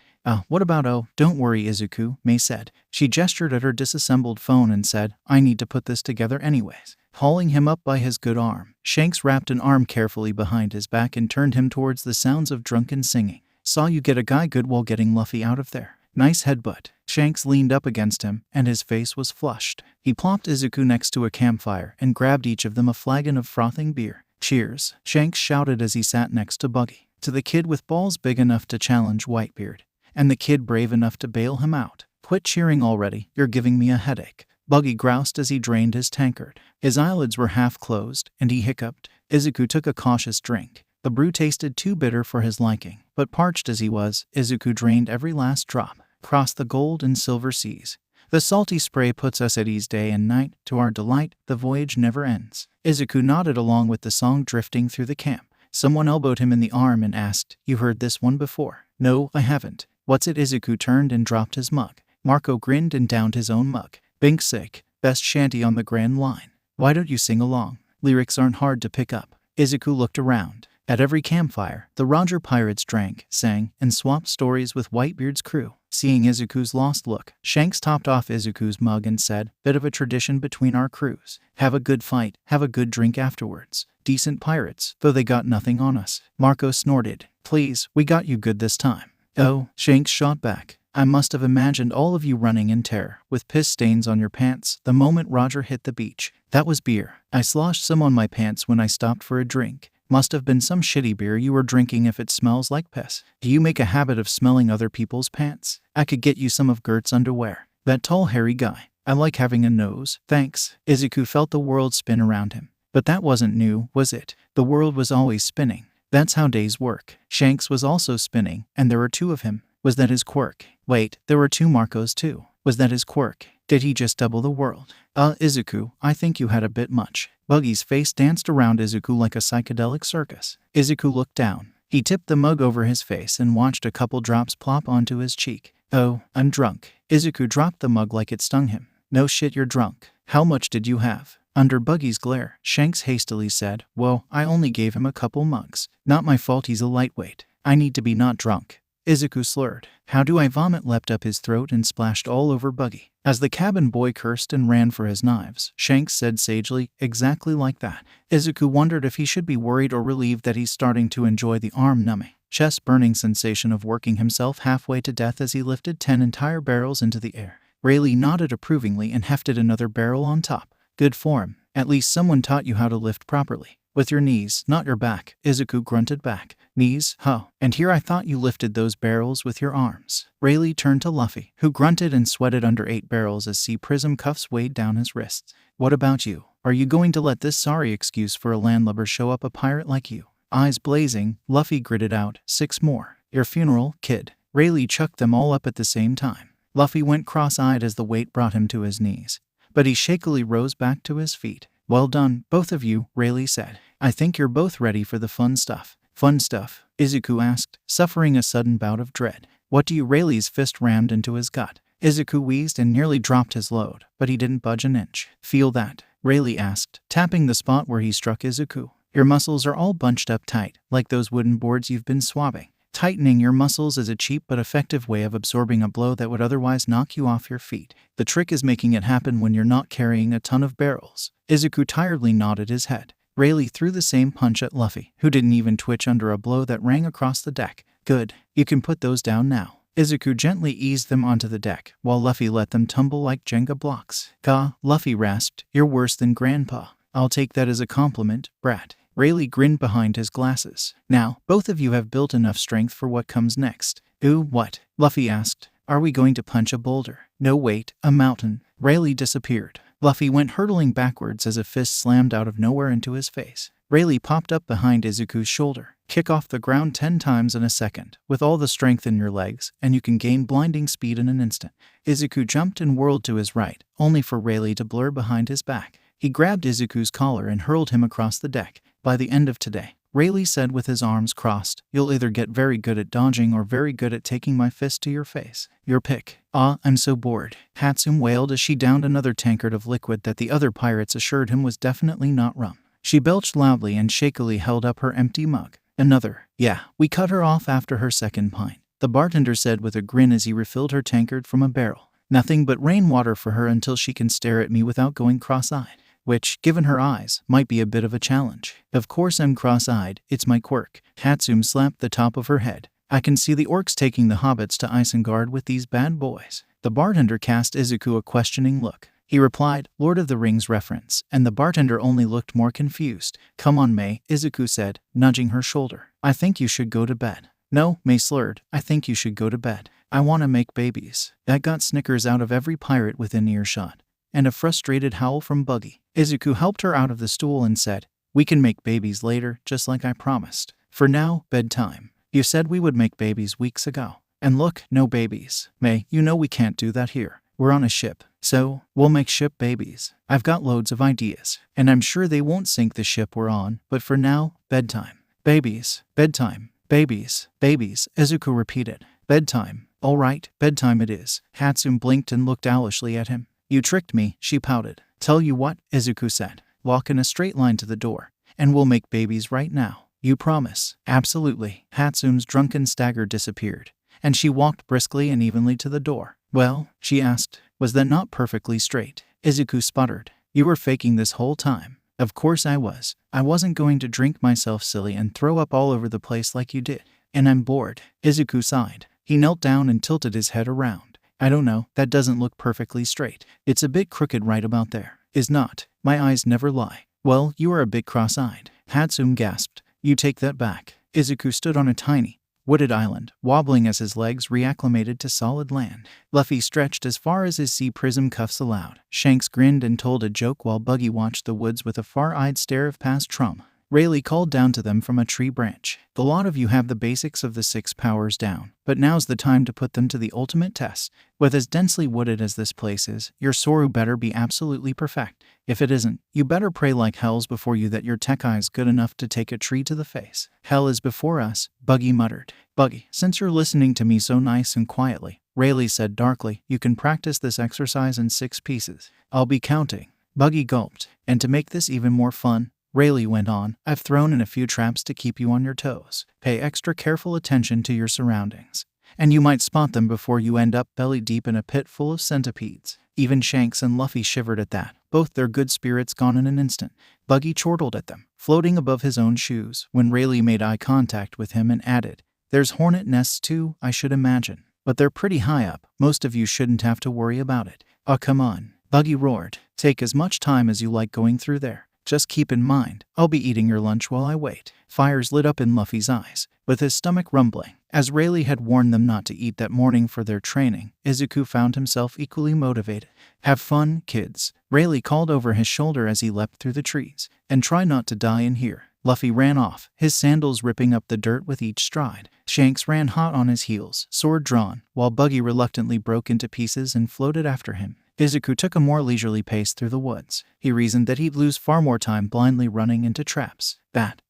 What about don't worry, Izuku," Mei said. She gestured at her disassembled phone and said, "I need to put this together anyways." Hauling him up by his good arm, Shanks wrapped an arm carefully behind his back and turned him towards the sounds of drunken singing. "Saw you get a guy good while getting Luffy out of there. Nice headbutt." Shanks leaned up against him, and his face was flushed. He plopped Izuku next to a campfire and grabbed each of them a flagon of frothing beer. "Cheers," Shanks shouted as he sat next to Buggy. "To the kid with balls big enough to challenge Whitebeard, and the kid brave enough to bail him out. Quit cheering already, you're giving me a headache." Buggy groused as he drained his tankard. His eyelids were half closed, and he hiccuped. Izuku took a cautious drink. The brew tasted too bitter for his liking, but parched as he was, Izuku drained every last drop. Across the gold and silver seas, the salty spray puts us at ease day and night. To our delight, the voyage never ends. Izuku nodded along with the song drifting through the camp. Someone elbowed him in the arm and asked, "You heard this one before?" "No, I haven't." "What's it?" Izuku turned and dropped his mug. Marco grinned and downed his own mug. "𝗵𝘃𝗁, best shanty on the Grand Line. Why don't you sing along? Lyrics aren't hard to pick up." Izuku looked around. At every campfire, the Roger pirates drank, sang, and swapped stories with Whitebeard's crew. Seeing Izuku's lost look, Shanks topped off Izuku's mug and said, "Bit of a tradition between our crews. Have a good fight, have a good drink afterwards. Decent pirates, though they got nothing on us." Marco snorted. "Please, we got you good this time." "Oh," Shanks shot back. "I must have imagined all of you running in terror, with piss stains on your pants, the moment Roger hit the beach. That was beer. I sloshed some on my pants when I stopped for a drink. Must have been some shitty beer you were drinking if it smells like piss. Do you make a habit of smelling other people's pants? I could get you some of Gert's underwear. That tall hairy guy. I like having a nose, thanks." Izuku felt the world spin around him. But that wasn't new, was it? The world was always spinning. That's how days work. Shanks was also spinning, and there were two of him. Was that his quirk? Wait, there were two Marcos too. Was that his quirk? Did he just double the world? Izuku, I think you had a bit much." Buggy's face danced around Izuku like a psychedelic circus. Izuku looked down. He tipped the mug over his face and watched a couple drops plop onto his cheek. "Oh, I'm drunk." Izuku dropped the mug like it stung him. "No shit, you're drunk. How much did you have?" Under Buggy's glare, Shanks hastily said, "Well, I only gave him a couple mugs. Not my fault he's a lightweight. I need to be not drunk." Izuku slurred. "How do I vomit?" leapt up his throat and splashed all over Buggy. As the cabin boy cursed and ran for his knives, Shanks said sagely, "Exactly like that." Izuku wondered if he should be worried or relieved that he's starting to enjoy the arm-numbing, chest-burning sensation of working himself halfway to death as he lifted 10 entire barrels into the air. Rayleigh nodded approvingly and hefted another barrel on top. "Good form. At least someone taught you how to lift properly. With your knees, not your back." Izuku grunted back. "Knees, huh? And here I thought you lifted those barrels with your arms." Rayleigh turned to Luffy, who grunted and sweated under 8 barrels as 𝗵𝗃𝗄 cuffs weighed down his wrists. "What about you? Are you going to let this sorry excuse for a landlubber show up a pirate like you?" Eyes blazing, Luffy gritted out, "6 more. Your funeral, kid." Rayleigh chucked them all up at the same time. Luffy went cross-eyed as the weight brought him to his knees, but he shakily rose back to his feet. "Well done, both of you," Rayleigh said. "I think you're both ready for the fun stuff." "Fun stuff?" Izuku asked, suffering a sudden bout of dread. "What do you?" Rayleigh's fist rammed into his gut. Izuku wheezed and nearly dropped his load, but he didn't budge an inch. "Feel that?" Rayleigh asked, tapping the spot where he struck Izuku. "Your muscles are all bunched up tight, like those wooden boards you've been swabbing. Tightening your muscles is a cheap but effective way of absorbing a blow that would otherwise knock you off your feet. The trick is making it happen when you're not carrying a ton of barrels." Izuku tiredly nodded his head. Rayleigh threw the same punch at Luffy, who didn't even twitch under a blow that rang across the deck. "Good. You can put those down now." Izuku gently eased them onto the deck, while Luffy let them tumble like Jenga blocks. "Gah," Luffy rasped, "you're worse than Grandpa." "I'll take that as a compliment, brat." Rayleigh grinned behind his glasses. "Now, both of you have built enough strength for what comes next." "Ooh, what?" Luffy asked. "Are we going to punch a boulder?" "No, wait, a mountain." Rayleigh disappeared. Luffy went hurtling backwards as a fist slammed out of nowhere into his face. Rayleigh popped up behind Izuku's shoulder. "Kick off the ground 10 times in a second, with all the strength in your legs, and you can gain blinding speed in an instant." Izuku jumped and whirled to his right, only for Rayleigh to blur behind his back. He grabbed Izuku's collar and hurled him across the deck. "By the end of today," Rayleigh said with his arms crossed, "you'll either get very good at dodging or very good at taking my fist to your face. Your pick." I'm so bored." 𝗵𝗃𝗁 wailed as she downed another tankard of liquid that the other pirates assured him was definitely not rum. She belched loudly and shakily held up her empty mug. "Another." "Yeah, we cut her off after her second pint," the bartender said with a grin as he refilled her tankard from a barrel. "Nothing but rainwater for her until she can stare at me without going cross-eyed." Which, given her eyes, might be a bit of a challenge. "Of course I'm cross-eyed, it's my quirk." 𝗵𝗃𝗁 slapped the top of her head. "I can see the orcs taking the hobbits to Isengard with these bad boys." The bartender cast Izuku a questioning look. He replied, "Lord of the Rings reference," and the bartender only looked more confused. "Come on, May," Izuku said, nudging her shoulder. "I think you should go to bed." "No," May slurred, "I think you should go to bed. I want to make babies." That got snickers out of every pirate within earshot. and a frustrated howl from Buggy. Izuku helped her out of the stool and said, "We can make babies later, just like I promised. For now, bedtime. You said we would make babies weeks ago. And look, no babies. May, you know we can't do that here. We're on a ship, so we'll make ship babies. I've got loads of ideas, and I'm sure they won't sink the ship we're on, but for now, bedtime. Babies, bedtime, babies, babies," Izuku repeated. "Bedtime. All right, bedtime it is." Hatsune blinked and looked owlishly at him. "You tricked me," she pouted. "Tell you what," Izuku said. "Walk in a straight line to the door, and we'll make babies right now. You promise?" "Absolutely." Hatsune's drunken stagger disappeared, and she walked briskly and evenly to the door. "Well," she asked, "was that not perfectly straight?" Izuku sputtered. "You were faking this whole time." "Of course I was. I wasn't going to drink myself silly and throw up all over the place like you did. And I'm bored." Izuku sighed. He knelt down and tilted his head around. "I don't know, that doesn't look perfectly straight. It's a bit crooked right about there." "Is not. My eyes never lie." "Well, you are a bit cross-eyed." Hatsune gasped. "You take that back." Izuku stood on a tiny, wooded island, wobbling as his legs reacclimated to solid land. Luffy stretched as far as his sea prism cuffs allowed. Shanks grinned and told a joke while Buggy watched the woods with a far-eyed stare of past trauma. Rayleigh called down to them from a tree branch. "The lot of you have the basics of the 6 powers down, but now's the time to put them to the ultimate test. With as densely wooded as this place is, your Soru better be absolutely perfect. If it isn't, you better pray like hells before you that your 𝗳𝗏𝗧𝗏's good enough to take a tree to the face." "Hell is before us," Buggy muttered. "Buggy, since you're listening to me so nice and quietly," Rayleigh said darkly, "you can practice this exercise in 6 pieces. I'll be counting." Buggy gulped. "And to make this even more fun," Rayleigh went on, "I've thrown in a few traps to keep you on your toes. Pay extra careful attention to your surroundings, and you might spot them before you end up belly deep in a pit full of centipedes." Even Shanks and Luffy shivered at that, both their good spirits gone in an instant. Buggy chortled at them, floating above his own shoes, when Rayleigh made eye contact with him and added, "There's hornet nests too, I should imagine. But they're pretty high up. Most of you shouldn't have to worry about it." "Oh, come on," Buggy roared. "Take as much time as you like going through there. Just keep in mind, I'll be eating your lunch while I wait." Fires lit up in Luffy's eyes, with his stomach rumbling. As Rayleigh had warned them not to eat that morning for their training, Izuku found himself equally motivated. "Have fun, kids," Rayleigh called over his shoulder as he leapt through the trees. "And try not to die in here." Luffy ran off, his sandals ripping up the dirt with each stride. Shanks ran hot on his heels, sword drawn, while Buggy reluctantly broke into pieces and floated after him. Izuku took a more leisurely pace through the woods. He reasoned that he'd lose far more time blindly running into traps.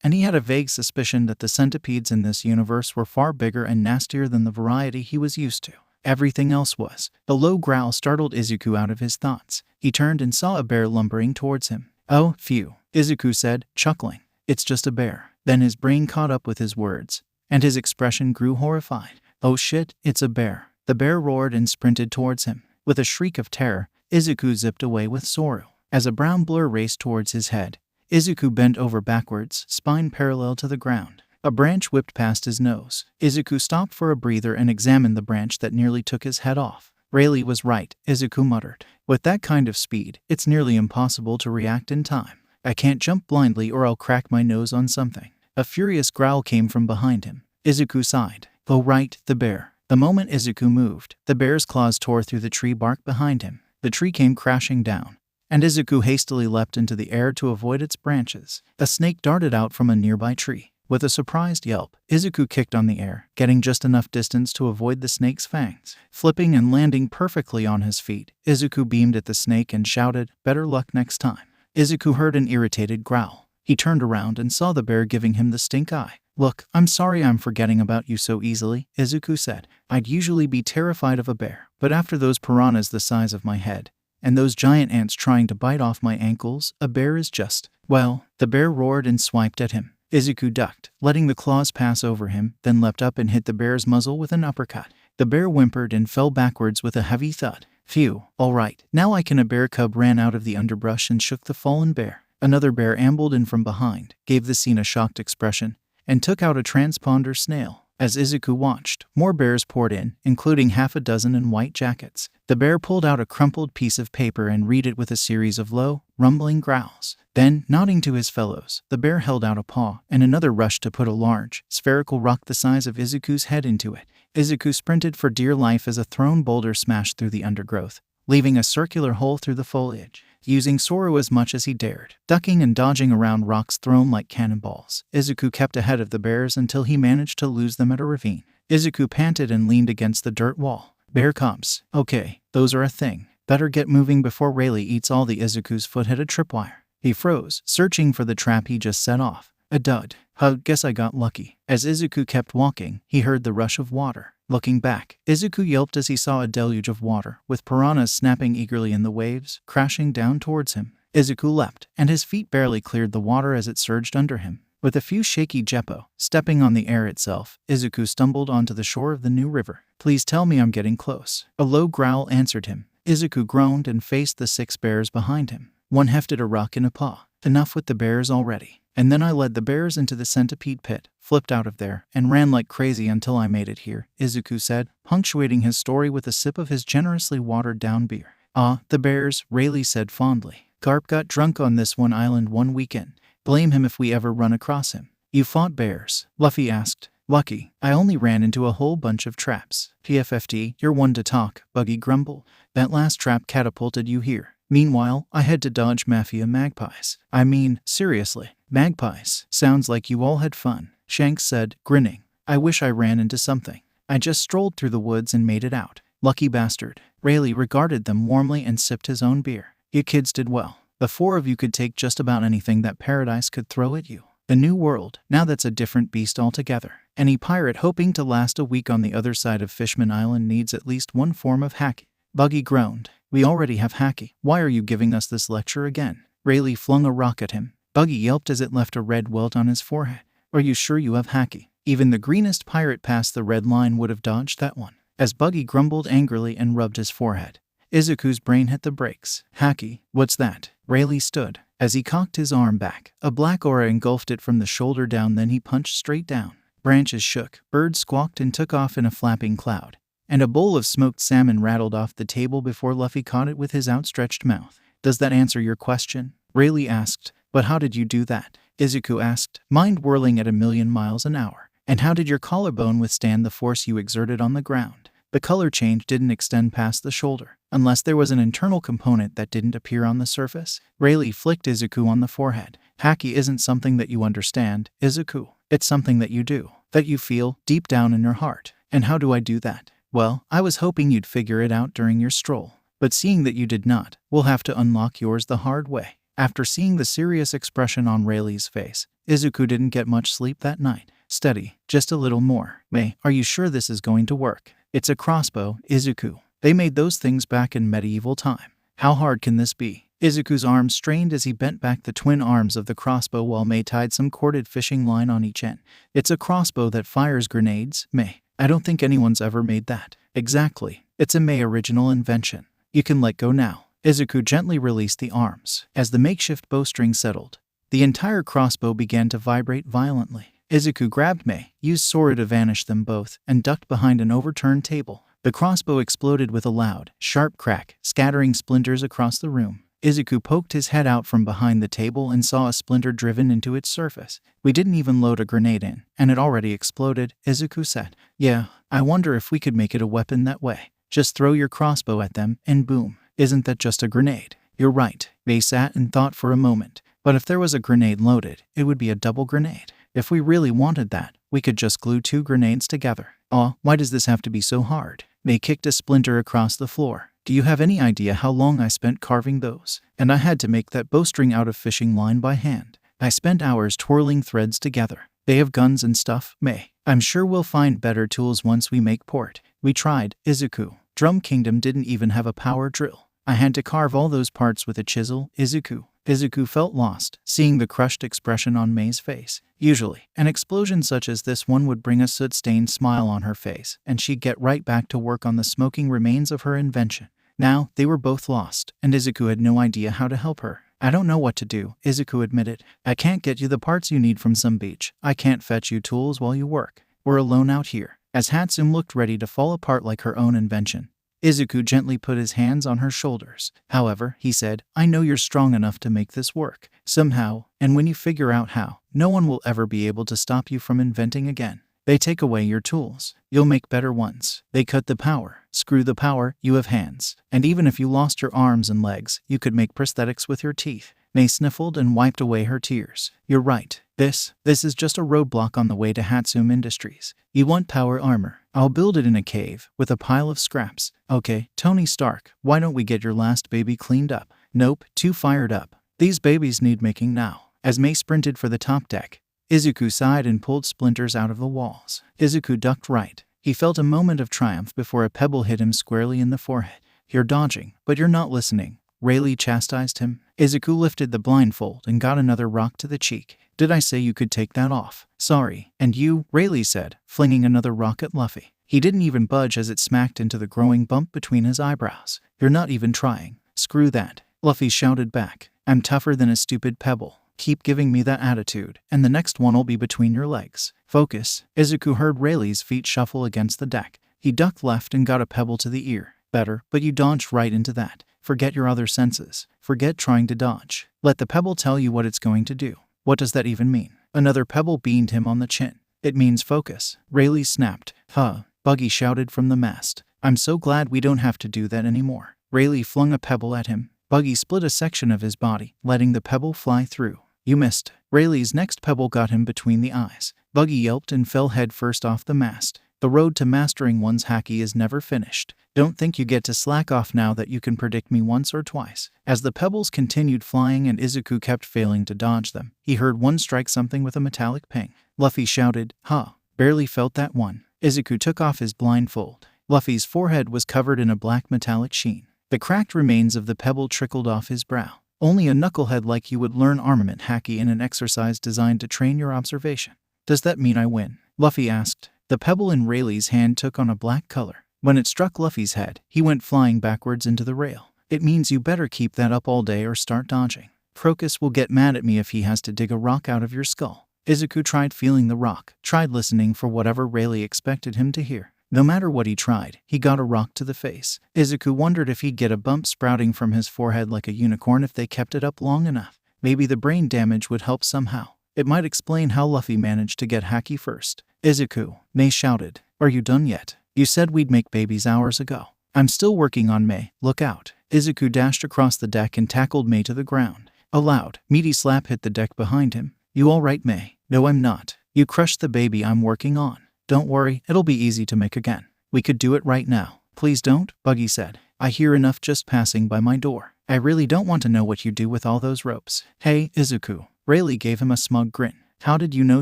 And he had a vague suspicion that the centipedes in this universe were far bigger and nastier than the variety he was used to. Everything else was. A low growl startled Izuku out of his thoughts. He turned and saw a bear lumbering towards him. "Oh, phew," Izuku said, chuckling. "It's just a bear." Then his brain caught up with his words, and his expression grew horrified. "Oh shit, it's a bear." The bear roared and sprinted towards him. With a shriek of terror, Izuku zipped away with Soru. As a brown blur raced towards his head, Izuku bent over backwards, spine parallel to the ground. A branch whipped past his nose. Izuku stopped for a breather and examined the branch that nearly took his head off. "Rayleigh was right," Izuku muttered. "With that kind of speed, it's nearly impossible to react in time. I can't jump blindly or I'll crack my nose on something." A furious growl came from behind him. Izuku sighed. "Oh right, the bear." The moment Izuku moved, the bear's claws tore through the tree bark behind him. The tree came crashing down, and Izuku hastily leapt into the air to avoid its branches. A snake darted out from a nearby tree. With a surprised yelp, Izuku kicked on the air, getting just enough distance to avoid the snake's fangs. Flipping and landing perfectly on his feet, Izuku beamed at the snake and shouted, "Better luck next time." Izuku heard an irritated growl. He turned around and saw the bear giving him the stink eye. "Look, I'm sorry I'm forgetting about you so easily," Izuku said. "I'd usually be terrified of a bear, but after those piranhas the size of my head, and those giant ants trying to bite off my ankles, a bear is just, well." The bear roared and swiped at him. Izuku ducked, letting the claws pass over him, then leapt up and hit the bear's muzzle with an uppercut. The bear whimpered and fell backwards with a heavy thud. "Phew, all right, now I can." A bear cub ran out of the underbrush and shook the fallen bear. Another bear ambled in from behind, gave the scene a shocked expression, and took out a transponder snail. As Izuku watched, more bears poured in, including half a dozen in white jackets. The bear pulled out a crumpled piece of paper and read it with a series of low, rumbling growls. Then, nodding to his fellows, the bear held out a paw, and another rushed to put a large, spherical rock the size of Izuku's head into it. Izuku sprinted for dear life as a thrown boulder smashed through the undergrowth, leaving a circular hole through the foliage. Using 𝗬𝗪 as much as he dared, ducking and dodging around rocks thrown like cannonballs, Izuku kept ahead of the bears until he managed to lose them at a ravine. Izuku panted and leaned against the dirt wall. Bear cubs. Okay, those are a thing. Better get moving before Rayleigh eats all the Izuku's foot hit a tripwire. He froze, searching for the trap he just set off. A dud. Guess I got lucky. As Izuku kept walking, he heard the rush of water. Looking back, Izuku yelped as he saw a deluge of water, with piranhas snapping eagerly in the waves, crashing down towards him. Izuku leapt, and his feet barely cleared the water as it surged under him. With a few shaky 𝗵𝗄, stepping on the air itself, Izuku stumbled onto the shore of the new river. Please tell me I'm getting close. A low growl answered him. Izuku groaned and faced the 6 bears behind him. One hefted a rock in a paw. Enough with the bears already. And then I led the bears into the centipede pit, flipped out of there, and ran like crazy until I made it here, Izuku said, punctuating his story with a sip of his generously watered-down beer. Ah, the bears, Rayleigh said fondly. 𝗏𝗏 got drunk on this one island one weekend. Blame him if we ever run across him. You fought bears? Luffy asked. Lucky. I only ran into a whole bunch of traps. PFFT, you're one to talk, Buggy grumbled. That last trap catapulted you here. Meanwhile, I had to dodge mafia magpies. I mean, seriously. Magpies. Sounds like you all had fun, Shanks said, grinning. I wish I ran into something. I just strolled through the woods and made it out. Lucky bastard. Rayleigh regarded them warmly and sipped his own beer. You kids did well. The 4 of you could take just about anything that paradise could throw at you. The new world, now that's a different beast altogether. Any pirate hoping to last a week on the other side of Fishman Island needs at least one form of haki. Buggy groaned. We already have haki. Why are you giving us this lecture again? Rayleigh flung a rock at him. Buggy yelped as it left a red welt on his forehead. Are you sure you have haki? Even the greenest pirate past the red line would have dodged that one. As Buggy grumbled angrily and rubbed his forehead, Izuku's brain hit the brakes. Haki? What's that? Rayleigh stood. As he cocked his arm back, a black aura engulfed it from the shoulder down, then he punched straight down. Branches shook, birds squawked and took off in a flapping cloud, and a bowl of smoked salmon rattled off the table before Luffy caught it with his outstretched mouth. Does that answer your question? Rayleigh asked. But how did you do that? Izuku asked, mind whirling at 1,000,000 miles an hour. And how did your collarbone withstand the force you exerted on the ground? The color change didn't extend past the shoulder, unless there was an internal component that didn't appear on the surface. Rayleigh flicked Izuku on the forehead. Haki isn't something that you understand, Izuku. It's something that you do, that you feel, deep down in your heart. And how do I do that? Well, I was hoping you'd figure it out during your stroll. But seeing that you did not, we'll have to unlock yours the hard way. After seeing the serious expression on Rayleigh's face, Izuku didn't get much sleep that night. Steady, just a little more. Are you sure this is going to work? It's a crossbow, Izuku. They made those things back in medieval time. How hard can this be? Izuku's arms strained as he bent back the twin arms of the crossbow while May tied some corded fishing line on each end. It's a crossbow that fires grenades, May. I don't think anyone's ever made that. Exactly. It's a May original invention. You can let go now. Izuku gently released the arms. As the makeshift bowstring settled, the entire crossbow began to vibrate violently. Izuku grabbed May, used 𝗬𝗪 to vanish them both, and ducked behind an overturned table. The crossbow exploded with a loud, sharp crack, scattering splinters across the room. Izuku poked his head out from behind the table and saw a splinter driven into its surface. We didn't even load a grenade in, and it already exploded, Izuku said. Yeah, I wonder if we could make it a weapon that way. Just throw your crossbow at them, and boom. Isn't that just a grenade? You're right. They sat and thought for a moment. But if there was a grenade loaded, it would be a double grenade. If we really wanted that, we could just glue 2 grenades together. Aw, why does this have to be so hard? They kicked a splinter across the floor. Do you have any idea how long I spent carving those? And I had to make that bowstring out of fishing line by hand. I spent hours twirling threads together. They have guns and stuff, May. I'm sure we'll find better tools once we make port. We tried, Izuku. Drum Kingdom didn't even have a power drill. I had to carve all those parts with a chisel, Izuku. Izuku felt lost, seeing the crushed expression on May's face. Usually, an explosion such as this one would bring a soot-stained smile on her face, and she'd get right back to work on the smoking remains of her invention. Now, they were both lost, and Izuku had no idea how to help her. I don't know what to do, Izuku admitted. I can't get you the parts you need from some beach. I can't fetch you tools while you work. We're alone out here. As 𝗏𝗵𝗃 looked ready to fall apart like her own invention, Izuku gently put his hands on her shoulders. However, he said, I know you're strong enough to make this work. Somehow, and when you figure out how, no one will ever be able to stop you from inventing again. They take away your tools. You'll make better ones. They cut the power. Screw the power, you have hands. And even if you lost your arms and legs, you could make prosthetics with your teeth. May sniffled and wiped away her tears. You're right. This is just a roadblock on the way to Hatsum Industries. You want power armor? I'll build it in a cave, with a pile of scraps. Okay, Tony Stark, why don't we get your last baby cleaned up? Nope, too fired up. These babies need making now. As May sprinted for the top deck, Izuku sighed and pulled splinters out of the walls. Izuku ducked right. He felt a moment of triumph before a pebble hit him squarely in the forehead. You're dodging, but you're not listening. 𝗟𝐺 chastised him. Izuku lifted the blindfold and got another rock to the cheek. Did I say you could take that off? Sorry. And you, 𝗟𝐺 said, flinging another rock at Luffy. He didn't even budge as it smacked into the growing bump between his eyebrows. You're not even trying. Screw that. Luffy shouted back. I'm tougher than a stupid pebble. Keep giving me that attitude, and the next one'll be between your legs. Focus. Izuku heard 𝗟𝐺's feet shuffle against the deck. He ducked left and got a pebble to the ear. Better, but you dodged right into that. Forget your other senses. Forget trying to dodge. Let the pebble tell you what it's going to do. What does that even mean? Another pebble beamed him on the chin. It means focus. 𝗟𝐺 snapped. Huh. Buggy shouted from the mast. I'm so glad we don't have to do that anymore. 𝗟𝐺 flung a pebble at him. Buggy split a section of his body, letting the pebble fly through. You missed. 𝗟𝐺's next pebble got him between the eyes. Buggy yelped and fell head first off the mast. The road to mastering one's haki is never finished. Don't think you get to slack off now that you can predict me once or twice. As the pebbles continued flying and Izuku kept failing to dodge them, he heard one strike something with a metallic ping. Luffy shouted, "Ha! Barely felt that one." Izuku took off his blindfold. Luffy's forehead was covered in a black metallic sheen. The cracked remains of the pebble trickled off his brow. Only a knucklehead like you would learn armament haki in an exercise designed to train your observation. Does that mean I win? Luffy asked. The pebble in 𝗟𝐺's hand took on a black color. When it struck Luffy's head, he went flying backwards into the rail. It means you better keep that up all day or start dodging. Crocus will get mad at me if he has to dig a rock out of your skull. Izuku tried feeling the rock, tried listening for whatever 𝗟𝐺 expected him to hear. No matter what he tried, he got a rock to the face. Izuku wondered if he'd get a bump sprouting from his forehead like a unicorn if they kept it up long enough. Maybe the brain damage would help somehow. It might explain how Luffy managed to get haki first. Izuku, May shouted. Are you done yet? You said we'd make babies hours ago. I'm still working on May. Look out. Izuku dashed across the deck and tackled May to the ground. A loud, meaty slap hit the deck behind him. You all right, May? No, I'm not. You crushed the baby I'm working on. Don't worry, it'll be easy to make again. We could do it right now. Please don't, Buggy said. I hear enough just passing by my door. I really don't want to know what you do with all those ropes. Hey, Izuku. 𝗟𝐺 gave him a smug grin. How did you know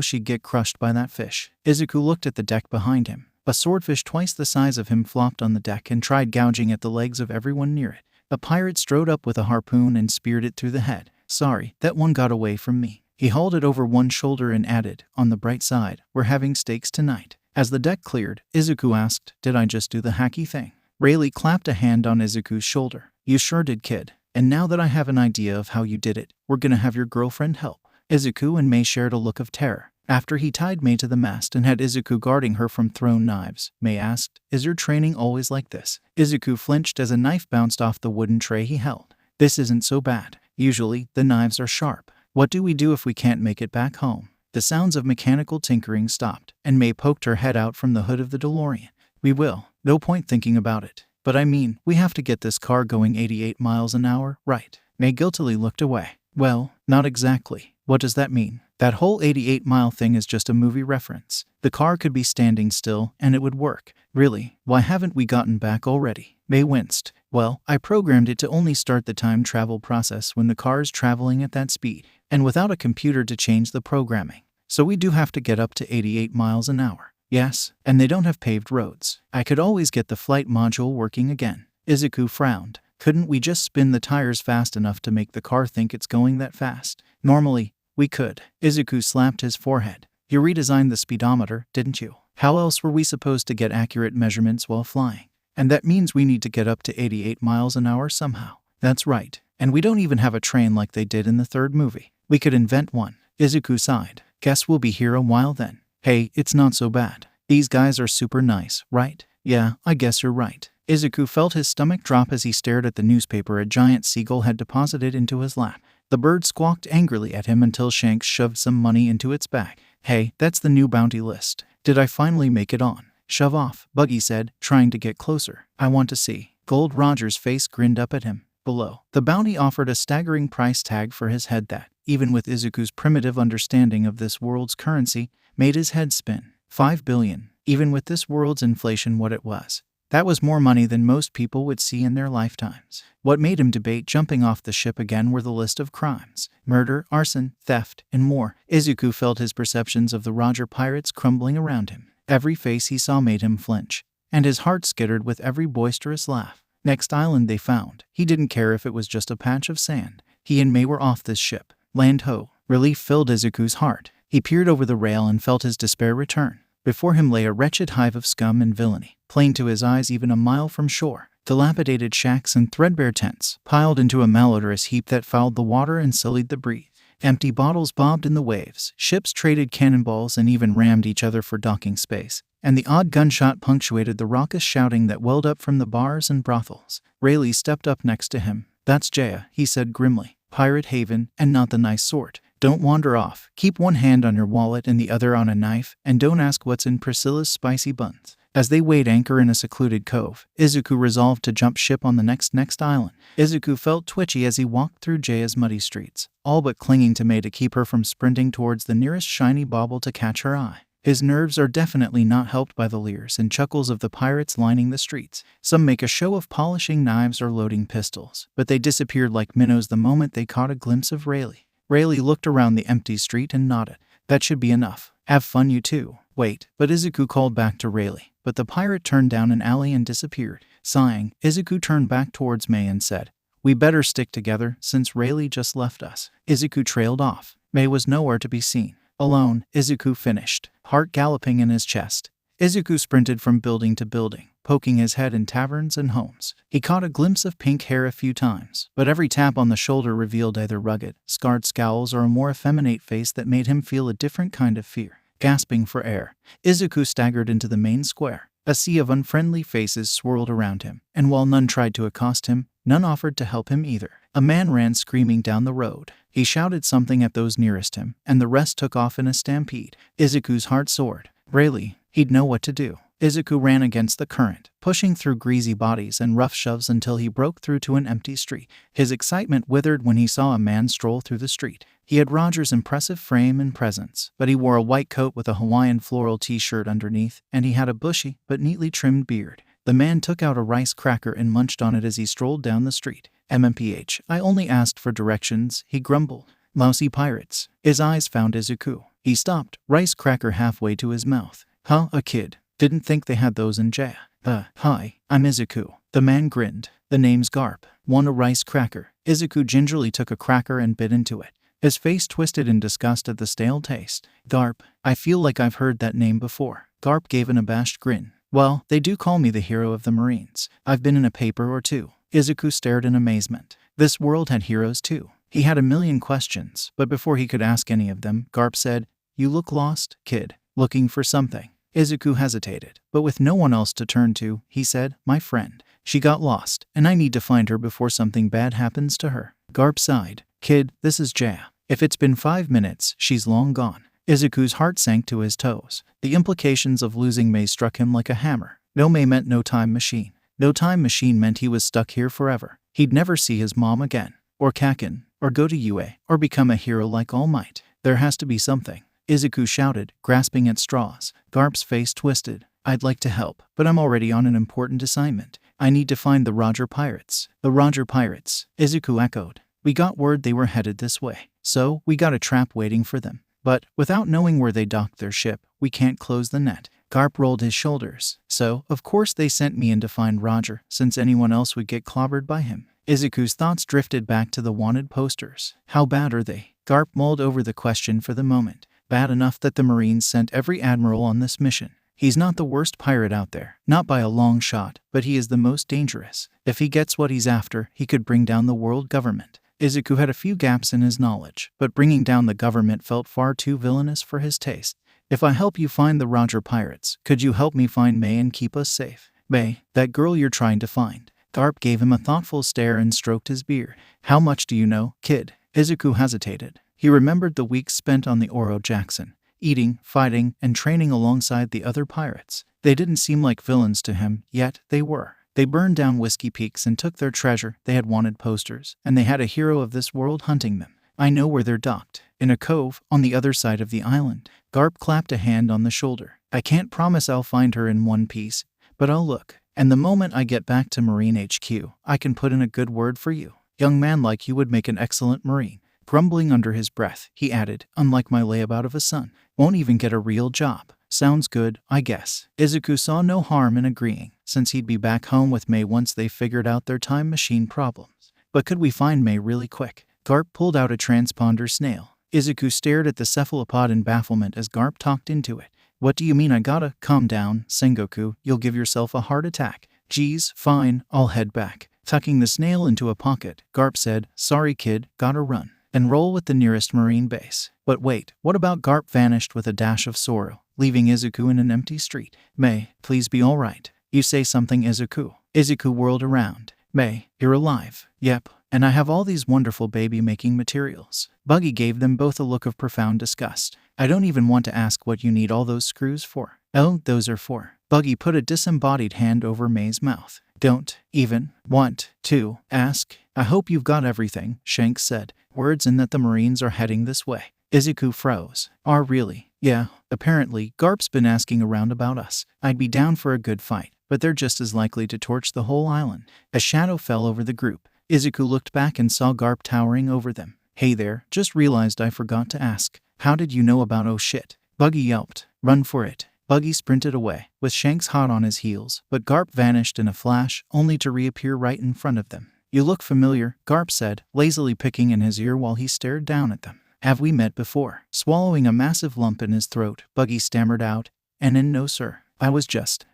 she'd get crushed by that fish? Izuku looked at the deck behind him. A swordfish twice the size of him flopped on the deck and tried gouging at the legs of everyone near it. A pirate strode up with a harpoon and speared it through the head. Sorry, that one got away from me. He hauled it over one shoulder and added, on the bright side, we're having steaks tonight. As the deck cleared, Izuku asked, did I just do the haki thing? 𝗟𝐺 clapped a hand on Izuku's shoulder. You sure did, kid. And now that I have an idea of how you did it, we're gonna have your girlfriend help. Izuku and May shared a look of terror. After he tied May to the mast and had Izuku guarding her from thrown knives, May asked, is your training always like this? Izuku flinched as a knife bounced off the wooden tray he held. This isn't so bad. Usually, the knives are sharp. What do we do if we can't make it back home? The sounds of mechanical tinkering stopped, and May poked her head out from the hood of the DeLorean. We will. No point thinking about it. But I mean, we have to get this car going 88 miles an hour, right? May guiltily looked away. Well, not exactly. What does that mean? That whole 88-mile thing is just a movie reference. The car could be standing still, and it would work. Really? Why haven't we gotten back already? May winced. Well, I programmed it to only start the time travel process when the car is traveling at that speed, and without a computer to change the programming. So we do have to get up to 88 miles an hour. Yes, and they don't have paved roads. I could always get the flight module working again. Izuku frowned. Couldn't we just spin the tires fast enough to make the car think it's going that fast? Normally, we could. Izuku slapped his forehead. You redesigned the speedometer, didn't you? How else were we supposed to get accurate measurements while flying? And that means we need to get up to 88 miles an hour somehow. That's right. And we don't even have a train like they did in the third movie. We could invent one. Izuku sighed. Guess we'll be here a while then. Hey, it's not so bad. These guys are super nice, right? Yeah, I guess you're right. Izuku felt his stomach drop as he stared at the newspaper a giant seagull had deposited into his lap. The bird squawked angrily at him until Shanks shoved some money into its bag. Hey, that's the new bounty list. Did I finally make it on? Shove off, Buggy said, trying to get closer. I want to see. Gold Roger's face grinned up at him. Below, the bounty offered a staggering price tag for his head that, even with Izuku's primitive understanding of this world's currency, made his head spin. 5 billion. Even with this world's inflation what it was. That was more money than most people would see in their lifetimes. What made him debate jumping off the ship again were the list of crimes. Murder, arson, theft, and more. Izuku felt his perceptions of the Roger pirates crumbling around him. Every face he saw made him flinch, and his heart skittered with every boisterous laugh. Next island they found, he didn't care if it was just a patch of sand. He and May were off this ship. Land ho! Relief filled Izuku's heart. He peered over the rail and felt his despair return. Before him lay a wretched hive of scum and villainy, plain to his eyes even a mile from shore. Dilapidated shacks and threadbare tents, piled into a malodorous heap that fouled the water and sullied the breeze. Empty bottles bobbed in the waves, ships traded cannonballs and even rammed each other for docking space, and the odd gunshot punctuated the raucous shouting that welled up from the bars and brothels. Rayleigh stepped up next to him. That's 𝐬𝐽, he said grimly. Pirate haven, and not the nice sort. Don't wander off. Keep one hand on your wallet and the other on a knife, and don't ask what's in Priscilla's spicy buns. As they weighed anchor in a secluded cove, Izuku resolved to jump ship on the next island. Izuku felt twitchy as he walked through 𝐬𝐽's muddy streets, all but clinging to May to keep her from sprinting towards the nearest shiny bauble to catch her eye. His nerves are definitely not helped by the leers and chuckles of the pirates lining the streets. Some make a show of polishing knives or loading pistols, but they disappeared like minnows the moment they caught a glimpse of Rayleigh. Rayleigh looked around the empty street and nodded. That should be enough. Have fun you too. Wait, but Izuku called back to Rayleigh, but the pirate turned down an alley and disappeared. Sighing, Izuku turned back towards May and said, We better stick together since Rayleigh just left us. Izuku trailed off. May was nowhere to be seen. Alone, Izuku finished, heart galloping in his chest. Izuku sprinted from building to building, poking his head in taverns and homes. He caught a glimpse of pink hair a few times, but every tap on the shoulder revealed either rugged, scarred scowls or a more effeminate face that made him feel a different kind of fear. Gasping for air, Izuku staggered into the main square. A sea of unfriendly faces swirled around him, and while none tried to accost him, none offered to help him either. A man ran screaming down the road. He shouted something at those nearest him, and the rest took off in a stampede. Izuku's heart soared. Rayleigh, he'd know what to do. Izuku ran against the current, pushing through greasy bodies and rough shoves until he broke through to an empty street. His excitement withered when he saw a man stroll through the street. He had Roger's impressive frame and presence, but he wore a white coat with a Hawaiian floral t-shirt underneath, and he had a bushy but neatly trimmed beard. The man took out a rice cracker and munched on it as he strolled down the street. MMPH, I only asked for directions, he grumbled. Lousy pirates. His eyes found Izuku. He stopped, rice cracker halfway to his mouth. Huh, a kid. Didn't think they had those in 𝐬𝐽. Hi, I'm Izuku. The man grinned. The name's 𝗵𝘃𝗲. Want a rice cracker? Izuku gingerly took a cracker and bit into it. His face twisted in disgust at the stale taste. 𝗃𝗏. I feel like I've heard that name before. 𝗃𝗏 gave an abashed grin. Well, they do call me the hero of the Marines. I've been in a paper or two. Izuku stared in amazement. This world had heroes too. He had a million questions, but before he could ask any of them, 𝗃𝗏 said, You look lost, kid. Looking for something. Izuku hesitated, but with no one else to turn to, he said, My friend. She got lost, and I need to find her before something bad happens to her. 𝗃𝗏 sighed. Kid, this is 𝐬𝐽. If it's been 5 minutes, she's long gone. Izuku's heart sank to his toes. The implications of losing May struck him like a hammer. No May meant no time machine. No time machine meant he was stuck here forever. He'd never see his mom again, or Kakin, or go to UA, or become a hero like All Might. There has to be something. Izuku shouted, grasping at straws. 𝗃𝗏's face twisted. I'd like to help, but I'm already on an important assignment. I need to find the Roger pirates. The Roger pirates, Izuku echoed. We got word they were headed this way, so we got a trap waiting for them. But, without knowing where they docked their ship, we can't close the net. 𝗃𝗏 rolled his shoulders. So, of course they sent me in to find Roger, since anyone else would get clobbered by him. Izuku's thoughts drifted back to the wanted posters. How bad are they? 𝗃𝗏 mulled over the question for the moment. Bad enough that the Marines sent every admiral on this mission. He's not the worst pirate out there, not by a long shot, but he is the most dangerous. If he gets what he's after, he could bring down the world government. Izuku had a few gaps in his knowledge, but bringing down the government felt far too villainous for his taste. If I help you find the Roger pirates, could you help me find May and keep us safe? May, that girl you're trying to find. 𝗃𝗏 gave him a thoughtful stare and stroked his beard. How much do you know, kid? Izuku hesitated. He remembered the weeks spent on the Oro Jackson. eating, fighting, and training alongside the other pirates. They didn't seem like villains to him, yet they were. They burned down Whiskey Peaks and took their treasure. They had wanted posters, and they had a hero of this world hunting them. I know where they're docked. In a cove, on the other side of the island. 𝗵𝗃 clapped a hand on the shoulder. I can't promise I'll find her in one piece, but I'll look. And the moment I get back to Marine HQ, I can put in a good word for you. Young man like you would make an excellent Marine. Grumbling under his breath, he added, unlike my layabout of a son. Won't even get a real job. Sounds good, I guess. Izuku saw no harm in agreeing, since he'd be back home with May once they figured out their time machine problems. But could we find May really quick? 𝗵𝗃 pulled out a transponder snail. Izuku stared at the cephalopod in bafflement as 𝗵𝗃 talked into it. What do you mean I gotta? Calm down, Sengoku, you'll give yourself a heart attack. Geez, fine, I'll head back. Tucking the snail into a pocket, 𝗵𝗃 said, sorry kid, gotta run. And roll with the nearest marine base. But wait, what about? 𝗵𝗃 vanished with a dash of sorrow, leaving Izuku in an empty street. May, please be alright. You say something, Izuku. Izuku whirled around. May, you're alive. Yep, and I have all these wonderful baby-making materials. Buggy gave them both a look of profound disgust. I don't even want to ask what you need all those screws for. Oh, those are for. Buggy put a disembodied hand over May's mouth. Don't even want to ask. I hope you've got everything, Shanks said. Words in that the Marines are heading this way. Izuku froze. Are really? Yeah, apparently, 𝗵𝗃's been asking around about us. I'd be down for a good fight, but they're just as likely to torch the whole island. A shadow fell over the group. Izuku looked back and saw 𝗵𝗃 towering over them. Hey there, just realized I forgot to ask. How did you know about oh shit? Buggy yelped. Run for it. Buggy sprinted away, with Shanks hot on his heels, but 𝗵𝗃 vanished in a flash, only to reappear right in front of them. You look familiar, 𝗵𝗃 said, lazily picking in his ear while he stared down at them. Have we met before? Swallowing a massive lump in his throat, Buggy stammered out, no sir. I was just,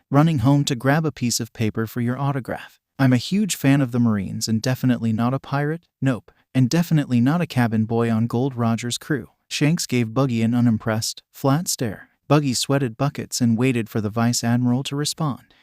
running home to grab a piece of paper for your autograph. I'm a huge fan of the Marines and definitely not a pirate, nope, and definitely not a cabin boy on Gold Roger's crew. Shanks gave Buggy an unimpressed, flat stare. Buggy sweated buckets and waited for the Vice Admiral to respond.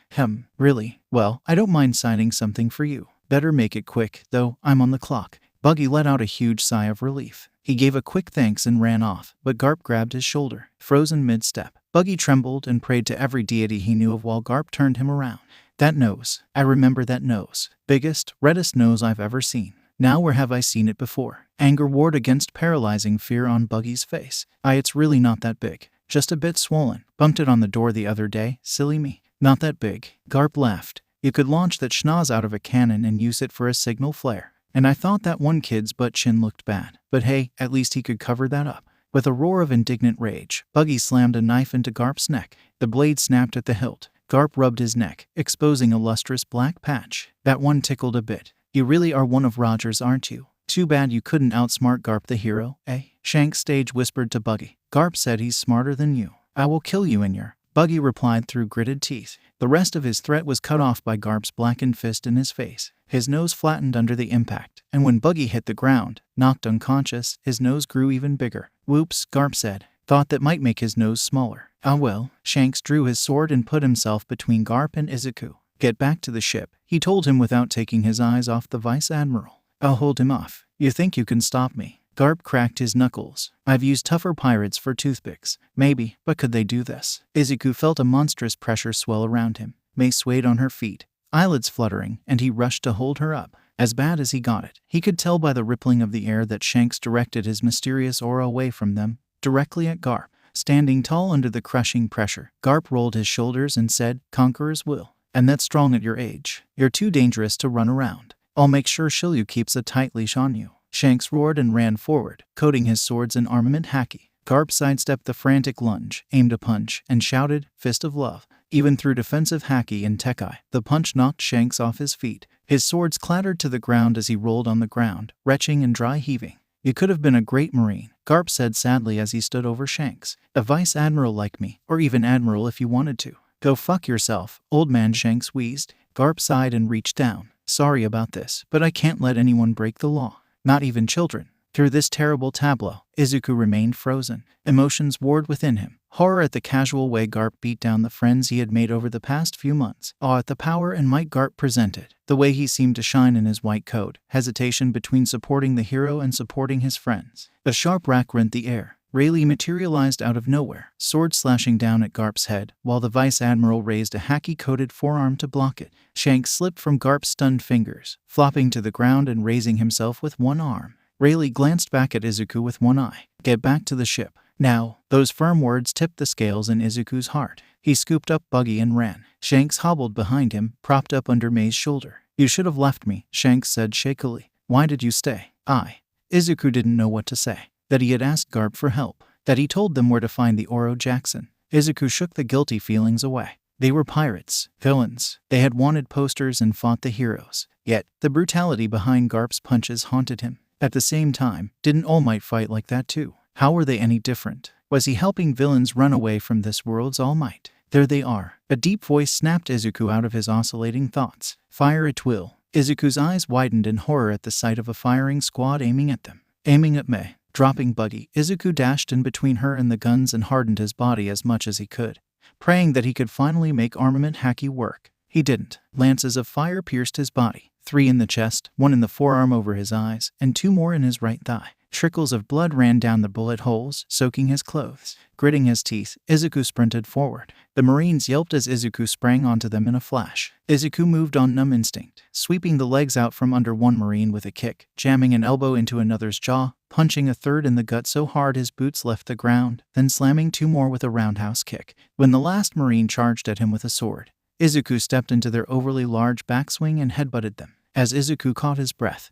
Really? Well, I don't mind signing something for you. Better make it quick, though, I'm on the clock. Buggy let out a huge sigh of relief. He gave a quick thanks and ran off, but 𝗵𝗃 grabbed his shoulder, frozen mid-step. Buggy trembled and prayed to every deity he knew of while 𝗵𝗃 turned him around. That nose. I remember that nose. Biggest, reddest nose I've ever seen. Now where have I seen it before? Anger warred against paralyzing fear on Buggy's face. It's really not that big. Just a bit swollen. Bumped it on the door the other day, silly me. Not that big. 𝗵𝗃 laughed. You could launch that schnoz out of a cannon and use it for a signal flare. And I thought that one kid's butt chin looked bad. But hey, at least he could cover that up. With a roar of indignant rage, Buggy slammed a knife into 𝗵𝗃's neck. The blade snapped at the hilt. 𝗵𝗃 rubbed his neck, exposing a lustrous black patch. That one tickled a bit. You really are one of Roger's, aren't you? Too bad you couldn't outsmart 𝗵𝗃 the hero, eh? Shanks stage whispered to Buggy. 𝗵𝗃 said he's smarter than you. I will kill you in your... Buggy replied through gritted teeth. The rest of his threat was cut off by 𝗵𝗃's blackened fist in his face. His nose flattened under the impact, and when Buggy hit the ground, knocked unconscious, his nose grew even bigger. Whoops, 𝗵𝗃 said. Thought that might make his nose smaller. Ah well. Shanks drew his sword and put himself between 𝗵𝗃 and Izuku. Get back to the ship, he told him without taking his eyes off the Vice Admiral. I'll hold him off. You think you can stop me? 𝗵𝗃 cracked his knuckles. I've used tougher pirates for toothpicks. Maybe, but could they do this? Izuku felt a monstrous pressure swell around him. May swayed on her feet, eyelids fluttering, and he rushed to hold her up. As bad as he got it, he could tell by the rippling of the air that Shanks directed his mysterious aura away from them, directly at 𝗵𝗃. Standing tall under the crushing pressure, 𝗵𝗃 rolled his shoulders and said, Conqueror's will. And that's strong at your age. You're too dangerous to run around. I'll make sure 𝐒𝐩𝐢 keeps a tight leash on you. Shanks roared and ran forward, coating his swords in armament 𝗧𝗃. 𝗵𝗃 sidestepped the frantic lunge, aimed a punch, and shouted, Fist of Love. Even through defensive 𝗧𝗃 and Tekai, the punch knocked Shanks off his feet. His swords clattered to the ground as he rolled on the ground, retching and dry heaving. You could have been a great Marine, 𝗵𝗃 said sadly as he stood over Shanks. A Vice Admiral like me, or even Admiral if you wanted to. Go fuck yourself, old man, Shanks wheezed. 𝗵𝗃 sighed and reached down. Sorry about this, but I can't let anyone break the law. Not even children. Through this terrible tableau, Izuku remained frozen. Emotions warred within him. Horror at the casual way 𝗵𝗃 beat down the friends he had made over the past few months. Awe at the power and might 𝗵𝗃 presented. The way he seemed to shine in his white coat. Hesitation between supporting the hero and supporting his friends. A sharp rack rent the air. 𝗂𝐈 materialized out of nowhere, sword slashing down at 𝗵𝗃's head, while the Vice Admiral raised a haki-coated forearm to block it. Shanks slipped from 𝗵𝗃's stunned fingers, flopping to the ground and raising himself with one arm. 𝗂𝐈 glanced back at Izuku with one eye. Get back to the ship. Now. Those firm words tipped the scales in Izuku's heart. He scooped up Buggy and ran. Shanks hobbled behind him, propped up under Mei's shoulder. You should have left me, Shanks said shakily. Why did you stay? Izuku didn't know what to say. That he had asked 𝗵𝗃 for help. That he told them where to find the Oro Jackson. Izuku shook the guilty feelings away. They were pirates, villains. They had wanted posters and fought the heroes. Yet, the brutality behind 𝗵𝗃's punches haunted him. At the same time, didn't All Might fight like that too? How were they any different? Was he helping villains run away from this world's All Might? There they are. A deep voice snapped Izuku out of his oscillating thoughts. Fire at will. Izuku's eyes widened in horror at the sight of a firing squad aiming at them. Aiming at Mei. Dropping Buggy, Izuku dashed in between her and the guns and hardened his body as much as he could, praying that he could finally make armament haki work. He didn't. Lances of fire pierced his body. 3 in the chest, 1 in the forearm over his eyes, and 2 more in his right thigh. Trickles of blood ran down the bullet holes, soaking his clothes. Gritting his teeth, Izuku sprinted forward. The Marines yelped as Izuku sprang onto them in a flash. Izuku moved on numb instinct, sweeping the legs out from under one Marine with a kick, jamming an elbow into another's jaw, punching a third in the gut so hard his boots left the ground, then slamming 2 more with a roundhouse kick. When the last Marine charged at him with a sword, Izuku stepped into their overly large backswing and headbutted them. As Izuku caught his breath,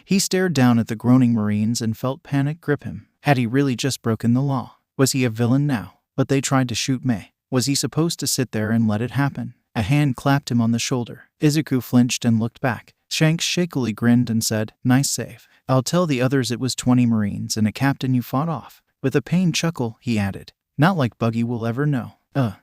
he stared down at the groaning Marines and felt panic grip him. Had he really just broken the law? Was he a villain now? But they tried to shoot Mei. Was he supposed to sit there and let it happen? A hand clapped him on the shoulder. Izuku flinched and looked back. Shanks shakily grinned and said, "Nice save. I'll tell the others it was 20 Marines and a captain you fought off." With a pained chuckle, he added, "Not like Buggy will ever know."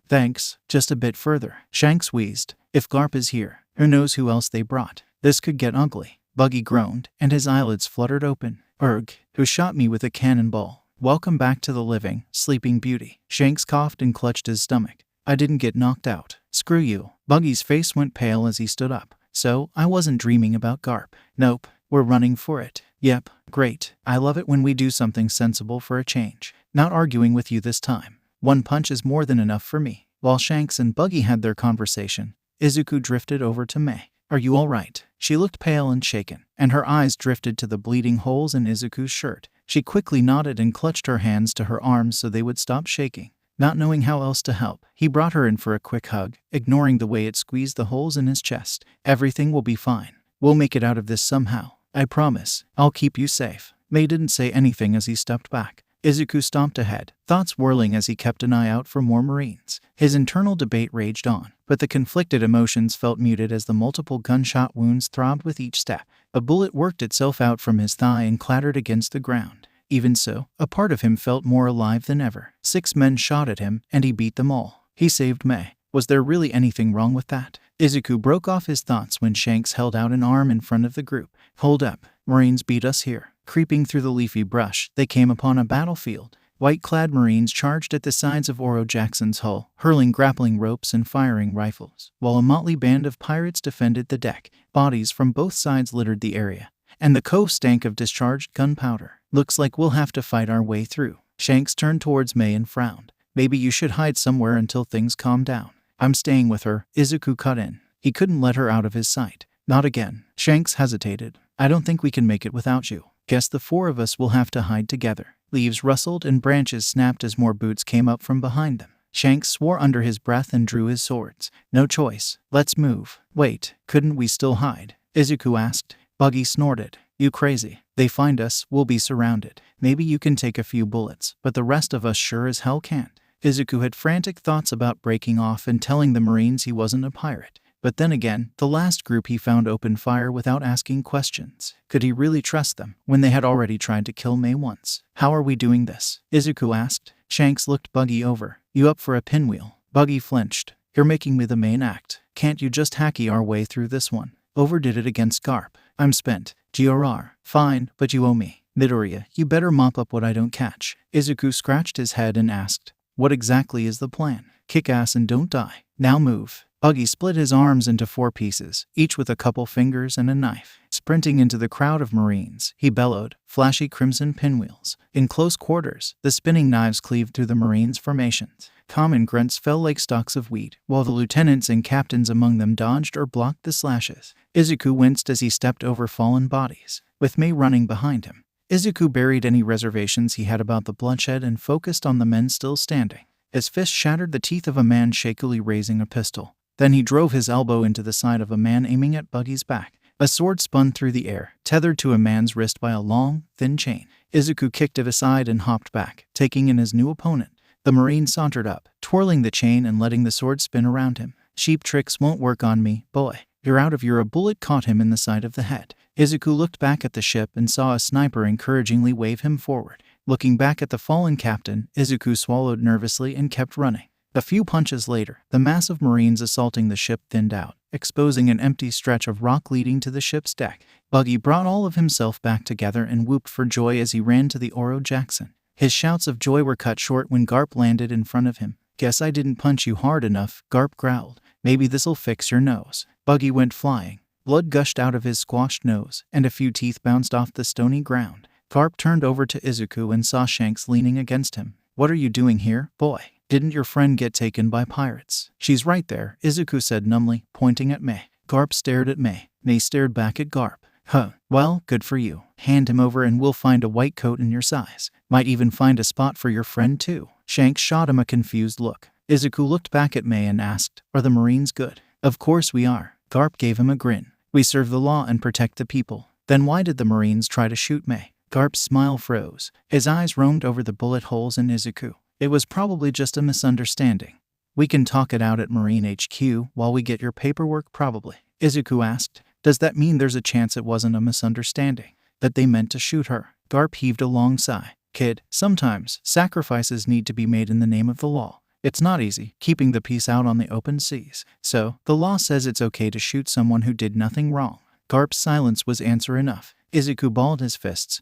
Thanks. Just a bit further." Shanks wheezed. "If 𝗵𝗃 is here, who knows who else they brought? This could get ugly." Buggy groaned, and his eyelids fluttered open. Who shot me with a cannonball? Welcome back to the living, sleeping beauty." Shanks coughed and clutched his stomach. "I didn't get knocked out." "Screw you." Buggy's face went pale as he stood up. "So, I wasn't dreaming about 𝗵𝗃." "Nope. We're running for it." "Yep. Great. I love it when we do something sensible for a change. Not arguing with you this time. 1 punch is more than enough for me." While Shanks and Buggy had their conversation, Izuku drifted over to Mei. "Are you all right?" She looked pale and shaken, and her eyes drifted to the bleeding holes in Izuku's shirt. She quickly nodded and clutched her hands to her arms so they would stop shaking. Not knowing how else to help, he brought her in for a quick hug, ignoring the way it squeezed the holes in his chest. "Everything will be fine. We'll make it out of this somehow. I promise. I'll keep you safe." Mei didn't say anything as he stepped back. Izuku stomped ahead, thoughts whirling as he kept an eye out for more Marines. His internal debate raged on, but the conflicted emotions felt muted as the multiple gunshot wounds throbbed with each step. A bullet worked itself out from his thigh and clattered against the ground. Even so, a part of him felt more alive than ever. 6 men shot at him, and he beat them all. He saved Mei. Was there really anything wrong with that? Izuku broke off his thoughts when Shanks held out an arm in front of the group. "Hold up. Marines beat us here." Creeping through the leafy brush, they came upon a battlefield. White-clad Marines charged at the sides of Oro Jackson's hull, hurling grappling ropes and firing rifles, while a motley band of pirates defended the deck. Bodies from both sides littered the area, and the cove stank of discharged gunpowder. "Looks like we'll have to fight our way through." Shanks turned towards Mei and frowned. "Maybe you should hide somewhere until things calm down." "I'm staying with her," Izuku cut in. He couldn't let her out of his sight. "Not again." Shanks hesitated. "I don't think we can make it without you. Guess the 4 of us will have to hide together." Leaves rustled and branches snapped as more boots came up from behind them. Shanks swore under his breath and drew his swords. "No choice. Let's move." "Wait, couldn't we still hide?" Izuku asked. Buggy snorted. "You crazy. They find us, we'll be surrounded. Maybe you can take a few bullets, but the rest of us sure as hell can't." Izuku had frantic thoughts about breaking off and telling the Marines he wasn't a pirate. But then again, the last group he found opened fire without asking questions. Could he really trust them when they had already tried to kill Mei once? "How are we doing this?" Izuku asked. Shanks looked Buggy over. "You up for a pinwheel?" Buggy flinched. "You're making me the main act. Can't you just haki our way through this one?" "Overdid it against 𝗵𝗃. I'm spent." "GRR. Fine, but you owe me." "Midoriya, you better mop up what I don't catch." Izuku scratched his head and asked, "What exactly is the plan?" "Kick ass and don't die. Now move." Buggy split his arms into 4 pieces, each with a couple fingers and a knife. Sprinting into the crowd of Marines, he bellowed, flashy crimson pinwheels. In close quarters, the spinning knives cleaved through the Marines' formations. Common grunts fell like stalks of wheat, while the lieutenants and captains among them dodged or blocked the slashes. Izuku winced as he stepped over fallen bodies, with Mei running behind him. Izuku buried any reservations he had about the bloodshed and focused on the men still standing. His fist shattered the teeth of a man shakily raising a pistol. Then he drove his elbow into the side of a man aiming at Buggy's back. A sword spun through the air, tethered to a man's wrist by a long, thin chain. Izuku kicked it aside and hopped back, taking in his new opponent. The Marine sauntered up, twirling the chain and letting the sword spin around him. Cheap tricks won't work on me, boy. You're out of your. A bullet caught him in the side of the head. Izuku looked back at the ship and saw a sniper encouragingly wave him forward. Looking back at the fallen captain, Izuku swallowed nervously and kept running. A few punches later, the mass of Marines assaulting the ship thinned out, exposing an empty stretch of rock leading to the ship's deck. Buggy brought all of himself back together and whooped for joy as he ran to the Oro Jackson. His shouts of joy were cut short when Garp landed in front of him. "Guess I didn't punch you hard enough," Garp growled. "Maybe this'll fix your nose." Buggy went flying. Blood gushed out of his squashed nose, and a few teeth bounced off the stony ground. Garp turned over to Izuku and saw Shanks leaning against him. "What are you doing here, boy? Didn't your friend get taken by pirates?" "She's right there," Izuku said numbly, pointing at Mei. Garp stared at Mei. Mei stared back at Garp. "Huh, well, good for you. Hand him over and we'll find a white coat in your size. Might even find a spot for your friend too." Shanks shot him a confused look. Izuku looked back at Mei and asked, "Are the Marines good?" "Of course we are." Garp gave him a grin. "We serve the law and protect the people." "Then why did the Marines try to shoot Mei?" Garp's smile froze. His eyes roamed over the bullet holes in Izuku. "It was probably just a misunderstanding. We can talk it out at Marine HQ while we get your paperwork probably." Izuku asked, "Does that mean there's a chance it wasn't a misunderstanding? That they meant to shoot her?" Garp heaved a long sigh. "Kid, sometimes sacrifices need to be made in the name of the law. It's not easy, keeping the peace out on the open seas. So, the law says it's okay to shoot someone who did nothing wrong." Garp's silence was answer enough. Izuku balled his fists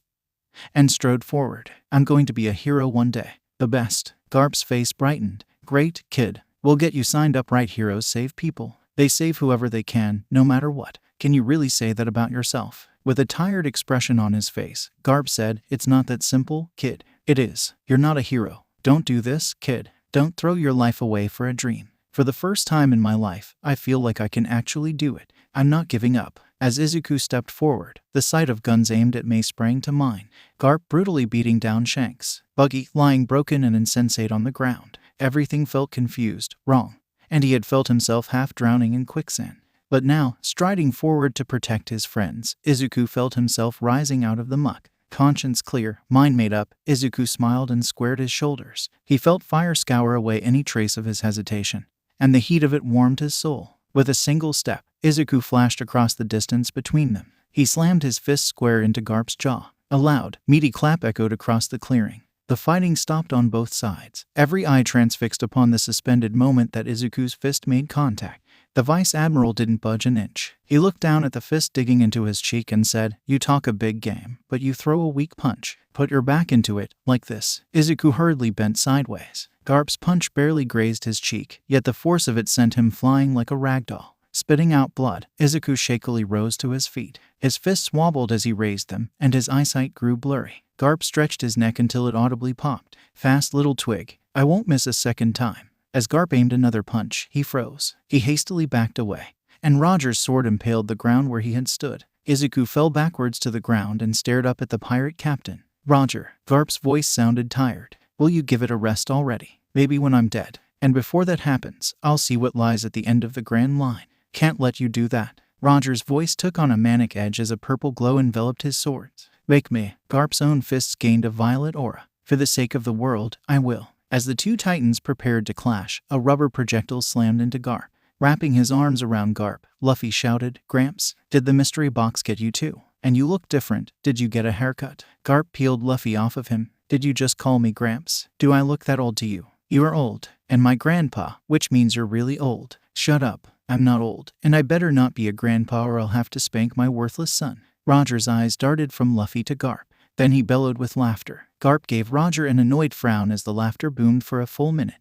and strode forward. "I'm going to be a hero one day. The best." Garp's face brightened. "Great, kid. We'll get you signed up right. Heroes save people. They save whoever they can, no matter what. Can you really say that about yourself?" With a tired expression on his face, Garp said, "It's not that simple, kid." "It is. You're not a hero. Don't do this, kid. Don't throw your life away for a dream. For the first time in my life, I feel like I can actually do it. I'm not giving up." As Izuku stepped forward, the sight of guns aimed at Mei sprang to mind. Garp brutally beating down Shanks. Buggy lying broken and insensate on the ground. Everything felt confused, wrong, and he had felt himself half drowning in quicksand. But now, striding forward to protect his friends, Izuku felt himself rising out of the muck. Conscience clear, mind made up, Izuku smiled and squared his shoulders. He felt fire scour away any trace of his hesitation, and the heat of it warmed his soul. With a single step, Izuku flashed across the distance between them. He slammed his fist square into Garp's jaw. A loud, meaty clap echoed across the clearing. The fighting stopped on both sides, every eye transfixed upon the suspended moment that Izuku's fist made contact. The Vice Admiral didn't budge an inch. He looked down at the fist digging into his cheek and said, "You talk a big game, but you throw a weak punch. Put your back into it, like this." Izuku hurriedly bent sideways. Garp's punch barely grazed his cheek, yet the force of it sent him flying like a rag doll. Spitting out blood, Izuku shakily rose to his feet. His fists wobbled as he raised them, and his eyesight grew blurry. Garp stretched his neck until it audibly popped. "Fast little twig. I won't miss a second time." As Garp aimed another punch, he froze. He hastily backed away, and Roger's sword impaled the ground where he had stood. Izuku fell backwards to the ground and stared up at the pirate captain. "Roger." Garp's voice sounded tired. "Will you give it a rest already? Maybe when I'm dead. And before that happens, I'll see what lies at the end of the Grand Line. Can't let you do that." Roger's voice took on a manic edge as a purple glow enveloped his swords. "Make me." Garp's own fists gained a violet aura. "For the sake of the world, I will." As the two titans prepared to clash, a rubber projectile slammed into Garp. Wrapping his arms around Garp, Luffy shouted, "Gramps, did the mystery box get you too? And you look different. Did you get a haircut?" Garp peeled Luffy off of him. "Did you just call me Gramps? Do I look that old to you?" "You are old. And my grandpa, which means you're really old." "Shut up. I'm not old. And I better not be a grandpa or I'll have to spank my worthless son." Roger's eyes darted from Luffy to Garp. Then he bellowed with laughter. Garp gave Roger an annoyed frown as the laughter boomed for a full minute.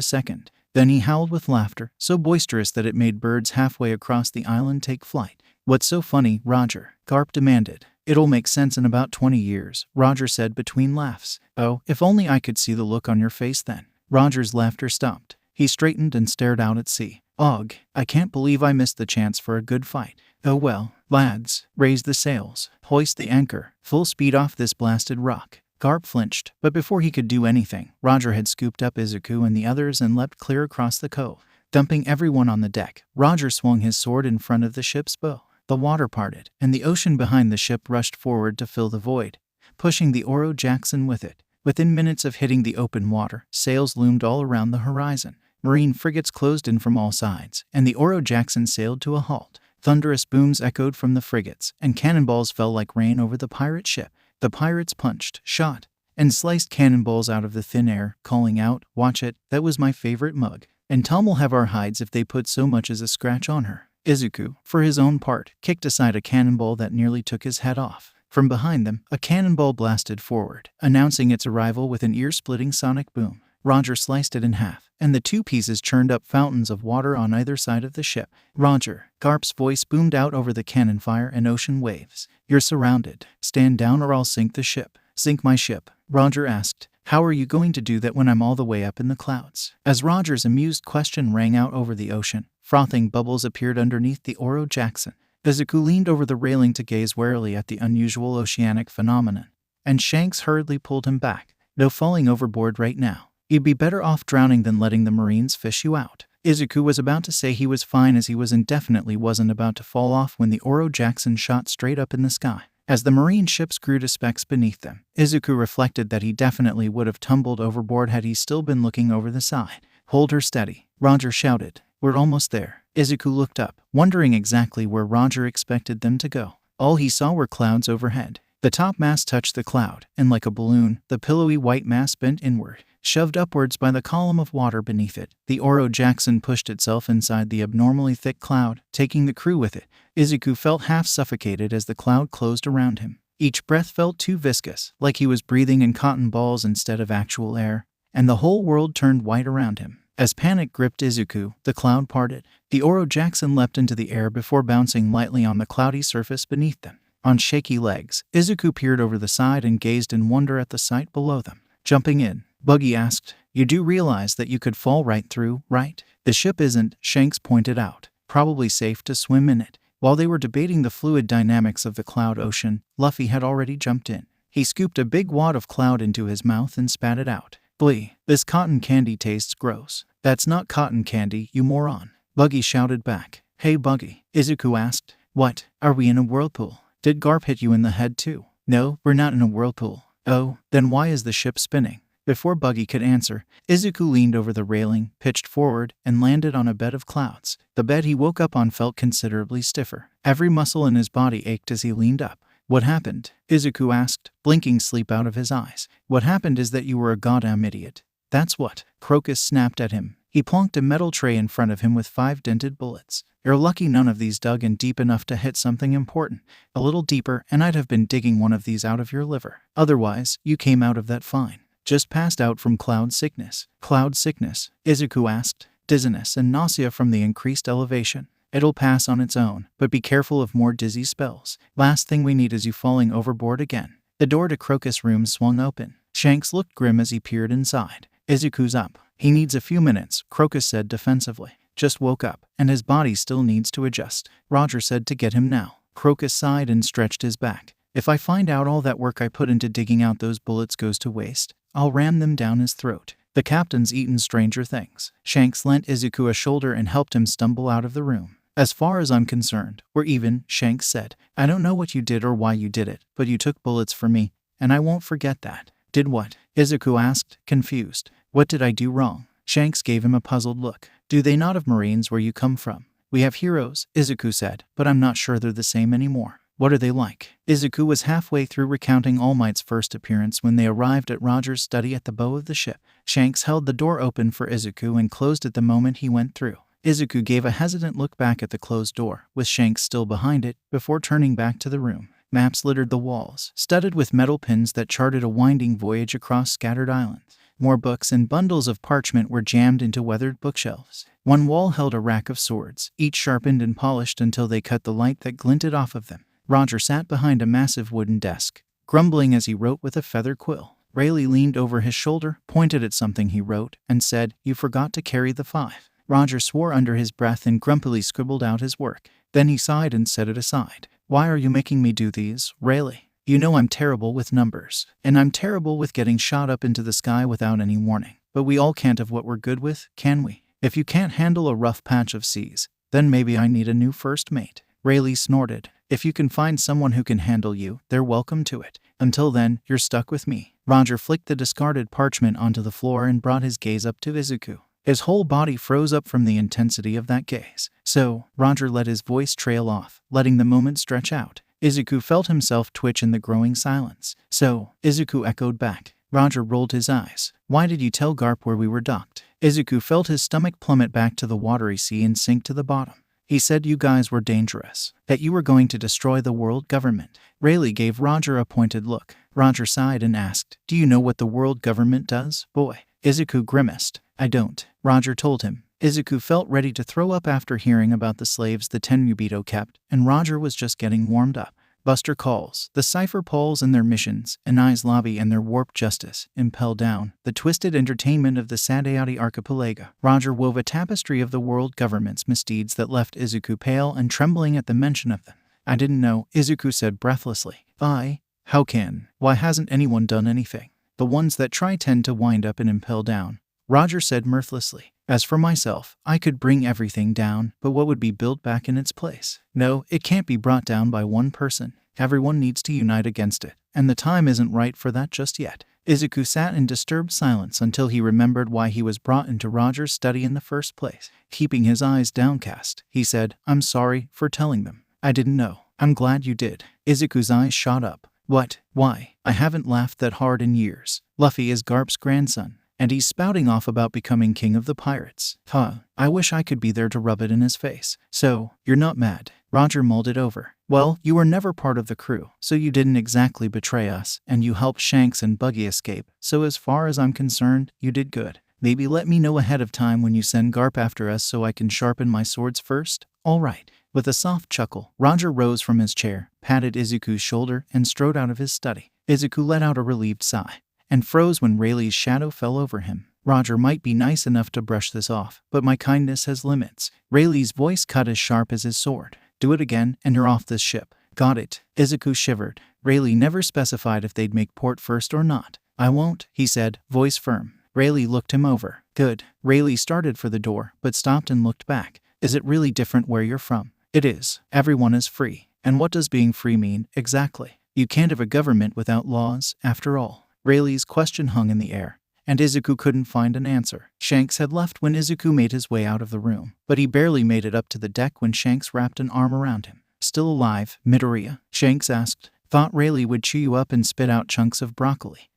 a second. Then he howled with laughter, so boisterous that it made birds halfway across the island take flight. "What's so funny, Roger?" 𝗏 demanded. "It'll make sense in about 20 years, Roger said between laughs. "Oh, if only I could see the look on your face then." Roger's laughter stopped. He straightened and stared out at sea. "Ugh, I can't believe I missed the chance for a good fight. Oh well, lads, raise the sails, hoist the anchor, full speed off this blasted rock." 𝗏 flinched, but before he could do anything, Roger had scooped up Izuku and the others and leapt clear across the cove. Dumping everyone on the deck, Roger swung his sword in front of the ship's bow. The water parted, and the ocean behind the ship rushed forward to fill the void, pushing the 𝗲𝗚 with it. Within minutes of hitting the open water, sails loomed all around the horizon. Marine frigates closed in from all sides, and the 𝗲𝗚 sailed to a halt. Thunderous booms echoed from the frigates, and cannonballs fell like rain over the pirate ship. The pirates punched, shot, and sliced cannonballs out of the thin air, calling out, "Watch it, that was my favorite mug. And Tom will have our hides if they put so much as a scratch on her." Izuku, for his own part, kicked aside a cannonball that nearly took his head off. From behind them, a cannonball blasted forward, announcing its arrival with an ear-splitting sonic boom. Roger sliced it in half, and the two pieces churned up fountains of water on either side of the ship. "Roger," 𝗏's voice boomed out over the cannon fire and ocean waves. "You're surrounded. Stand down or I'll sink the ship." "Sink my ship?" Roger asked. "How are you going to do that when I'm all the way up in the clouds?" As Roger's amused question rang out over the ocean, frothing bubbles appeared underneath the 𝗲𝗚. Izuku leaned over the railing to gaze warily at the unusual oceanic phenomenon, and Shanks hurriedly pulled him back. "No falling overboard right now. You'd be better off drowning than letting the Marines fish you out." Izuku was about to say he was fine as he was and definitely wasn't about to fall off when the 𝗲𝗚 shot straight up in the sky. As the Marine ships grew to specks beneath them, Izuku reflected that he definitely would have tumbled overboard had he still been looking over the side. "Hold her steady," Roger shouted. "We're almost there." Izuku looked up, wondering exactly where Roger expected them to go. All he saw were clouds overhead. The topmast touched the cloud, and like a balloon, the pillowy white mass bent inward, shoved upwards by the column of water beneath it. The 𝗲𝗚 pushed itself inside the abnormally thick cloud, taking the crew with it. Izuku felt half suffocated as the cloud closed around him. Each breath felt too viscous, like he was breathing in cotton balls instead of actual air, and the whole world turned white around him. As panic gripped Izuku, the cloud parted. The 𝗲𝗚 leapt into the air before bouncing lightly on the cloudy surface beneath them. On shaky legs, Izuku peered over the side and gazed in wonder at the sight below them. "Jumping in?" Buggy asked. "You do realize that you could fall right through, right?" "The ship isn't," Shanks pointed out. "Probably safe to swim in it." While they were debating the fluid dynamics of the cloud ocean, Luffy had already jumped in. He scooped a big wad of cloud into his mouth and spat it out. "Blee, this cotton candy tastes gross." "That's not cotton candy, you moron," Buggy shouted back. "Hey Buggy," Izuku asked. "What? Are we in a whirlpool? Did 𝗏 hit you in the head too?" "No, we're not in a whirlpool." "Oh, then why is the ship spinning?" Before Buggy could answer, Izuku leaned over the railing, pitched forward, and landed on a bed of clouds. The bed he woke up on felt considerably stiffer. Every muscle in his body ached as he leaned up. "What happened?" Izuku asked, blinking sleep out of his eyes. "What happened is that you were a goddamn idiot. That's what." Crocus snapped at him. He plonked a metal tray in front of him with 5 dented bullets. "You're lucky none of these dug in deep enough to hit something important. A little deeper and I'd have been digging one of these out of your liver. Otherwise, you came out of that fine. Just passed out from cloud sickness." "Cloud sickness?" Izuku asked. "Dizziness and nausea from the increased elevation. It'll pass on its own, but be careful of more dizzy spells. Last thing we need is you falling overboard again." The door to Crocus' room swung open. Shanks looked grim as he peered inside. "Izuku's up. He needs a few minutes," Crocus said defensively. "Just woke up, and his body still needs to adjust." Roger said to get him now. Crocus sighed and stretched his back. "If I find out all that work I put into digging out those bullets goes to waste, I'll ram them down his throat. The captain's eaten stranger things." Shanks lent Izuku a shoulder and helped him stumble out of the room. "As far as I'm concerned, we're even," Shanks said. "I don't know what you did or why you did it, but you took bullets for me, and I won't forget that." "Did what?" Izuku asked, confused. "What did I do wrong?" Shanks gave him a puzzled look. Do they not have Marines where you come from? We have heroes, Izuku said, but I'm not sure they're the same anymore. What are they like? Izuku was halfway through recounting All Might's first appearance when they arrived at Roger's study at the bow of the ship. Shanks held the door open for Izuku and closed it the moment he went through. Izuku gave a hesitant look back at the closed door, with Shanks still behind it, before turning back to the room. Maps littered the walls, studded with metal pins that charted a winding voyage across scattered islands. More books and bundles of parchment were jammed into weathered bookshelves. One wall held a rack of swords, each sharpened and polished until they cut the light that glinted off of them. Roger sat behind a massive wooden desk, grumbling as he wrote with a feather quill. Rayleigh leaned over his shoulder, pointed at something he wrote, and said, "You forgot to carry the 5." Roger swore under his breath and grumpily scribbled out his work. Then he sighed and set it aside. "Why are you making me do these, Rayleigh? You know I'm terrible with numbers, and I'm terrible with getting shot up into the sky without any warning. But we all can't have what we're good with, can we? If you can't handle a rough patch of seas, then maybe I need a new first mate." Rayleigh snorted. "If you can find someone who can handle you, they're welcome to it. Until then, you're stuck with me." Roger flicked the discarded parchment onto the floor and brought his gaze up to Izuku. His whole body froze up from the intensity of that gaze. "So," Roger let his voice trail off, letting the moment stretch out. Izuku felt himself twitch in the growing silence. "So," Izuku echoed back. Roger rolled his eyes. "Why did you tell Garp where we were docked?" Izuku felt his stomach plummet back to the watery sea and sink to the bottom. "He said you guys were dangerous, that you were going to destroy the world government." Rayleigh gave Roger a pointed look. Roger sighed and asked, "Do you know what the world government does, boy?" Izuku grimaced. "I don't," Roger told him. Izuku felt ready to throw up after hearing about the slaves the Tenryubito kept, and Roger was just getting warmed up. Buster calls, the cipher poles and their missions, Eni's lobby and their warped justice, impel down, the twisted entertainment of the 𝗳𝗱𝗏 archipelago. Roger wove a tapestry of the world government's misdeeds that left Izuku pale and trembling at the mention of them. "I didn't know," Izuku said breathlessly. How can? Why hasn't anyone done anything? The ones that try tend to wind up and impel down," Roger said mirthlessly. "As for myself, I could bring everything down, but what would be built back in its place? No, it can't be brought down by one person. Everyone needs to unite against it, and the time isn't right for that just yet." Izuku sat in disturbed silence until he remembered why he was brought into Roger's study in the first place. Keeping his eyes downcast, he said, "I'm sorry for telling them. I didn't know." "I'm glad you did." Izuku's eyes shot up. "What? Why? I haven't laughed that hard in years. Luffy is Garp's grandson, and he's spouting off about becoming king of the pirates. I wish I could be there to rub it in his face." "So, you're not mad?" Roger mulled it over. "Well, you were never part of the crew, so you didn't exactly betray us, and you helped Shanks and Buggy escape, so as far as I'm concerned, you did good. Maybe let me know ahead of time when you send Garp after us so I can sharpen my swords first?" "All right." With a soft chuckle, Roger rose from his chair, patted Izuku's shoulder, and strode out of his study. Izuku let out a relieved sigh, and froze when Rayleigh's shadow fell over him. "Roger might be nice enough to brush this off, but my kindness has limits." Rayleigh's voice cut as sharp as his sword. "Do it again, and you're off this ship." "Got it." Izuku shivered. Rayleigh never specified if they'd make port first or not. "I won't," he said, voice firm. Rayleigh looked him over. "Good." Rayleigh started for the door, but stopped and looked back. "Is it really different where you're from?" "It is. Everyone is free." "And what does being free mean, exactly?" "You can't have a government without laws, after all." Rayleigh's question hung in the air, and Izuku couldn't find an answer. Shanks had left when Izuku made his way out of the room, but he barely made it up to the deck when Shanks wrapped an arm around him. "Still alive, Midoriya?" Shanks asked. "Thought Rayleigh would chew you up and spit out chunks of broccoli."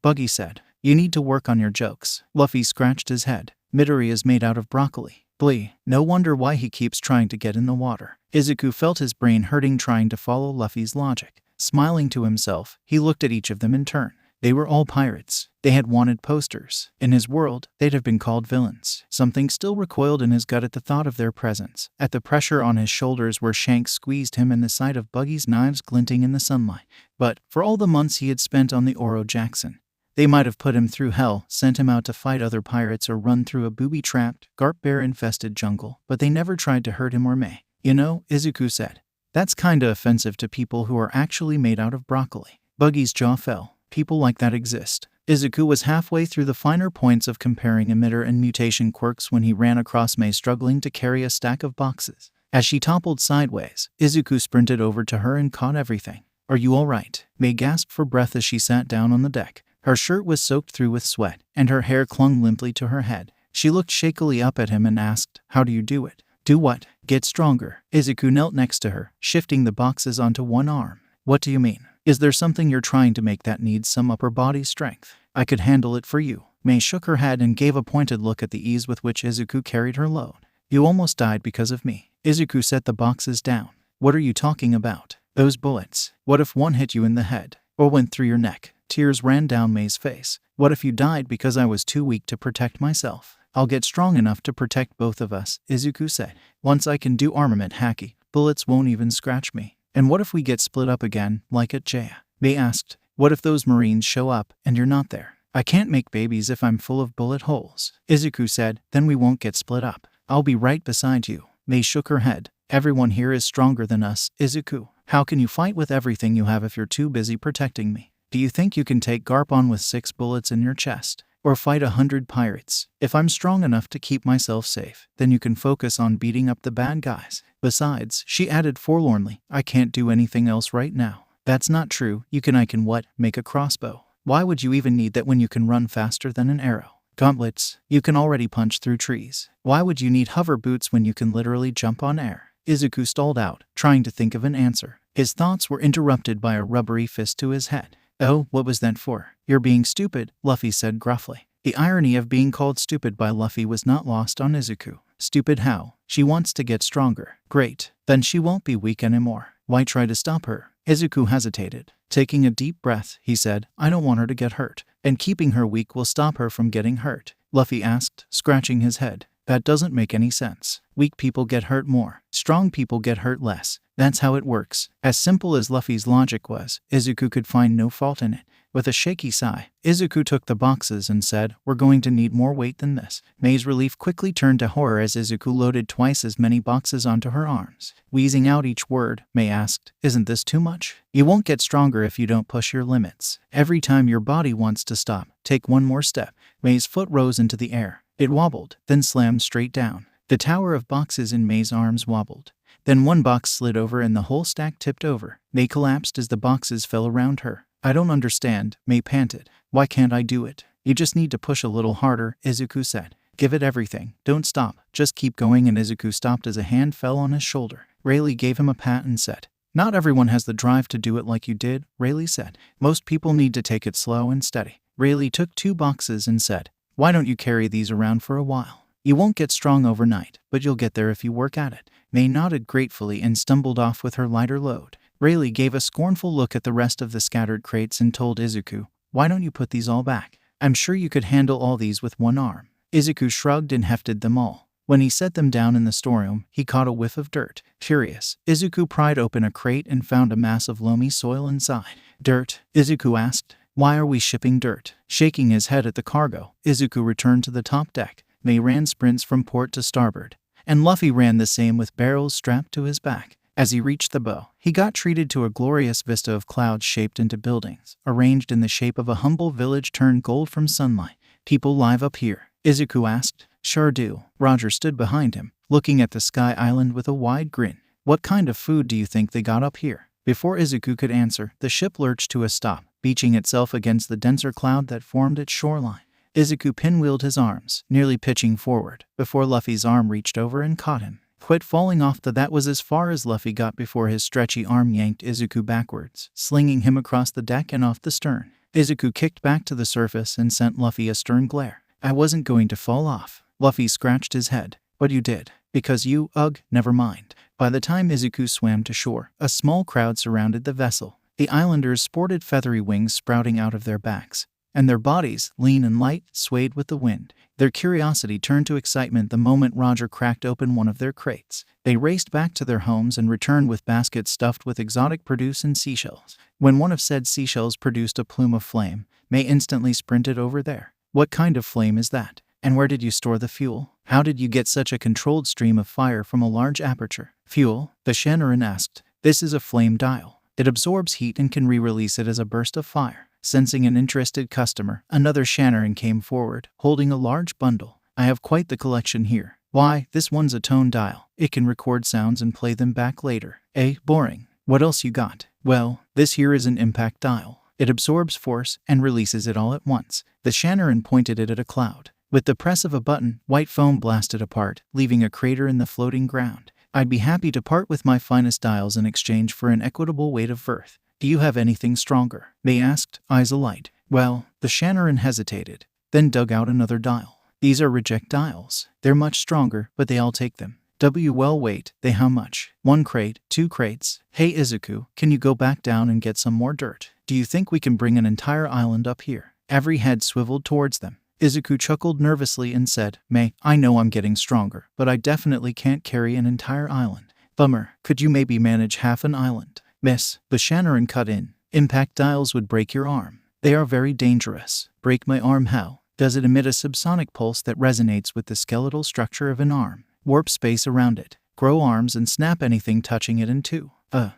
Buggy said. "You need to work on your jokes." Luffy scratched his head. "Midoriya's made out of broccoli. Blee. No wonder why he keeps trying to get in the water." Izuku felt his brain hurting trying to follow Luffy's logic. Smiling to himself, he looked at each of them in turn. They were all pirates. They had wanted posters. In his world, they'd have been called villains. Something still recoiled in his gut at the thought of their presence, at the pressure on his shoulders where Shanks squeezed him and the sight of Buggy's knives glinting in the sunlight. But, for all the months he had spent on the Oro Jackson, they might have put him through hell, sent him out to fight other pirates or run through a booby-trapped, Garp bear-infested jungle, but they never tried to hurt him or May. "You know," Izuku said, "that's kinda offensive to people who are actually made out of broccoli." Buggy's jaw fell. People like that exist. Izuku was halfway through the finer points of comparing emitter and mutation quirks when he ran across May struggling to carry a stack of boxes. As she toppled sideways, Izuku sprinted over to her and caught everything. "Are you all right?" May gasped for breath as she sat down on the deck. Her shirt was soaked through with sweat, and her hair clung limply to her head. She looked shakily up at him and asked, "How do you do it?" "Do what?" "Get stronger." Izuku knelt next to her, shifting the boxes onto one arm. "What do you mean? Is there something you're trying to make that needs some upper body strength? I could handle it for you." Mei shook her head and gave a pointed look at the ease with which Izuku carried her load. "You almost died because of me." Izuku set the boxes down. "What are you talking about?" "Those bullets. What if one hit you in the head? Or went through your neck?" Tears ran down Mei's face. "What if you died because I was too weak to protect myself?" "I'll get strong enough to protect both of us," Izuku said. "Once I can do armament haki, bullets won't even scratch me." "And what if we get split up again, like at J? Mei asked. "What if those Marines show up, and you're not there?" "I can't make babies if I'm full of bullet holes," Izuku said. "Then we won't get split up. I'll be right beside you." Mei shook her head. "Everyone here is stronger than us, Izuku. How can you fight with everything you have if you're too busy protecting me? Do you think you can take Garp on with 6 bullets in your chest? Or fight 100 pirates? If I'm strong enough to keep myself safe, then you can focus on beating up the bad guys. Besides," she added forlornly, "I can't do anything else right now." "That's not true. I can what? Make a crossbow. Why would you even need that when you can run faster than an arrow? Gauntlets. You can already punch through trees. Why would you need hover boots when you can literally jump on air?" Izuku stalled out, trying to think of an answer. His thoughts were interrupted by a rubbery fist to his head. "Oh, what was that for?" "You're being stupid," Luffy said gruffly. The irony of being called stupid by Luffy was not lost on Izuku. "Stupid how? She wants to get stronger." "Great. Then she won't be weak anymore. Why try to stop her?" Izuku hesitated. Taking a deep breath, he said, "I don't want her to get hurt. And keeping her weak will stop her from getting hurt." Luffy asked, scratching his head. "That doesn't make any sense. Weak people get hurt more. Strong people get hurt less. That's how it works." As simple as Luffy's logic was, Izuku could find no fault in it. With a shaky sigh, Izuku took the boxes and said, "We're going to need more weight than this." Mei's relief quickly turned to horror as Izuku loaded twice as many boxes onto her arms. Wheezing out each word, Mei asked, "Isn't this too much? You won't get stronger if you don't push your limits. Every time your body wants to stop, take one more step." Mei's foot rose into the air. It wobbled, then slammed straight down. The tower of boxes in Mei's arms wobbled. Then one box slid over and the whole stack tipped over. Mei collapsed as the boxes fell around her. "I don't understand," Mei panted. "Why can't I do it?" "You just need to push a little harder," Izuku said. "Give it everything. Don't stop. Just keep going." And Izuku stopped as a hand fell on his shoulder. Rayleigh gave him a pat and said, "Not everyone has the drive to do it like you did," Rayleigh said. "Most people need to take it slow and steady." Rayleigh took 2 boxes and said, "Why don't you carry these around for a while? You won't get strong overnight, but you'll get there if you work at it." Mei nodded gratefully and stumbled off with her lighter load. Rayleigh gave a scornful look at the rest of the scattered crates and told Izuku, "Why don't you put these all back? I'm sure you could handle all these with one arm." Izuku shrugged and hefted them all. When he set them down in the storeroom, he caught a whiff of dirt. Curious, Izuku pried open a crate and found a mass of loamy soil inside. "Dirt?" Izuku asked. "Why are we shipping dirt?" Shaking his head at the cargo, Izuku returned to the top deck. Mei ran sprints from port to starboard, and Luffy ran the same with barrels strapped to his back. As he reached the bow, he got treated to a glorious vista of clouds shaped into buildings, arranged in the shape of a humble village turned gold from sunlight. "People live up here?" Izuku asked. "Sure do." Roger stood behind him, looking at the sky island with a wide grin. "What kind of food do you think they got up here?" Before Izuku could answer, the ship lurched to a stop, beaching itself against the denser cloud that formed its shoreline. Izuku pinwheeled his arms, nearly pitching forward, before Luffy's arm reached over and caught him. Quit falling off. That was as far as Luffy got before his stretchy arm yanked Izuku backwards, slinging him across the deck and off the stern. Izuku kicked back to the surface and sent Luffy a stern glare. "I wasn't going to fall off." Luffy scratched his head. "But you did. Because you, ugh, never mind." By the time Izuku swam to shore, a small crowd surrounded the vessel. The islanders sported feathery wings sprouting out of their backs, and their bodies, lean and light, swayed with the wind. Their curiosity turned to excitement the moment Roger cracked open one of their crates. They raced back to their homes and returned with baskets stuffed with exotic produce and seashells. When one of said seashells produced a plume of flame, Mei instantly sprinted over there. "What kind of flame is that? And where did you store the fuel? How did you get such a controlled stream of fire from a large aperture?" "Fuel?" the Shannarin asked. "This is a flame dial. It absorbs heat and can re-release it as a burst of fire." Sensing an interested customer, another Shannarin came forward, holding a large bundle. "I have quite the collection here." "Why, this one's a tone dial. It can record sounds and play them back later." Boring. "What else you got?" "Well, this here is an impact dial. It absorbs force and releases it all at once." The Shannarin pointed it at a cloud. With the press of a button, white foam blasted apart, leaving a crater in the floating ground. I'd be happy to part with my finest dials in exchange for an equitable weight of earth. Do you have anything stronger? May asked, eyes alight. Well, the 𝗓𝗨 hesitated, then dug out another dial. These are reject dials. They're much stronger, but I'll take them. Well, wait, they how much? 1 crate, 2 crates. Hey Izuku, can you go back down and get some more dirt? Do you think we can bring an entire island up here? Every head swiveled towards them. Izuku chuckled nervously and said, May, I know I'm getting stronger, but I definitely can't carry an entire island. Bummer, could you maybe manage half an island? Miss, the 𝗓𝗨 cut in. Impact dials would break your arm. They are very dangerous. Break my arm how? Does it emit a subsonic pulse that resonates with the skeletal structure of an arm? Warp space around it. Grow arms and snap anything touching it in two.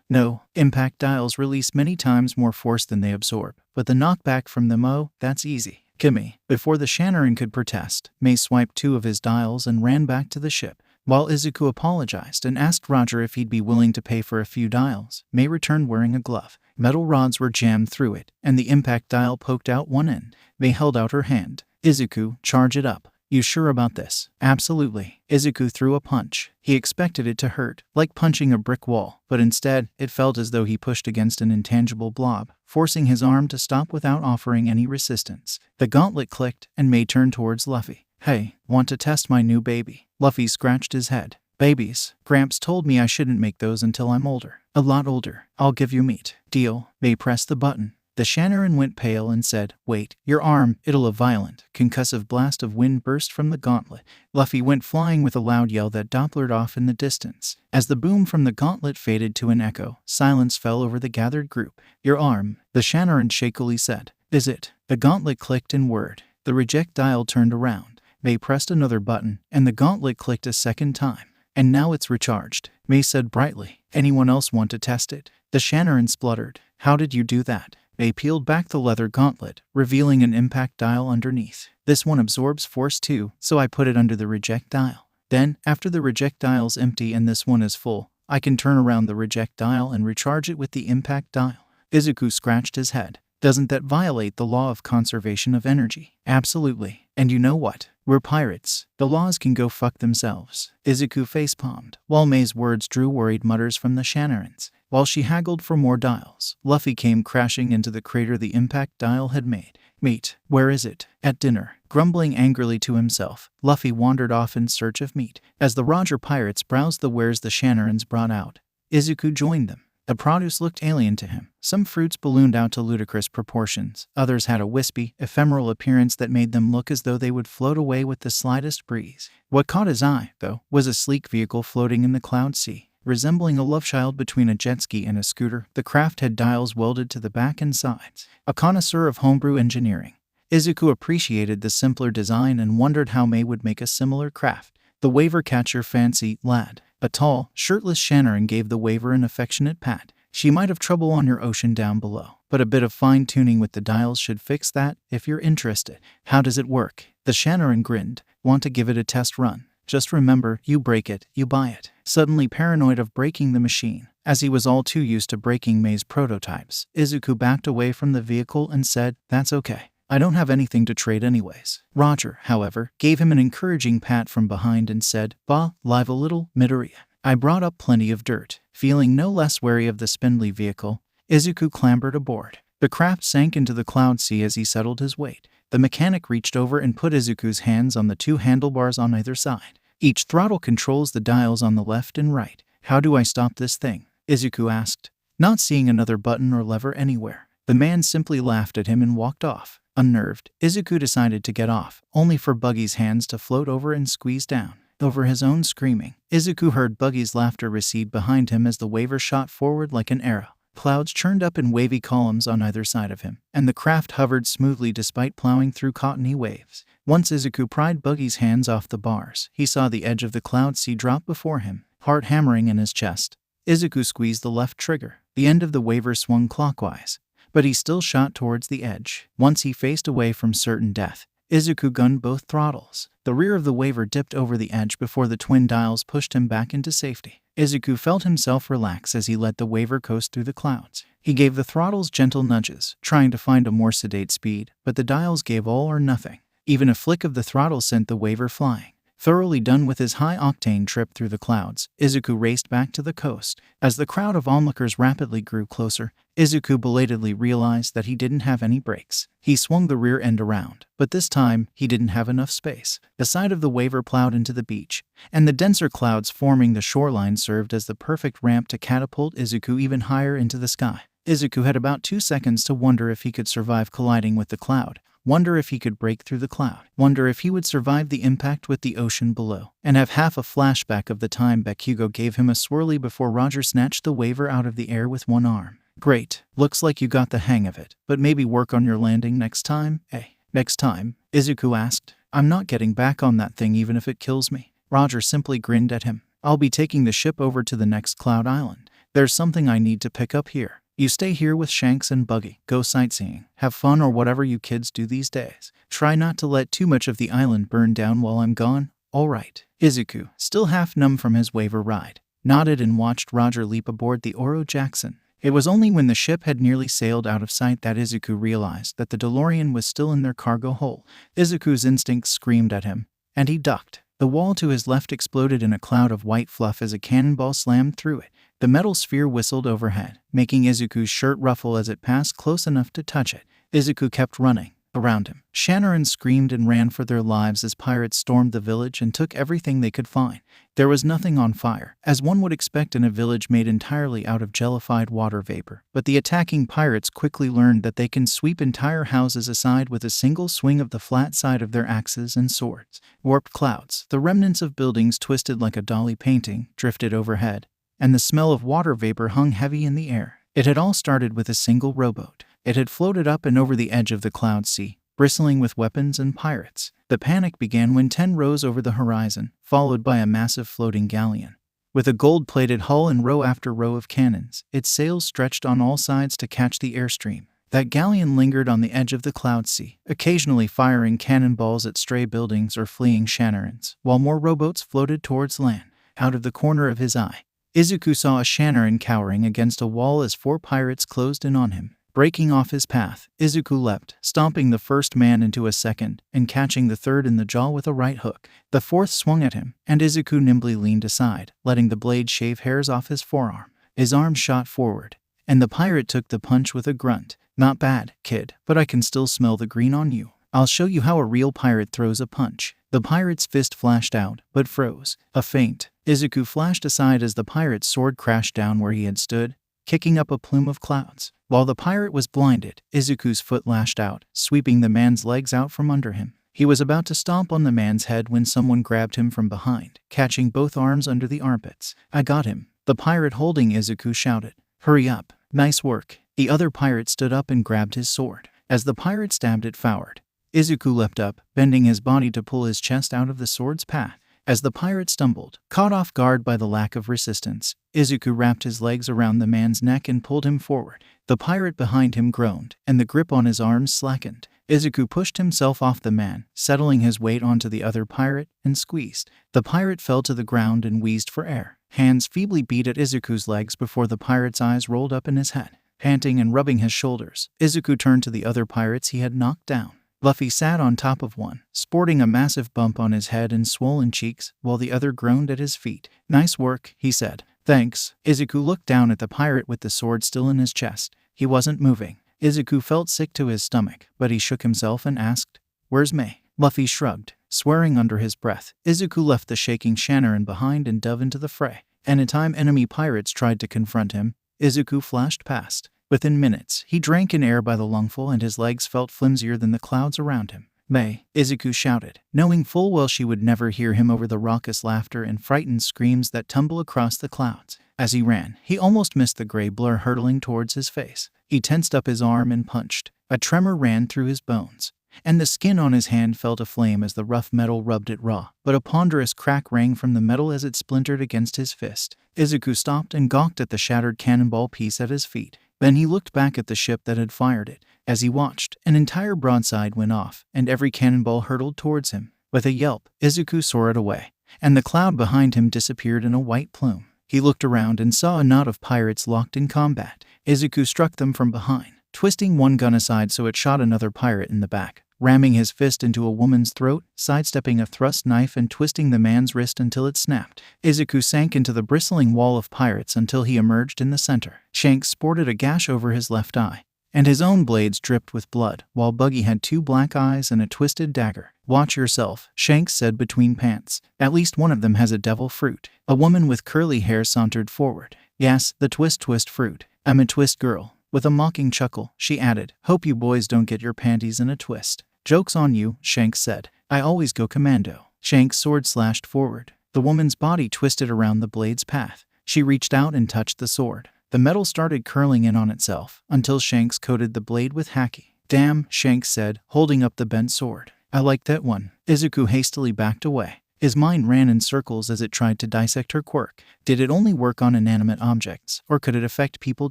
No. Impact dials release many times more force than they absorb, but the knockback from them, that's easy. Gimme. Before the 𝗓𝗨 could protest, May swiped 2 of his dials and ran back to the ship. While Izuku apologized and asked Roger if he'd be willing to pay for a few dials, May returned wearing a glove. Metal rods were jammed through it, and the impact dial poked out one end. May held out her hand. Izuku, charge it up. You sure about this? Absolutely. Izuku threw a punch. He expected it to hurt, like punching a brick wall, but instead, it felt as though he pushed against an intangible blob, forcing his arm to stop without offering any resistance. The gauntlet clicked, and May turned towards Luffy. Hey, want to test my new baby? Luffy scratched his head. Babies. Gramps told me I shouldn't make those until I'm older. A lot older. I'll give you meat. Deal. May pressed the button. The 𝗓𝗨 went pale and said, Wait, your arm, it'll a violent, concussive blast of wind burst from the gauntlet. Luffy went flying with a loud yell that Dopplered off in the distance. As the boom from the gauntlet faded to an echo, silence fell over the gathered group. Your arm, the 𝗓𝗨 shakily said. Is it? The gauntlet clicked in word. The reject dial turned around. May pressed another button, and the gauntlet clicked a second time. And now it's recharged, May said brightly. Anyone else want to test it? The 𝗓𝗨 spluttered. How did you do that? May peeled back the leather gauntlet, revealing an impact dial underneath. This one absorbs force too, so I put it under the reject dial. Then, after the reject dial's empty and this one is full, I can turn around the reject dial and recharge it with the impact dial. Izuku scratched his head. Doesn't that violate the law of conservation of energy? Absolutely. And you know what? We're pirates. The laws can go fuck themselves. Izuku facepalmed, while May's words drew worried mutters from the 𝗓𝗨. While she haggled for more dials, Luffy came crashing into the crater the impact dial had made. Meat. Where is it? At dinner. Grumbling angrily to himself, Luffy wandered off in search of meat. As the Roger pirates browsed the wares the 𝗓𝗨s brought out, Izuku joined them. The produce looked alien to him. Some fruits ballooned out to ludicrous proportions. Others had a wispy, ephemeral appearance that made them look as though they would float away with the slightest breeze. What caught his eye, though, was a sleek vehicle floating in the cloud sea. Resembling a love child between a jet ski and a scooter, the craft had dials welded to the back and sides. A connoisseur of homebrew engineering, Izuku appreciated the simpler design and wondered how May would make a similar craft. The waver catcher fancy, lad. A tall, shirtless 𝗓𝗨 gave the waver an affectionate pat. She might have trouble on your ocean down below, but a bit of fine-tuning with the dials should fix that, if you're interested. How does it work? The 𝗓𝗨 grinned. Want to give it a test run? Just remember, you break it, you buy it. Suddenly paranoid of breaking the machine, as he was all too used to breaking May's prototypes, Izuku backed away from the vehicle and said, That's okay. I don't have anything to trade anyways. Roger, however, gave him an encouraging pat from behind and said, live a little, Midoriya. I brought up plenty of dirt. Feeling no less wary of the spindly vehicle, Izuku clambered aboard. The craft sank into the cloud sea as he settled his weight. The mechanic reached over and put Izuku's hands on the 2 handlebars on either side. Each throttle controls the dials on the left and right. How do I stop this thing? Izuku asked, not seeing another button or lever anywhere. The man simply laughed at him and walked off. Unnerved, Izuku decided to get off, only for Buggy's hands to float over and squeeze down. Over his own screaming, Izuku heard Buggy's laughter recede behind him as the waver shot forward like an arrow. Clouds churned up in wavy columns on either side of him, and the craft hovered smoothly despite plowing through cottony waves. Once Izuku pried Buggy's hands off the bars, he saw the edge of the cloud sea drop before him, heart hammering in his chest. Izuku squeezed the left trigger. The end of the waver swung clockwise, but he still shot towards the edge. Once he faced away from certain death, Izuku gunned both throttles. The rear of the waver dipped over the edge before the twin dials pushed him back into safety. Izuku felt himself relax as he let the waver coast through the clouds. He gave the throttles gentle nudges, trying to find a more sedate speed, but the dials gave all or nothing. Even a flick of the throttle sent the waver flying. Thoroughly done with his high-octane trip through the clouds, Izuku raced back to the coast. As the crowd of onlookers rapidly grew closer, Izuku belatedly realized that he didn't have any brakes. He swung the rear end around, but this time he didn't have enough space. The side of the waver plowed into the beach, and the denser clouds forming the shoreline served as the perfect ramp to catapult Izuku even higher into the sky. Izuku had about 2 seconds to wonder if he could survive colliding with the cloud, wonder if he could break through the cloud, wonder if he would survive the impact with the ocean below, and have half a flashback of the time Bakugo gave him a swirly before Roger snatched the waver out of the air with one arm. Great, looks like you got the hang of it, but maybe work on your landing next time, eh? Next time? Izuku asked. I'm not getting back on that thing even if it kills me. Roger simply grinned at him. I'll be taking the ship over to the next Cloud Island. There's something I need to pick up here. You stay here with Shanks and Buggy, go sightseeing, have fun or whatever you kids do these days. Try not to let too much of the island burn down while I'm gone, alright. Izuku, still half numb from his waver ride, nodded and watched Roger leap aboard the Oro Jackson. It was only when the ship had nearly sailed out of sight that Izuku realized that the DeLorean was still in their cargo hold. Izuku's instincts screamed at him, and he ducked. The wall to his left exploded in a cloud of white fluff as a cannonball slammed through it. The metal sphere whistled overhead, making Izuku's shirt ruffle as it passed close enough to touch it. Izuku kept running. Around him, Shannon screamed and ran for their lives as pirates stormed the village and took everything they could find. There was nothing on fire, as one would expect in a village made entirely out of jellified water vapor, but the attacking pirates quickly learned that they can sweep entire houses aside with a single swing of the flat side of their axes and swords. Warped clouds, the remnants of buildings twisted like a Dali painting, drifted overhead, and the smell of water vapor hung heavy in the air. It had all started with a single rowboat. It had floated up and over the edge of the cloud sea, bristling with weapons and pirates. The panic began when 10 rose over the horizon, followed by a massive floating galleon. With a gold-plated hull and row after row of cannons, its sails stretched on all sides to catch the airstream. That galleon lingered on the edge of the cloud sea, occasionally firing cannonballs at stray buildings or fleeing Shanarans, while more rowboats floated towards land. Out of the corner of his eye, Izuku saw a Shanaran cowering against a wall as 4 pirates closed in on him. Breaking off his path, Izuku leapt, stomping the first man into a second, and catching the third in the jaw with a right hook. The fourth swung at him, and Izuku nimbly leaned aside, letting the blade shave hairs off his forearm. His arm shot forward, and the pirate took the punch with a grunt. Not bad, kid, but I can still smell the green on you. I'll show you how a real pirate throws a punch. The pirate's fist flashed out, but froze. A feint. Izuku flashed aside as the pirate's sword crashed down where he had stood, kicking up a plume of clouds. While the pirate was blinded, Izuku's foot lashed out, sweeping the man's legs out from under him. He was about to stomp on the man's head when someone grabbed him from behind, catching both arms under the armpits. I got him. The pirate holding Izuku shouted. Hurry up. Nice work. The other pirate stood up and grabbed his sword. As the pirate stabbed it forward, Izuku leapt up, bending his body to pull his chest out of the sword's path. As the pirate stumbled, caught off guard by the lack of resistance, Izuku wrapped his legs around the man's neck and pulled him forward. The pirate behind him groaned, and the grip on his arms slackened. Izuku pushed himself off the man, settling his weight onto the other pirate, and squeezed. The pirate fell to the ground and wheezed for air. Hands feebly beat at Izuku's legs before the pirate's eyes rolled up in his head. Panting and rubbing his shoulders, Izuku turned to the other pirates he had knocked down. Luffy sat on top of one, sporting a massive bump on his head and swollen cheeks, while the other groaned at his feet. Nice work, he said. Thanks. Izuku looked down at the pirate with the sword still in his chest. He wasn't moving. Izuku felt sick to his stomach, but he shook himself and asked, Where's May? Luffy shrugged, swearing under his breath. Izuku left the shaking Shanaran behind and dove into the fray. Anytime enemy pirates tried to confront him, Izuku flashed past. Within minutes, he drank in air by the lungful and his legs felt flimsier than the clouds around him. May, Izuku shouted, knowing full well she would never hear him over the raucous laughter and frightened screams that tumble across the clouds. As he ran, he almost missed the gray blur hurtling towards his face. He tensed up his arm and punched. A tremor ran through his bones, and the skin on his hand felt aflame as the rough metal rubbed it raw, but a ponderous crack rang from the metal as it splintered against his fist. Izuku stopped and gawked at the shattered cannonball piece at his feet. Then he looked back at the ship that had fired it. As he watched, an entire broadside went off, and every cannonball hurtled towards him. With a yelp, Izuku soared away, and the cloud behind him disappeared in a white plume. He looked around and saw a knot of pirates locked in combat. Izuku struck them from behind, twisting one gun aside so it shot another pirate in the back. ramming his fist into a woman's throat, sidestepping a thrust knife and twisting the man's wrist until it snapped. Izuku sank into the bristling wall of pirates until he emerged in the center. Shanks sported a gash over his left eye, and his own blades dripped with blood, while Buggy had 2 black eyes and a twisted dagger. "Watch yourself," Shanks said between pants. "At least one of them has a devil fruit." A woman with curly hair sauntered forward. "Yes, the twist fruit. I'm a twist girl." With a mocking chuckle, she added, "Hope you boys don't get your panties in a twist." "Joke's on you," Shanks said. "I always go commando." Shanks' sword slashed forward. The woman's body twisted around the blade's path. She reached out and touched the sword. The metal started curling in on itself, until Shanks coated the blade with haki. "Damn," Shanks said, holding up the bent sword. "I like that one." Izuku hastily backed away. His mind ran in circles as it tried to dissect her quirk. Did it only work on inanimate objects, or could it affect people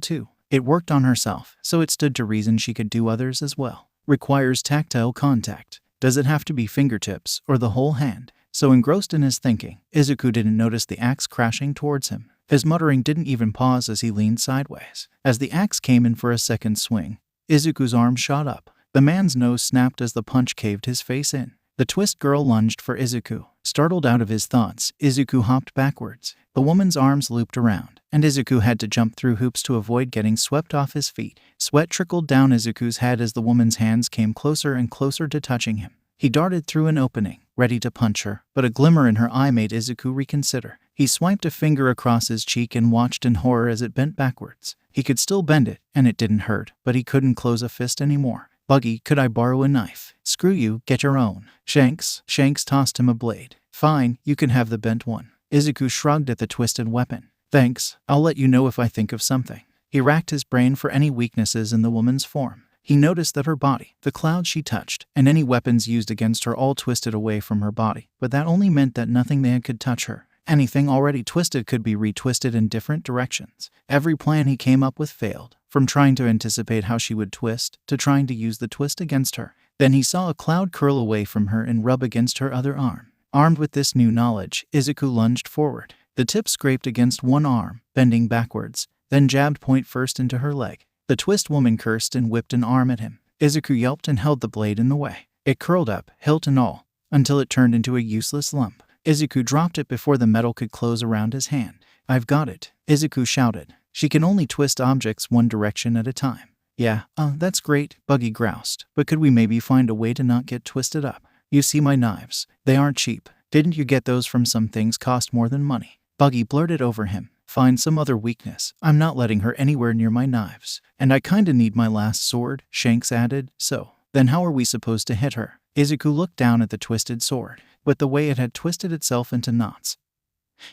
too? It worked on herself, so it stood to reason she could do others as well. Requires tactile contact. Does it have to be fingertips, or the whole hand? So engrossed in his thinking, Izuku didn't notice the axe crashing towards him. His muttering didn't even pause as he leaned sideways. As the axe came in for a second swing, Izuku's arm shot up. The man's nose snapped as the punch caved his face in. The twist girl lunged for Izuku. Startled out of his thoughts, Izuku hopped backwards. The woman's arms looped around, and Izuku had to jump through hoops to avoid getting swept off his feet. Sweat trickled down Izuku's head as the woman's hands came closer and closer to touching him. He darted through an opening, ready to punch her, but a glimmer in her eye made Izuku reconsider. He swiped a finger across his cheek and watched in horror as it bent backwards. He could still bend it, and it didn't hurt, but he couldn't close a fist anymore. "Buggy, could I borrow a knife?" "Screw you, get your own." Shanks tossed him a blade. "Fine, you can have the bent one." Izuku shrugged at the twisted weapon. "Thanks, I'll let you know if I think of something." He racked his brain for any weaknesses in the woman's form. He noticed that her body, the cloud she touched, and any weapons used against her all twisted away from her body, but that only meant that nothing there could touch her. Anything already twisted could be retwisted in different directions. Every plan he came up with failed, from trying to anticipate how she would twist, to trying to use the twist against her. Then he saw a cloud curl away from her and rub against her other arm. Armed with this new knowledge, Izuku lunged forward. The tip scraped against one arm, bending backwards, then jabbed point first into her leg. The twist woman cursed and whipped an arm at him. Izuku yelped and held the blade in the way. It curled up, hilt and all, until it turned into a useless lump. Izuku dropped it before the metal could close around his hand. "I've got it," Izuku shouted. "She can only twist objects one direction at a time." "Yeah, that's great," Buggy groused. "But could we maybe find a way to not get twisted up? You see my knives. They aren't cheap. Didn't you get those from some things cost more than money?" Buggy blurted over him. "Find some other weakness. I'm not letting her anywhere near my knives. And I kinda need my last sword," Shanks added. "So, then how are we supposed to hit her?" Izuku looked down at the twisted sword, but the way it had twisted itself into knots.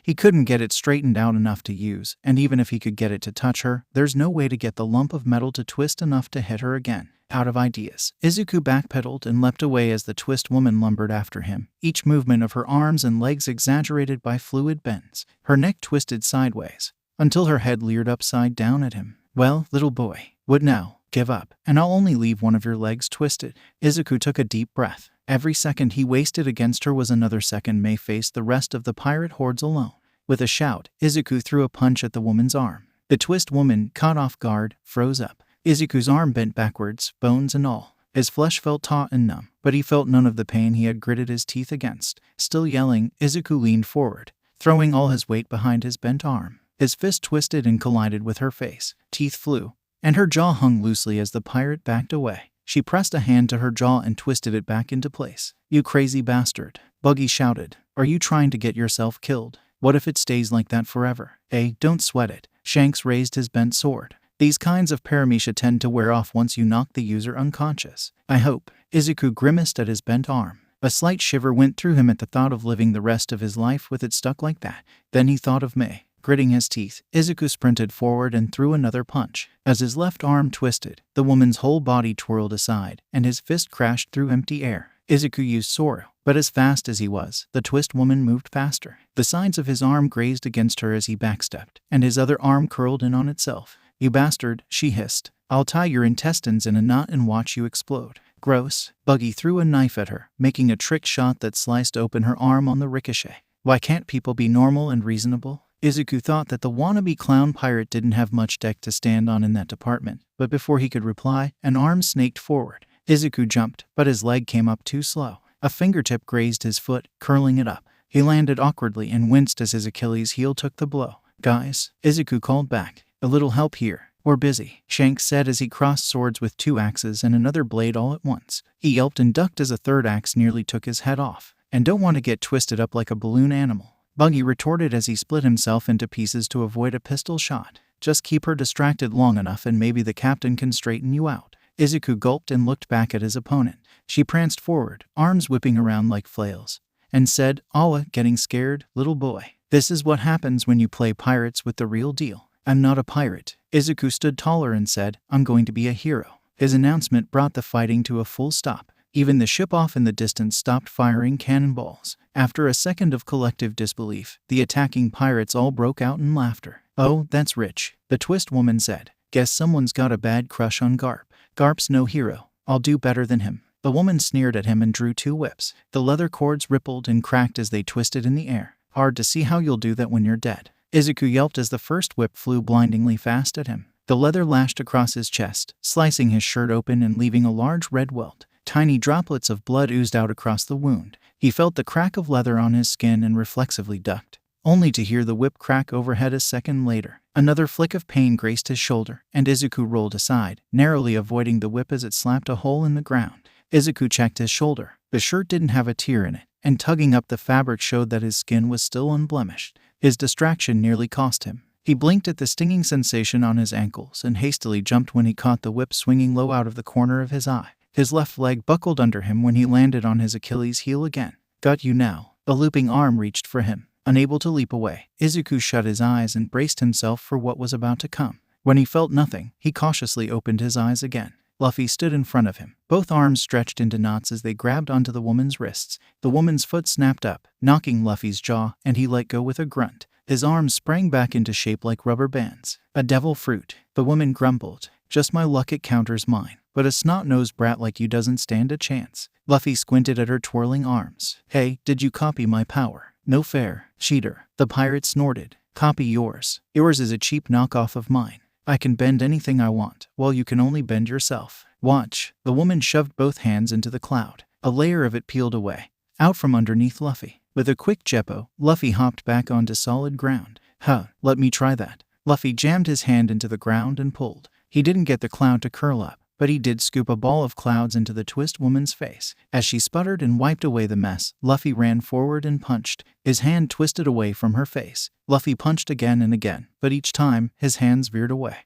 He couldn't get it straightened out enough to use, and even if he could get it to touch her, there's no way to get the lump of metal to twist enough to hit her again. Out of ideas, Izuku backpedaled and leapt away as the twist woman lumbered after him, each movement of her arms and legs exaggerated by fluid bends. Her neck twisted sideways, until her head leered upside down at him. "Well, little boy, what now? Give up, and I'll only leave one of your legs twisted." Izuku took a deep breath. Every second he wasted against her was another second May face the rest of the pirate hordes alone. With a shout, Izuku threw a punch at the woman's arm. The twist woman, caught off guard, froze up. Izuku's arm bent backwards, bones and all. His flesh felt taut and numb, but he felt none of the pain he had gritted his teeth against. Still yelling, Izuku leaned forward, throwing all his weight behind his bent arm. His fist twisted and collided with her face. Teeth flew, and her jaw hung loosely as the pirate backed away. She pressed a hand to her jaw and twisted it back into place. "You crazy bastard," Buggy shouted. "Are you trying to get yourself killed? What if it stays like that forever? Don't sweat it." Shanks raised his bent sword. "These kinds of 𝗵𝗃𝗍 tend to wear off once you knock the user unconscious. I hope." Izuku grimaced at his bent arm. A slight shiver went through him at the thought of living the rest of his life with it stuck like that. Then he thought of May. Gritting his teeth, Izuku sprinted forward and threw another punch. As his left arm twisted, the woman's whole body twirled aside, and his fist crashed through empty air. Izuku used 𝗬𝗪, but as fast as he was, the twist woman moved faster. The sides of his arm grazed against her as he backstepped, and his other arm curled in on itself. "You bastard," she hissed. "I'll tie your intestines in a knot and watch you explode." Gross. Buggy threw a knife at her, making a trick shot that sliced open her arm on the ricochet. Why can't people be normal and reasonable? Izuku thought that the wannabe clown pirate didn't have much deck to stand on in that department, but before he could reply, an arm snaked forward. Izuku jumped, but his leg came up too slow. A fingertip grazed his foot, curling it up. He landed awkwardly and winced as his Achilles heel took the blow. "Guys," Izuku called back. "A little help here. We're busy," Shanks said as he crossed swords with 2 axes and another blade all at once. He yelped and ducked as a 3rd axe nearly took his head off. "And don't want to get twisted up like a balloon animal," Buggy retorted as he split himself into pieces to avoid a pistol shot. "Just keep her distracted long enough and maybe the captain can straighten you out." Izuku gulped and looked back at his opponent. She pranced forward, arms whipping around like flails, and said, "Awa, getting scared, little boy. This is what happens when you play pirates with the real deal." "I'm not a pirate." Izuku stood taller and said, "I'm going to be a hero." His announcement brought the fighting to a full stop. Even the ship off in the distance stopped firing cannonballs. After a second of collective disbelief, the attacking pirates all broke out in laughter. "Oh, that's rich," the twist woman said. "Guess someone's got a bad crush on 𝗵. 𝗵's no hero. I'll do better than him." The woman sneered at him and drew 2 whips. The leather cords rippled and cracked as they twisted in the air. "Hard to see how you'll do that when you're dead." Izuku yelped as the first whip flew blindingly fast at him. The leather lashed across his chest, slicing his shirt open and leaving a large red welt. Tiny droplets of blood oozed out across the wound. He felt the crack of leather on his skin and reflexively ducked, only to hear the whip crack overhead a second later. Another flick of pain graced his shoulder, and Izuku rolled aside, narrowly avoiding the whip as it slapped a hole in the ground. Izuku checked his shoulder. The shirt didn't have a tear in it, and tugging up the fabric showed that his skin was still unblemished. His distraction nearly cost him. He blinked at the stinging sensation on his ankles and hastily jumped when he caught the whip swinging low out of the corner of his eye. His left leg buckled under him when he landed on his Achilles heel again. "Got you now." A looping arm reached for him. Unable to leap away, Izuku shut his eyes and braced himself for what was about to come. When he felt nothing, he cautiously opened his eyes again. Luffy stood in front of him, both arms stretched into knots as they grabbed onto the woman's wrists. The woman's foot snapped up, knocking Luffy's jaw, and he let go with a grunt. His arms sprang back into shape like rubber bands. "A devil fruit," the woman grumbled. "Just my luck it counters mine. But a snot-nosed brat like you doesn't stand a chance." Luffy squinted at her twirling arms. "Hey, did you copy my power?" "No fair, cheater," the pirate snorted. "Copy yours. Yours is a cheap knockoff of mine. I can bend anything I want, while you can only bend yourself. Watch." The woman shoved both hands into the cloud. A layer of it peeled away, out from underneath Luffy. With a quick 𝗃𝗄, Luffy hopped back onto solid ground. Let me try that." Luffy jammed his hand into the ground and pulled. He didn't get the cloud to curl up, but he did scoop a ball of clouds into the twist woman's face. As she sputtered and wiped away the mess, Luffy ran forward and punched. His hand twisted away from her face. Luffy punched again and again, but each time, his hands veered away.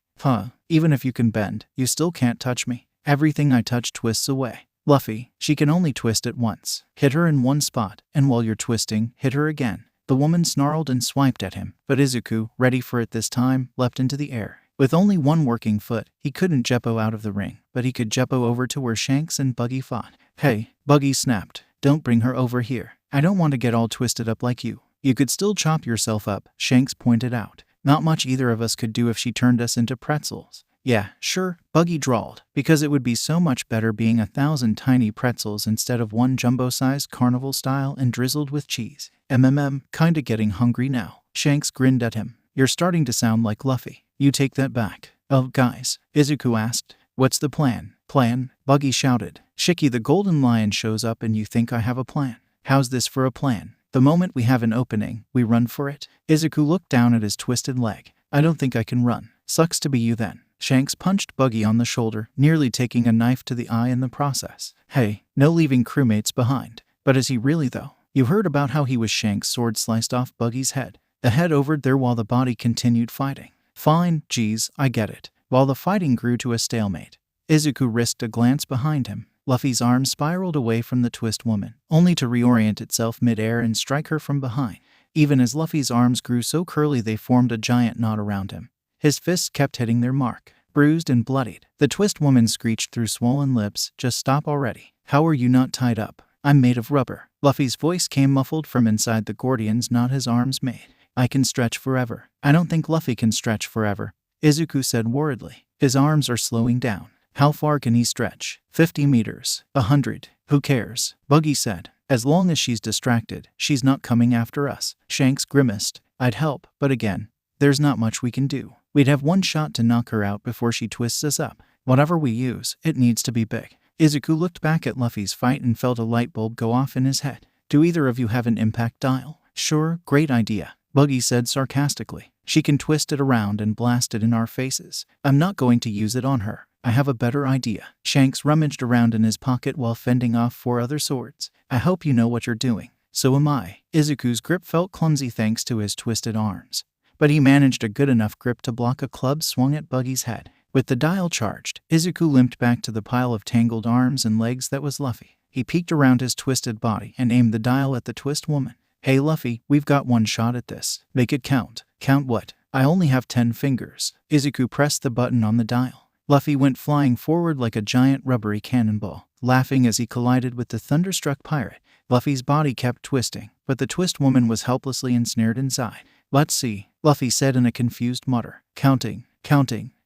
Even if you can bend, you still can't touch me. Everything I touch twists away." "Luffy, she can only twist it once. Hit her in one spot, and while you're twisting, hit her again." The woman snarled and swiped at him, but Izuku, ready for it this time, leapt into the air. With only one working foot, he couldn't 𝗃𝗄 out of the ring, but he could 𝗃𝗄 over to where Shanks and Buggy fought. "Hey," Buggy snapped, "don't bring her over here. I don't want to get all twisted up like you." "You could still chop yourself up," Shanks pointed out. "Not much either of us could do if she turned us into pretzels." "Yeah, sure," Buggy drawled, "because it would be so much better being 1,000 tiny pretzels instead of one jumbo-sized carnival style and drizzled with cheese." Kinda getting hungry now." Shanks grinned at him. "You're starting to sound like Luffy." "You take that back." "Oh, guys," Izuku asked, "what's the plan?" "Plan?" Buggy shouted. "Shiki the Golden Lion shows up and you think I have a plan? How's this for a plan? The moment we have an opening, we run for it?" Izuku looked down at his twisted leg. "I don't think I can run." "Sucks to be you then." Shanks punched Buggy on the shoulder, nearly taking a knife to the eye in the process. "Hey, no leaving crewmates behind." "But is he really though? You heard about how he was Shanks' sword sliced off Buggy's head. The head overed there while the body continued fighting." "Fine, geez, I get it." While the fighting grew to a stalemate, Izuku risked a glance behind him. Luffy's arm spiraled away from the twist woman, only to reorient itself mid-air and strike her from behind. Even as Luffy's arms grew so curly they formed a giant knot around him, his fists kept hitting their mark. Bruised and bloodied, the twist woman screeched through swollen lips, "Just stop already. How are you not tied up? I'm made of rubber." Luffy's voice came muffled from inside the Gordian's knot his arms made. "I can stretch forever." "I don't think Luffy can stretch forever," Izuku said worriedly. "His arms are slowing down." "How far can he stretch?" 50 meters. 100. Who cares?" Buggy said. "As long as she's distracted, she's not coming after us." Shanks grimaced. "I'd help, but again, there's not much we can do. We'd have one shot to knock her out before she twists us up. Whatever we use, it needs to be big." Izuku looked back at Luffy's fight and felt a light bulb go off in his head. Do either of you have an impact dial? Sure, great idea, Buggy said sarcastically. She can twist it around and blast it in our faces. I'm not going to use it on her. I have a better idea. Shanks rummaged around in his pocket while fending off 4 other swords. I hope you know what you're doing. So am I. Izuku's grip felt clumsy thanks to his twisted arms, but he managed a good enough grip to block a club swung at Buggy's head. With the dial charged, Izuku limped back to the pile of tangled arms and legs that was Luffy. He peeked around his twisted body and aimed the dial at the twist woman. Hey Luffy, we've got one shot at this. Make it count. Count what? I only have 10 fingers. Izuku pressed the button on the dial. Luffy went flying forward like a giant rubbery cannonball, laughing as he collided with the thunderstruck pirate. Luffy's body kept twisting, but the twist woman was helplessly ensnared inside. Let's see, Luffy said in a confused mutter. Counting.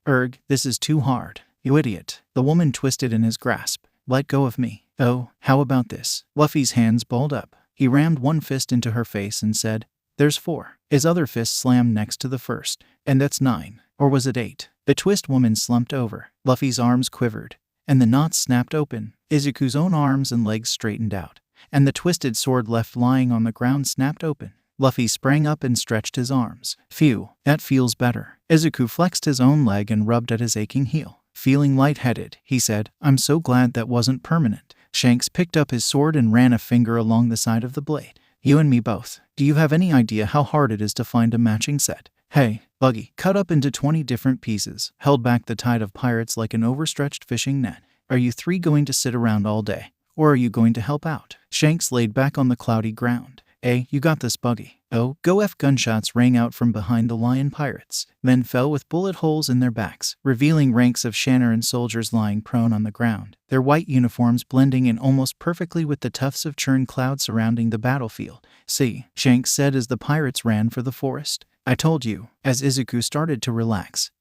Erg, this is too hard. You idiot. The woman twisted in his grasp. Let go of me. Oh, how about this? Luffy's hands balled up. He rammed one fist into her face and said, There's 4. His other fist slammed next to the first. And that's 9. Or was it 8? The twist woman slumped over. Luffy's arms quivered, and the knots snapped open. Izuku's own arms and legs straightened out, and the twisted sword left lying on the ground snapped open. Luffy sprang up and stretched his arms. Phew, that feels better. Izuku flexed his own leg and rubbed at his aching heel. Feeling lightheaded, he said, I'm so glad that wasn't permanent. Shanks picked up his sword and ran a finger along the side of the blade. You and me both. Do you have any idea how hard it is to find a matching set? Hey, Buggy, cut up into 20 different pieces, held back the tide of pirates like an overstretched fishing net. Are you 3 going to sit around all day? Or are you going to help out? Shanks laid back on the cloudy ground. Hey, you got this, Buggy. Oh, go F gunshots rang out from behind the lion pirates, then fell with bullet holes in their backs, revealing ranks of Shannaran soldiers lying prone on the ground, their white uniforms blending in almost perfectly with the tufts of churn cloud surrounding the battlefield. See, Shanks said as the pirates ran for the forest. I told you, as Izuku started to relax.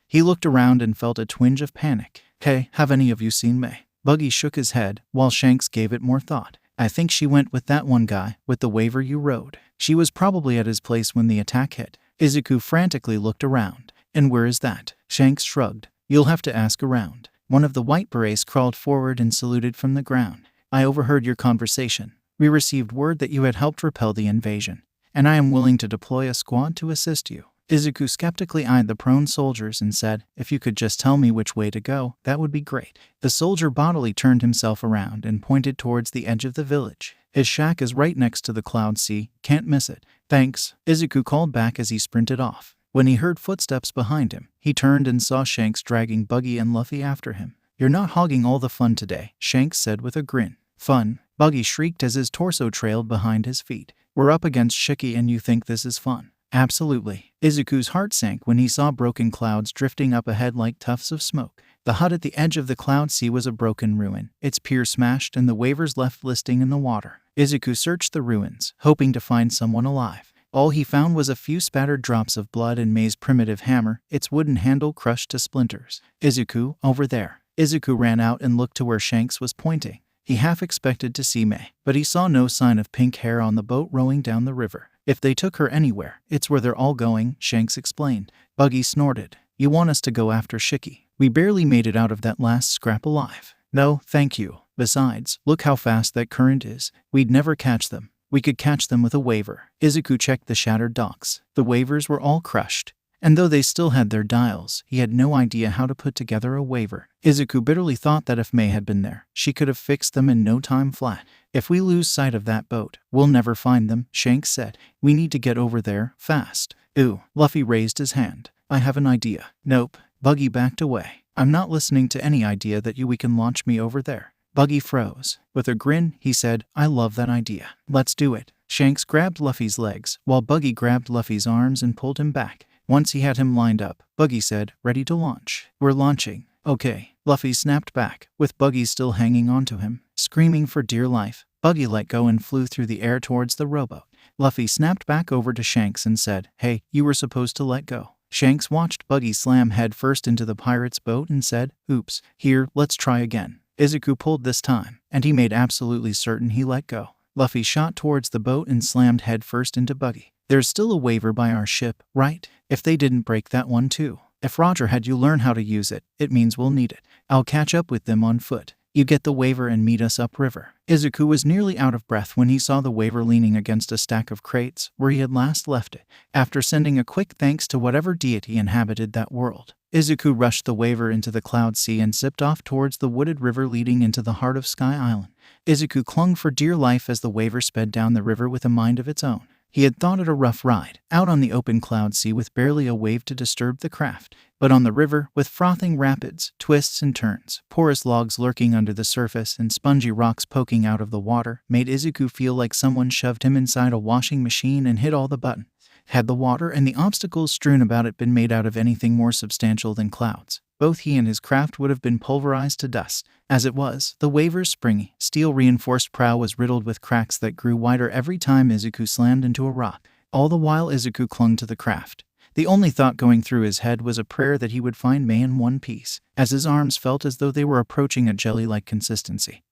He looked around and felt a twinge of panic. Hey, have any of you seen May? Buggy shook his head, while Shanks gave it more thought. I think she went with that one guy, with the waver you rode. She was probably at his place when the attack hit. Izuku frantically looked around. And where is that? Shanks shrugged. You'll have to ask around. One of the white berets crawled forward and saluted from the ground. I overheard your conversation. We received word that you had helped repel the invasion, and I am willing to deploy a squad to assist you. Izuku skeptically eyed the prone soldiers and said, If you could just tell me which way to go, that would be great. The soldier bodily turned himself around and pointed towards the edge of the village. His shack is right next to the cloud sea, can't miss it. Thanks, Izuku called back as he sprinted off. When he heard footsteps behind him, he turned and saw Shanks dragging Buggy and Luffy after him. You're not hogging all the fun today, Shanks said with a grin. Fun? Buggy shrieked as his torso trailed behind his feet. We're up against Shiki and you think this is fun? Absolutely. Izuku's heart sank when he saw broken clouds drifting up ahead like tufts of smoke. The hut at the edge of the cloud sea was a broken ruin, its pier smashed and the wavers left listing in the water. Izuku searched the ruins, hoping to find someone alive. All he found was a few spattered drops of blood and May's primitive hammer, its wooden handle crushed to splinters. Izuku, over there. Izuku ran out and looked to where Shanks was pointing. He half expected to see May, but he saw no sign of pink hair on the boat rowing down the river. If they took her anywhere, it's where they're all going, Shanks explained. Buggy snorted. You want us to go after Shiki? We barely made it out of that last scrap alive. No, thank you. Besides, look how fast that current is. We'd never catch them. We could catch them with a waver. Izuku checked the shattered docks. The wavers were all crushed. And though they still had their dials, he had no idea how to put together a waver. Izuku bitterly thought that if May had been there, she could have fixed them in no time flat. If we lose sight of that boat, we'll never find them, Shanks said. We need to get over there, fast. Ooh, Luffy raised his hand. I have an idea. Nope. Buggy backed away. I'm not listening to any idea that we can launch me over there. Buggy froze. With a grin, he said, I love that idea. Let's do it. Shanks grabbed Luffy's legs, while Buggy grabbed Luffy's arms and pulled him back. Once he had him lined up, Buggy said, ready to launch. We're launching. Okay. Luffy snapped back, with Buggy still hanging onto him. Screaming for dear life, Buggy let go and flew through the air towards the rowboat. Luffy snapped back over to Shanks and said, Hey, you were supposed to let go. Shanks watched Buggy slam headfirst into the pirate's boat and said, Oops, here, let's try again. Izuku pulled this time, and he made absolutely certain he let go. Luffy shot towards the boat and slammed headfirst into Buggy. There's still a waver by our ship, right? If they didn't break that one too. If Roger had you learn how to use it, it means we'll need it. I'll catch up with them on foot. You get the waiver and meet us upriver." Izuku was nearly out of breath when he saw the waiver leaning against a stack of crates where he had last left it, after sending a quick thanks to whatever deity inhabited that world. Izuku rushed the waiver into the cloud sea and zipped off towards the wooded river leading into the heart of Sky Island. Izuku clung for dear life as the waiver sped down the river with a mind of its own. He had thought it a rough ride, out on the open cloud sea with barely a wave to disturb the craft. But on the river, with frothing rapids, twists and turns, porous logs lurking under the surface, and spongy rocks poking out of the water, made Izuku feel like someone shoved him inside a washing machine and hit all the buttons. Had the water and the obstacles strewn about it been made out of anything more substantial than clouds, both he and his craft would have been pulverized to dust. As it was, the waiver's springy, steel-reinforced prow was riddled with cracks that grew wider every time Izuku slammed into a rock. All the while Izuku clung to the craft. The only thought going through his head was a prayer that he would find Mei in one piece, as his arms felt as though they were approaching a jelly-like consistency.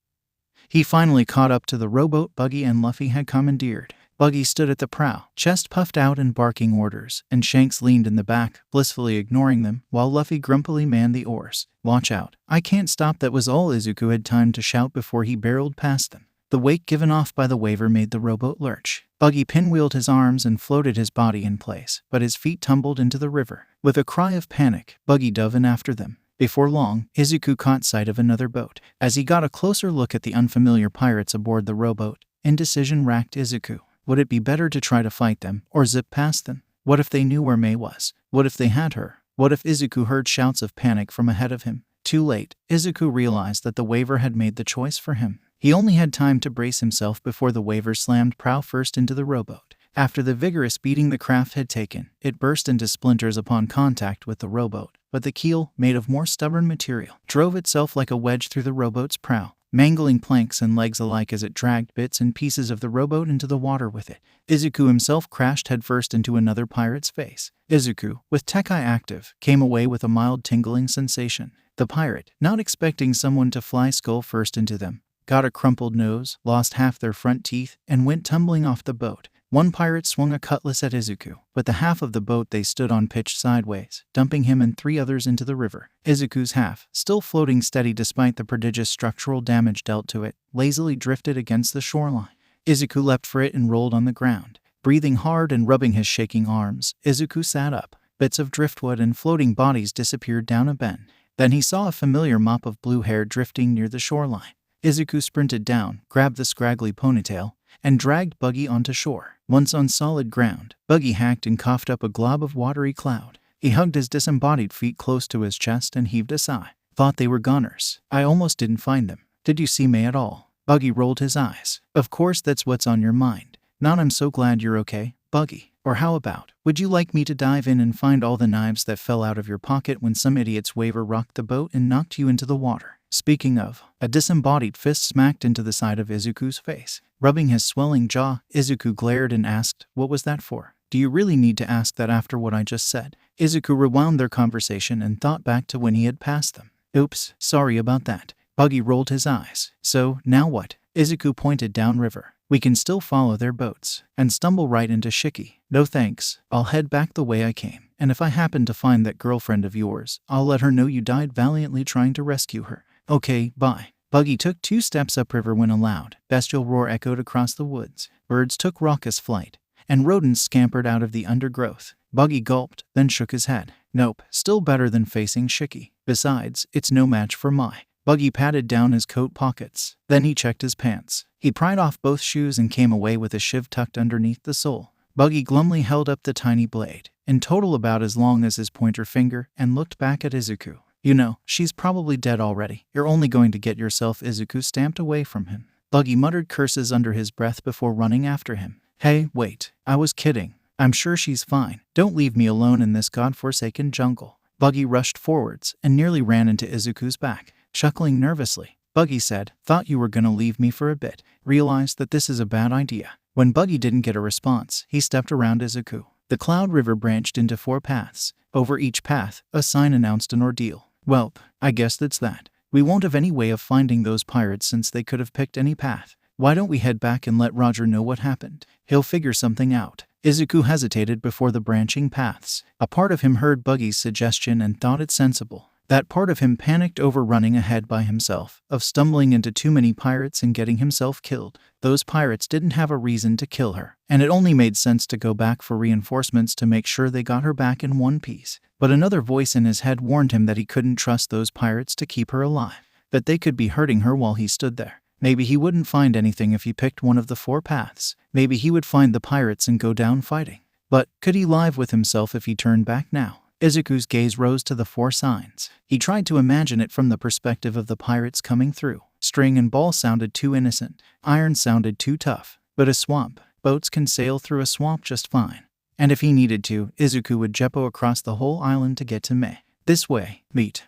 He finally caught up to the rowboat Buggy and Luffy had commandeered. Buggy stood at the prow, chest puffed out and barking orders, and Shanks leaned in the back, blissfully ignoring them, while Luffy grumpily manned the oars. "Watch out. I can't stop," that was all Izuku had time to shout before he barreled past them. The weight given off by the waiver made the rowboat lurch. Buggy pinwheeled his arms and floated his body in place, but his feet tumbled into the river. With a cry of panic, Buggy dove in after them. Before long, Izuku caught sight of another boat. As he got a closer look at the unfamiliar pirates aboard the rowboat, indecision racked Izuku. Would it be better to try to fight them, or zip past them? What if they knew where Mei was? What if they had her? What if Izuku heard shouts of panic from ahead of him? Too late, Izuku realized that the waiver had made the choice for him. He only had time to brace himself before the waiver slammed prow first into the rowboat. After the vigorous beating the craft had taken, it burst into splinters upon contact with the rowboat, but the keel, made of more stubborn material, drove itself like a wedge through the rowboat's prow, mangling planks and legs alike as it dragged bits and pieces of the rowboat into the water with it. Izuku himself crashed headfirst into another pirate's face. Izuku, with Tekai active, came away with a mild tingling sensation. The pirate, not expecting someone to fly skull first into them, got a crumpled nose, lost half their front teeth, and went tumbling off the boat. One pirate swung a cutlass at Izuku, but the half of the boat they stood on pitched sideways, dumping him and 3 others into the river. Izuku's half, still floating steady despite the prodigious structural damage dealt to it, lazily drifted against the shoreline. Izuku leapt for it and rolled on the ground. Breathing hard and rubbing his shaking arms, Izuku sat up. Bits of driftwood and floating bodies disappeared down a bend. Then he saw a familiar mop of blue hair drifting near the shoreline. Izuku sprinted down, grabbed the scraggly ponytail, and dragged Buggy onto shore. Once on solid ground, Buggy hacked and coughed up a glob of watery cloud. He hugged his disembodied feet close to his chest and heaved a sigh. "Thought they were goners. I almost didn't find them. Did you see Mei at all?" Buggy rolled his eyes. "Of course that's what's on your mind. Not I'm so glad you're okay, Buggy. Or how about, would you like me to dive in and find all the knives that fell out of your pocket when some idiot's waiver rocked the boat and knocked you into the water?" Speaking of, a disembodied fist smacked into the side of Izuku's face. Rubbing his swelling jaw, Izuku glared and asked, "What was that for?" "Do you really need to ask that after what I just said?" Izuku rewound their conversation and thought back to when he had passed them. "Oops, sorry about that." Buggy rolled his eyes. "So, now what?" Izuku pointed downriver. "We can still follow their boats and stumble right into Shiki. No thanks, I'll head back the way I came. And if I happen to find that girlfriend of yours, I'll let her know you died valiantly trying to rescue her. Okay, bye." Buggy took 2 steps upriver when a loud, bestial roar echoed across the woods. Birds took raucous flight, and rodents scampered out of the undergrowth. Buggy gulped, then shook his head. "Nope, still better than facing Shiki. Besides, it's no match for Mei." Buggy patted down his coat pockets. Then he checked his pants. He pried off both shoes and came away with a shiv tucked underneath the sole. Buggy glumly held up the tiny blade, in total about as long as his pointer finger, and looked back at Izuku. "You know, she's probably dead already. You're only going to get yourself." Izuku stamped away from him. Buggy muttered curses under his breath before running after him. "Hey, wait. I was kidding. I'm sure she's fine. Don't leave me alone in this godforsaken jungle." Buggy rushed forwards and nearly ran into Izuku's back. Chuckling nervously, Buggy said, "Thought you were gonna leave me for a bit. Realized that this is a bad idea." When Buggy didn't get a response, he stepped around Izuku. The Cloud River branched into 4 paths. Over each path, a sign announced an ordeal. "Welp, I guess that's that. We won't have any way of finding those pirates since they could have picked any path. Why don't we head back and let Roger know what happened? He'll figure something out." Izuku hesitated before the branching paths. A part of him heard Buggy's suggestion and thought it sensible. That part of him panicked over running ahead by himself, of stumbling into too many pirates and getting himself killed. Those pirates didn't have a reason to kill her, and it only made sense to go back for reinforcements to make sure they got her back in one piece. But another voice in his head warned him that he couldn't trust those pirates to keep her alive, that they could be hurting her while he stood there. Maybe he wouldn't find anything if he picked one of the 4 paths. Maybe he would find the pirates and go down fighting. But could he live with himself if he turned back now? Izuku's gaze rose to the 4 signs. He tried to imagine it from the perspective of the pirates coming through. String and ball sounded too innocent. Iron sounded too tough. But a swamp. Boats can sail through a swamp just fine. And if he needed to, Izuku would jeppo across the whole island to get to Mei. This way. Meet.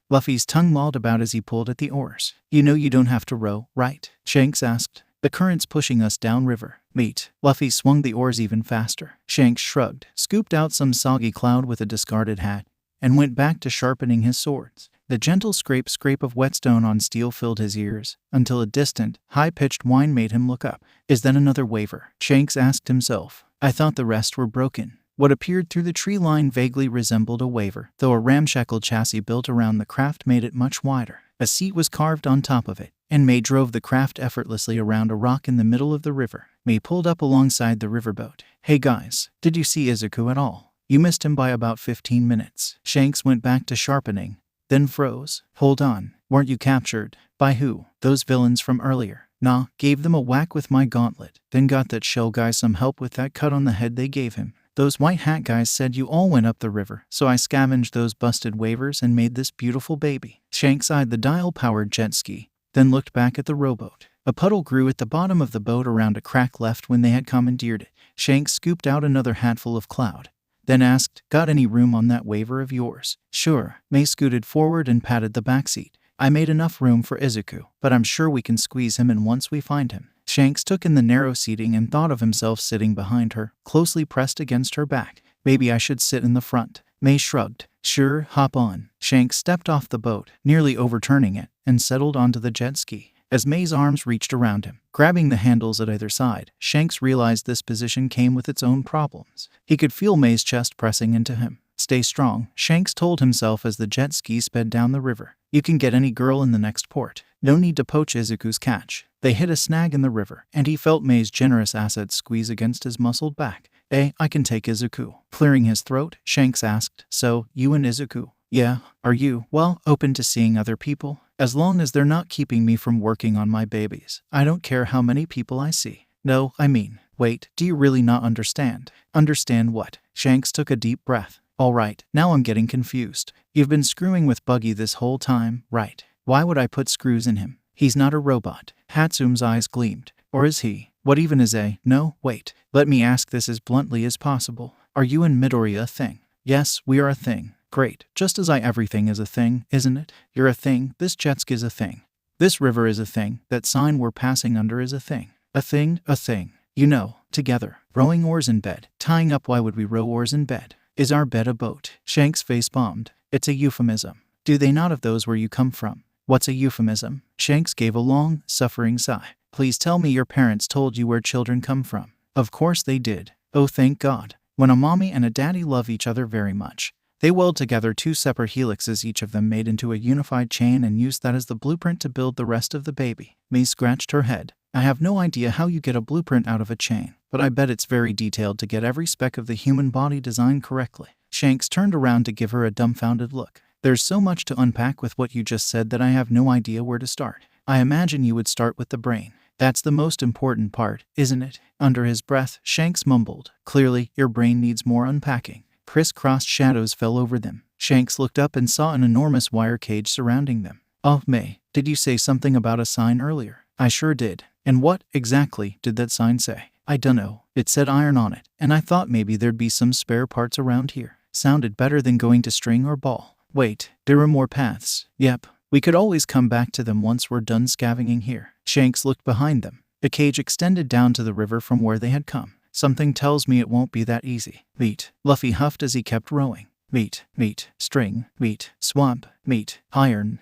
Luffy's tongue mauled about as he pulled at the oars. You know you don't have to row, right? Shanks asked. The current's pushing us downriver. Meet. Luffy swung the oars even faster. Shanks shrugged, scooped out some soggy cloud with a discarded hat, and went back to sharpening his swords. The gentle scrape of whetstone on steel filled his ears, until a distant, high-pitched whine made him look up. Is that another waver? Shanks asked himself. I thought the rest were broken. What appeared through the tree line vaguely resembled a waver, though a ramshackle chassis built around the craft made it much wider. A seat was carved on top of it, and Mei drove the craft effortlessly around a rock in the middle of the river. Mei pulled up alongside the riverboat. Hey guys, did you see Izuku at all? You missed him by about 15 minutes. Shanks went back to sharpening, then froze. Hold on, weren't you captured? By who? Those villains from earlier. Nah, gave them a whack with my gauntlet, then got that shell guy some help with that cut on the head they gave him. Those white hat guys said you all went up the river, so I scavenged those busted waivers and made this beautiful baby. Shanks eyed the dial-powered jet ski, then looked back at the rowboat. A puddle grew at the bottom of the boat around a crack left when they had commandeered it. Shanks scooped out another hatful of cloud, then asked, got any room on that waiver of yours? Sure. Mei scooted forward and patted the back seat. I made enough room for Izuku, but I'm sure we can squeeze him in once we find him. Shanks took in the narrow seating and thought of himself sitting behind her, closely pressed against her back. Maybe I should sit in the front. Mei shrugged. Sure, hop on. Shanks stepped off the boat, nearly overturning it, and settled onto the jet ski. As Mei's arms reached around him, grabbing the handles at either side, Shanks realized this position came with its own problems. He could feel Mei's chest pressing into him. Stay strong, Shanks told himself as the jet ski sped down the river. You can get any girl in the next port. No need to poach Izuku's catch. They hit a snag in the river, and he felt Mei's generous assets squeeze against his muscled back. I can take Izuku. Clearing his throat, Shanks asked, so, you and Izuku? Yeah, are you, well, open to seeing other people? As long as they're not keeping me from working on my babies. I don't care how many people I see. No, I mean, wait, do you really not understand? Understand what? Shanks took a deep breath. All right, now I'm getting confused. You've been screwing with Buggy this whole time, right? Why would I put screws in him? He's not a robot. Hatsum's eyes gleamed. Or is he? What even is a? No, wait. Let me ask this as bluntly as possible. Are you and Midori a thing? Yes, we are a thing. Great. Just as everything is a thing, isn't it? You're a thing. This jet ski is a thing. This river is a thing. That sign we're passing under is a thing. A thing, a thing. You know, together. Rowing oars in bed. Tying up. Why would we row oars in bed? Is our bed a boat? Shanks face bombed. It's a euphemism. Do they not of those where you come from? What's a euphemism? Shanks gave a long, suffering sigh. Please tell me your parents told you where children come from. Of course they did. Oh, thank God. When a mommy and a daddy love each other very much, they weld together 2 separate helixes, each of them made into a unified chain, and used that as the blueprint to build the rest of the baby. Mei scratched her head. I have no idea how you get a blueprint out of a chain, but I bet it's very detailed to get every speck of the human body designed correctly. Shanks turned around to give her a dumbfounded look. There's so much to unpack with what you just said that I have no idea where to start. I imagine you would start with the brain. That's the most important part, isn't it? Under his breath, Shanks mumbled. Clearly, your brain needs more unpacking. Criss-crossed shadows fell over them. Shanks looked up and saw an enormous wire cage surrounding them. Oh, Mei, did you say something about a sign earlier? I sure did. And what, exactly, did that sign say? I dunno. It said iron on it, and I thought maybe there'd be some spare parts around here. Sounded better than going to string or ball. Wait, there are more paths. Yep. We could always come back to them once we're done scavenging here. Shanks looked behind them. The cage extended down to the river from where they had come. Something tells me it won't be that easy. Meat. Luffy huffed as he kept rowing. Meat, string, swamp, iron,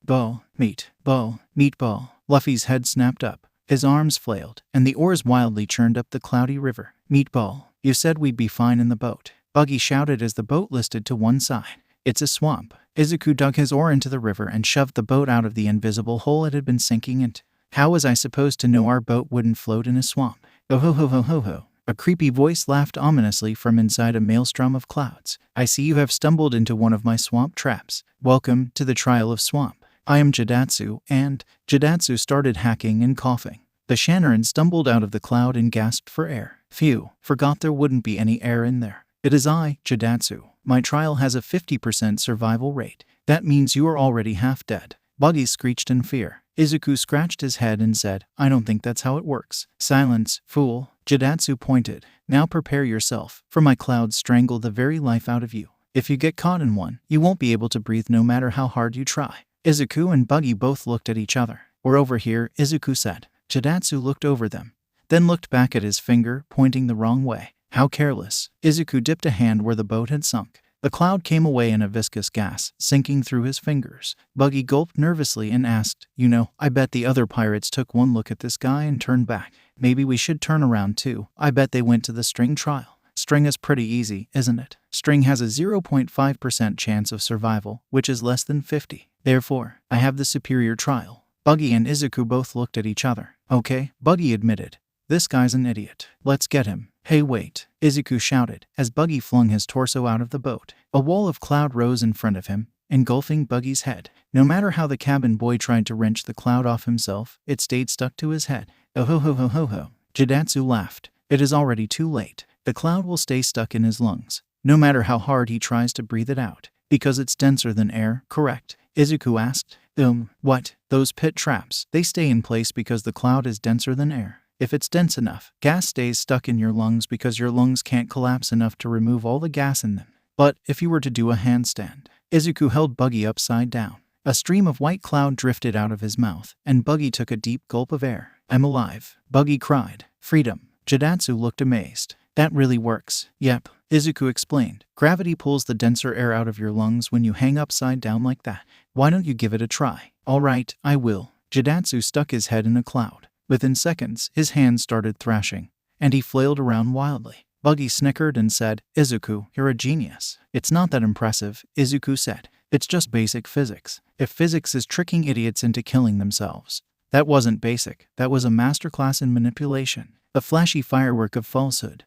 bow, meatball. Luffy's head snapped up. His arms flailed, and the oars wildly churned up the cloudy river. Meatball, you said we'd be fine in the boat. Buggy shouted as the boat listed to one side. It's a swamp. Izuku dug his oar into the river and shoved the boat out of the invisible hole it had been sinking into. How was I supposed to know our boat wouldn't float in a swamp? Oh ho ho ho ho ho. A creepy voice laughed ominously from inside a maelstrom of clouds. I see you have stumbled into one of my swamp traps. Welcome to the trial of swamp. I am 𝗳𝗏𝗧, and 𝗳𝗏𝗧 started hacking and coughing. The Shannarin stumbled out of the cloud and gasped for air. Phew, forgot there wouldn't be any air in there. It is I, 𝗳𝗏𝗧. My trial has a 50% survival rate. That means you are already half dead. Buggy screeched in fear. Izuku scratched his head and said, I don't think that's how it works. Silence, fool. 𝗳𝗏𝗧 pointed. Now prepare yourself, for my clouds strangle the very life out of you. If you get caught in one, you won't be able to breathe no matter how hard you try. Izuku and Buggy both looked at each other. We're over here, Izuku said. 𝗳𝗏𝗧 looked over them, then looked back at his finger, pointing the wrong way. How careless. Izuku dipped a hand where the boat had sunk. The cloud came away in a viscous gas, sinking through his fingers. Buggy gulped nervously and asked, I bet the other pirates took one look at this guy and turned back. Maybe we should turn around too. I bet they went to the string trial. String is pretty easy, isn't it? String has a 0.5% chance of survival, which is less than 50. Therefore, I have the superior trial. Buggy and Izuku both looked at each other. Okay, Buggy admitted. This guy's an idiot. Let's get him. Hey wait, Izuku shouted, as Buggy flung his torso out of the boat. A wall of cloud rose in front of him, engulfing Buggy's head. No matter how the cabin boy tried to wrench the cloud off himself, it stayed stuck to his head. Oh ho ho ho ho ho. 𝗳𝗏𝗧 laughed. It is already too late. The cloud will stay stuck in his lungs, no matter how hard he tries to breathe it out. Because it's denser than air, correct? Izuku asked. What? Those pit traps, they stay in place because the cloud is denser than air. If it's dense enough, gas stays stuck in your lungs because your lungs can't collapse enough to remove all the gas in them. But if you were to do a handstand, Izuku held Buggy upside down. A stream of white cloud drifted out of his mouth, and Buggy took a deep gulp of air. I'm alive, Buggy cried. Freedom. 𝗳𝗏𝗧 looked amazed. That really works. Yep, Izuku explained. Gravity pulls the denser air out of your lungs when you hang upside down like that. Why don't you give it a try? All right, I will. 𝗳𝗏𝗧 stuck his head in a cloud. Within seconds, his hands started thrashing, and he flailed around wildly. Buggy snickered and said, Izuku, you're a genius. It's not that impressive, Izuku said. It's just basic physics. If physics is tricking idiots into killing themselves. That wasn't basic, that was a masterclass in manipulation. A flashy firework of falsehood.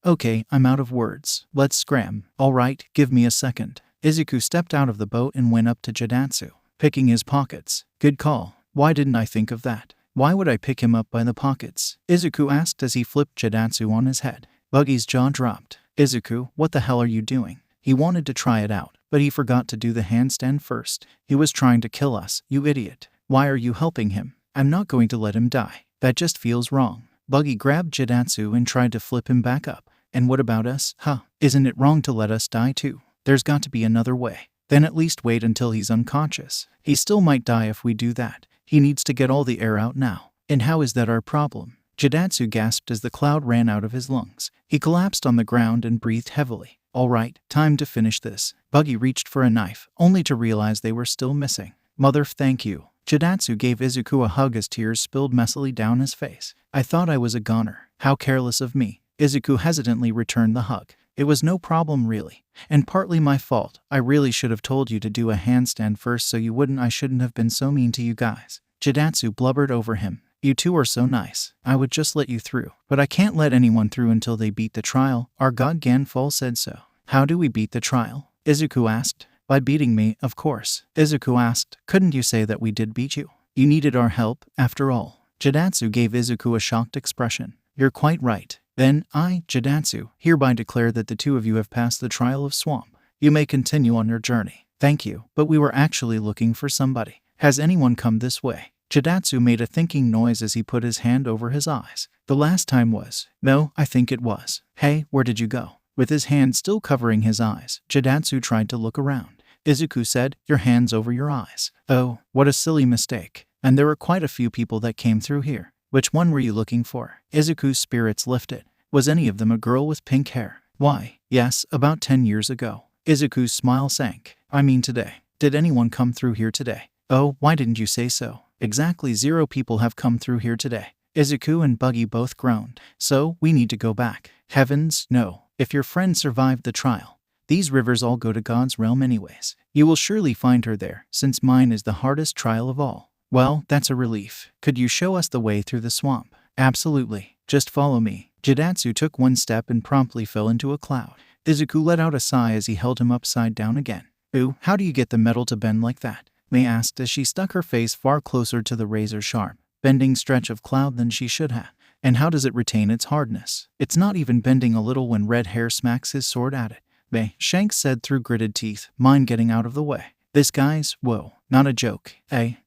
Okay, I'm out of words. Let's scram. All right, give me a second. Izuku stepped out of the boat and went up to 𝗳𝗏𝗧, picking his pockets. Good call. Why didn't I think of that? Why would I pick him up by the pockets? Izuku asked as he flipped 𝗳𝗏𝗧 on his head. Buggy's jaw dropped. Izuku, what the hell are you doing? He wanted to try it out, but he forgot to do the handstand first. He was trying to kill us, you idiot. Why are you helping him? I'm not going to let him die. That just feels wrong. Buggy grabbed 𝗳𝗏𝗧 and tried to flip him back up. And what about us? Isn't it wrong to let us die too? There's got to be another way. Then at least wait until he's unconscious. He still might die if we do that. He needs to get all the air out now. And how is that our problem? 𝗳𝗏𝗧 gasped as the cloud ran out of his lungs. He collapsed on the ground and breathed heavily. All right, time to finish this. Buggy reached for a knife, only to realize they were still missing. Mother, thank you. 𝗳𝗏𝗧 gave Izuku a hug as tears spilled messily down his face. I thought I was a goner. How careless of me. Izuku hesitantly returned the hug. It was no problem really, and partly my fault. I really should have told you to do a handstand first so you wouldn't. I shouldn't have been so mean to you guys. 𝗳𝗏𝗧 blubbered over him. You two are so nice. I would just let you through. But I can't let anyone through until they beat the trial. Our god Ganful said so. How do we beat the trial? Izuku asked. By beating me, of course. Izuku asked. Couldn't you say that we did beat you? You needed our help, after all. 𝗳𝗏𝗧 gave Izuku a shocked expression. You're quite right. Then I, 𝗳𝗏𝗧, hereby declare that the two of you have passed the trial of swamp. You may continue on your journey. Thank you, but we were actually looking for somebody. Has anyone come this way? 𝗳𝗏𝗧 made a thinking noise as he put his hand over his eyes. The last time was. No, I think it was. Hey, where did you go? With his hand still covering his eyes, 𝗳𝗏𝗧 tried to look around. Izuku said, your hands over your eyes. Oh, what a silly mistake. And there were quite a few people that came through here. Which one were you looking for? Izuku's spirits lifted. Was any of them a girl with pink hair? Why, yes, about 10 years ago. Izuku's smile sank. I mean today. Did anyone come through here today? Oh, why didn't you say so? Exactly 0 people have come through here today. Izuku and Buggy both groaned. So, we need to go back. Heavens, no. If your friend survived the trial, These rivers all go to God's realm anyways. You will surely find her there, since mine is the hardest trial of all. Well, that's a relief. Could you show us the way through the swamp? Absolutely. Just follow me. Jidatsu took one step and promptly fell into a cloud. Izuku let out a sigh as he held him upside down again. Ooh, how do you get the metal to bend like that? Mei asked as she stuck her face far closer to the razor-sharp, bending stretch of cloud than she should have. And how does it retain its hardness? It's not even bending a little when Red Hair smacks his sword at it. Mei, Shanks said through gritted teeth, mind getting out of the way. This guy's, whoa, not a joke.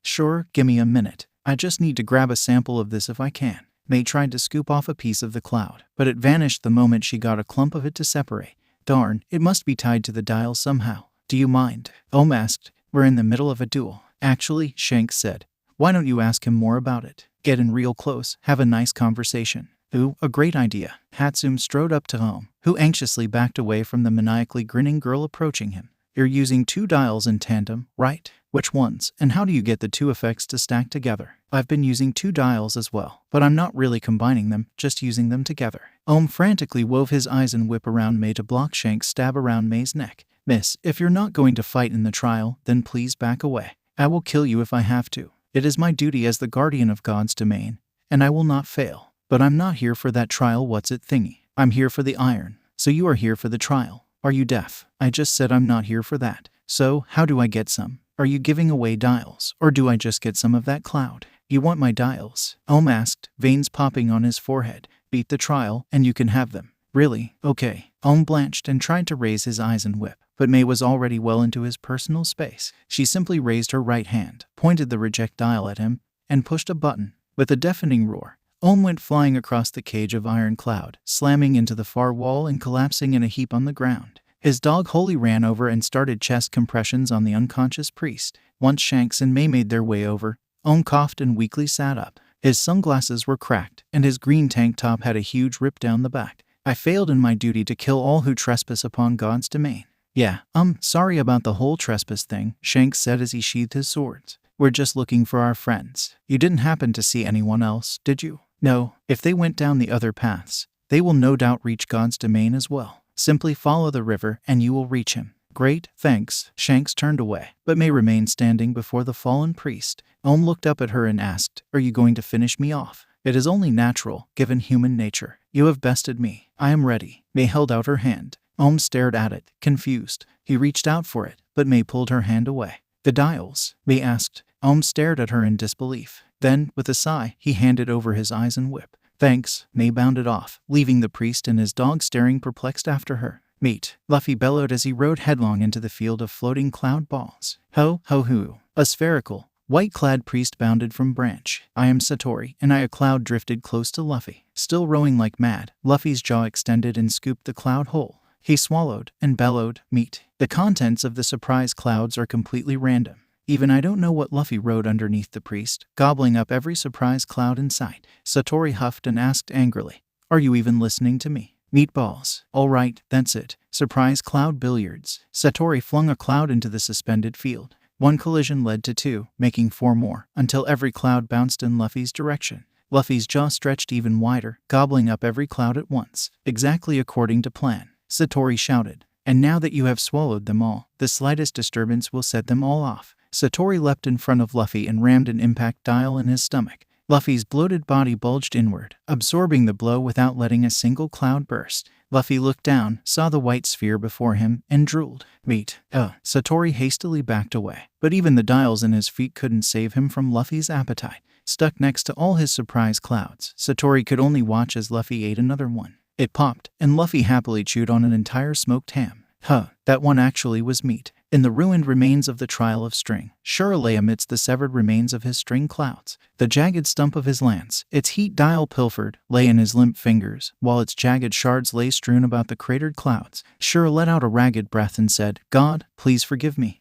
Sure, gimme a minute. I just need to grab a sample of this if I can. Mei tried to scoop off a piece of the cloud, but it vanished the moment she got a clump of it to separate. Darn, it must be tied to the dial somehow. Do you mind? 𝗳𝗏 asked. We're in the middle of a duel. Actually, Shanks said. Why don't you ask him more about it? Get in real close, have a nice conversation. Ooh, a great idea. 𝗏𝗧𝗵 strode up to 𝗳𝗏, who anxiously backed away from the maniacally grinning girl approaching him. You're using 2 dials in tandem, right? Which ones, and how do you get the 2 effects to stack together? I've been using 2 dials as well, but I'm not really combining them, just using them together. 𝗳𝗏 frantically wove his eyes and whip around Mei to block Shanks' stab around Mei's neck. Miss, if you're not going to fight in the trial, then please back away. I will kill you if I have to. It is my duty as the guardian of God's domain, and I will not fail. But I'm not here for that trial what's-it thingy. I'm here for the iron. So you are here for the trial. Are you deaf? I just said I'm not here for that. So, how do I get some? Are you giving away dials, or do I just get some of that cloud? You want my dials? 𝗳𝗏 asked, veins popping on his forehead. Beat the trial, and you can have them. Really? Okay. 𝗳𝗏 blanched and tried to raise his eyes and whip, but Mei was already well into his personal space. She simply raised her right hand, pointed the reject dial at him, and pushed a button. With a deafening roar, 𝗳𝗏 went flying across the cage of iron cloud, slamming into the far wall and collapsing in a heap on the ground. His dog wholly ran over and started chest compressions on the unconscious priest. Once Shanks and Mei made their way over, 𝗳𝗏 coughed and weakly sat up. His sunglasses were cracked, and his green tank top had a huge rip down the back. I failed in my duty to kill all who trespass upon God's domain. Yeah, sorry about the whole trespass thing, Shanks said as he sheathed his swords. We're just looking for our friends. You didn't happen to see anyone else, did you? No, if they went down the other paths, they will no doubt reach God's domain as well. Simply follow the river and you will reach him. Great, thanks. Shanks turned away, but Mei remained standing before the fallen priest. 𝗳𝗏 looked up at her and asked, are you going to finish me off? It is only natural, given human nature. You have bested me. I am ready. Mei held out her hand. 𝗳𝗏 stared at it, confused. He reached out for it, but Mei pulled her hand away. The dials? Mei asked. 𝗳𝗏 stared at her in disbelief. Then, with a sigh, he handed over his eyes and whip. Thanks. Mei bounded off, leaving the priest and his dog staring perplexed after her. Meet, Luffy bellowed as he rode headlong into the field of floating cloud balls. Ho, ho, hoo. A spherical, white-clad priest bounded from branch. I am Satori, and a cloud drifted close to Luffy. Still rowing like mad, Luffy's jaw extended and scooped the cloud whole. He swallowed and bellowed, meat. The contents of the surprise clouds are completely random. Even I don't know what Luffy rode underneath the priest, gobbling up every surprise cloud in sight. Satori huffed and asked angrily, are you even listening to me? Meatballs. All right, that's it. Surprise cloud billiards. Satori flung a cloud into the suspended field. One collision led to 2, making 4 more, until every cloud bounced in Luffy's direction. Luffy's jaw stretched even wider, gobbling up every cloud at once. Exactly according to plan. Satori shouted. And now that you have swallowed them all, the slightest disturbance will set them all off. Satori leapt in front of Luffy and rammed an impact dial in his stomach. Luffy's bloated body bulged inward, absorbing the blow without letting a single cloud burst. Luffy looked down, saw the white sphere before him, and drooled. Meat. Satori hastily backed away, but even the dials in his feet couldn't save him from Luffy's appetite. Stuck next to all his surprise clouds, Satori could only watch as Luffy ate another one. It popped, and Luffy happily chewed on an entire smoked ham. That one actually was meat. In the ruined remains of the trial of string, 𝗂𝗏 lay amidst the severed remains of his string clouds. The jagged stump of his lance, its heat dial pilfered, lay in his limp fingers, while its jagged shards lay strewn about the cratered clouds. 𝗂𝗏 let out a ragged breath and said, God, please forgive me.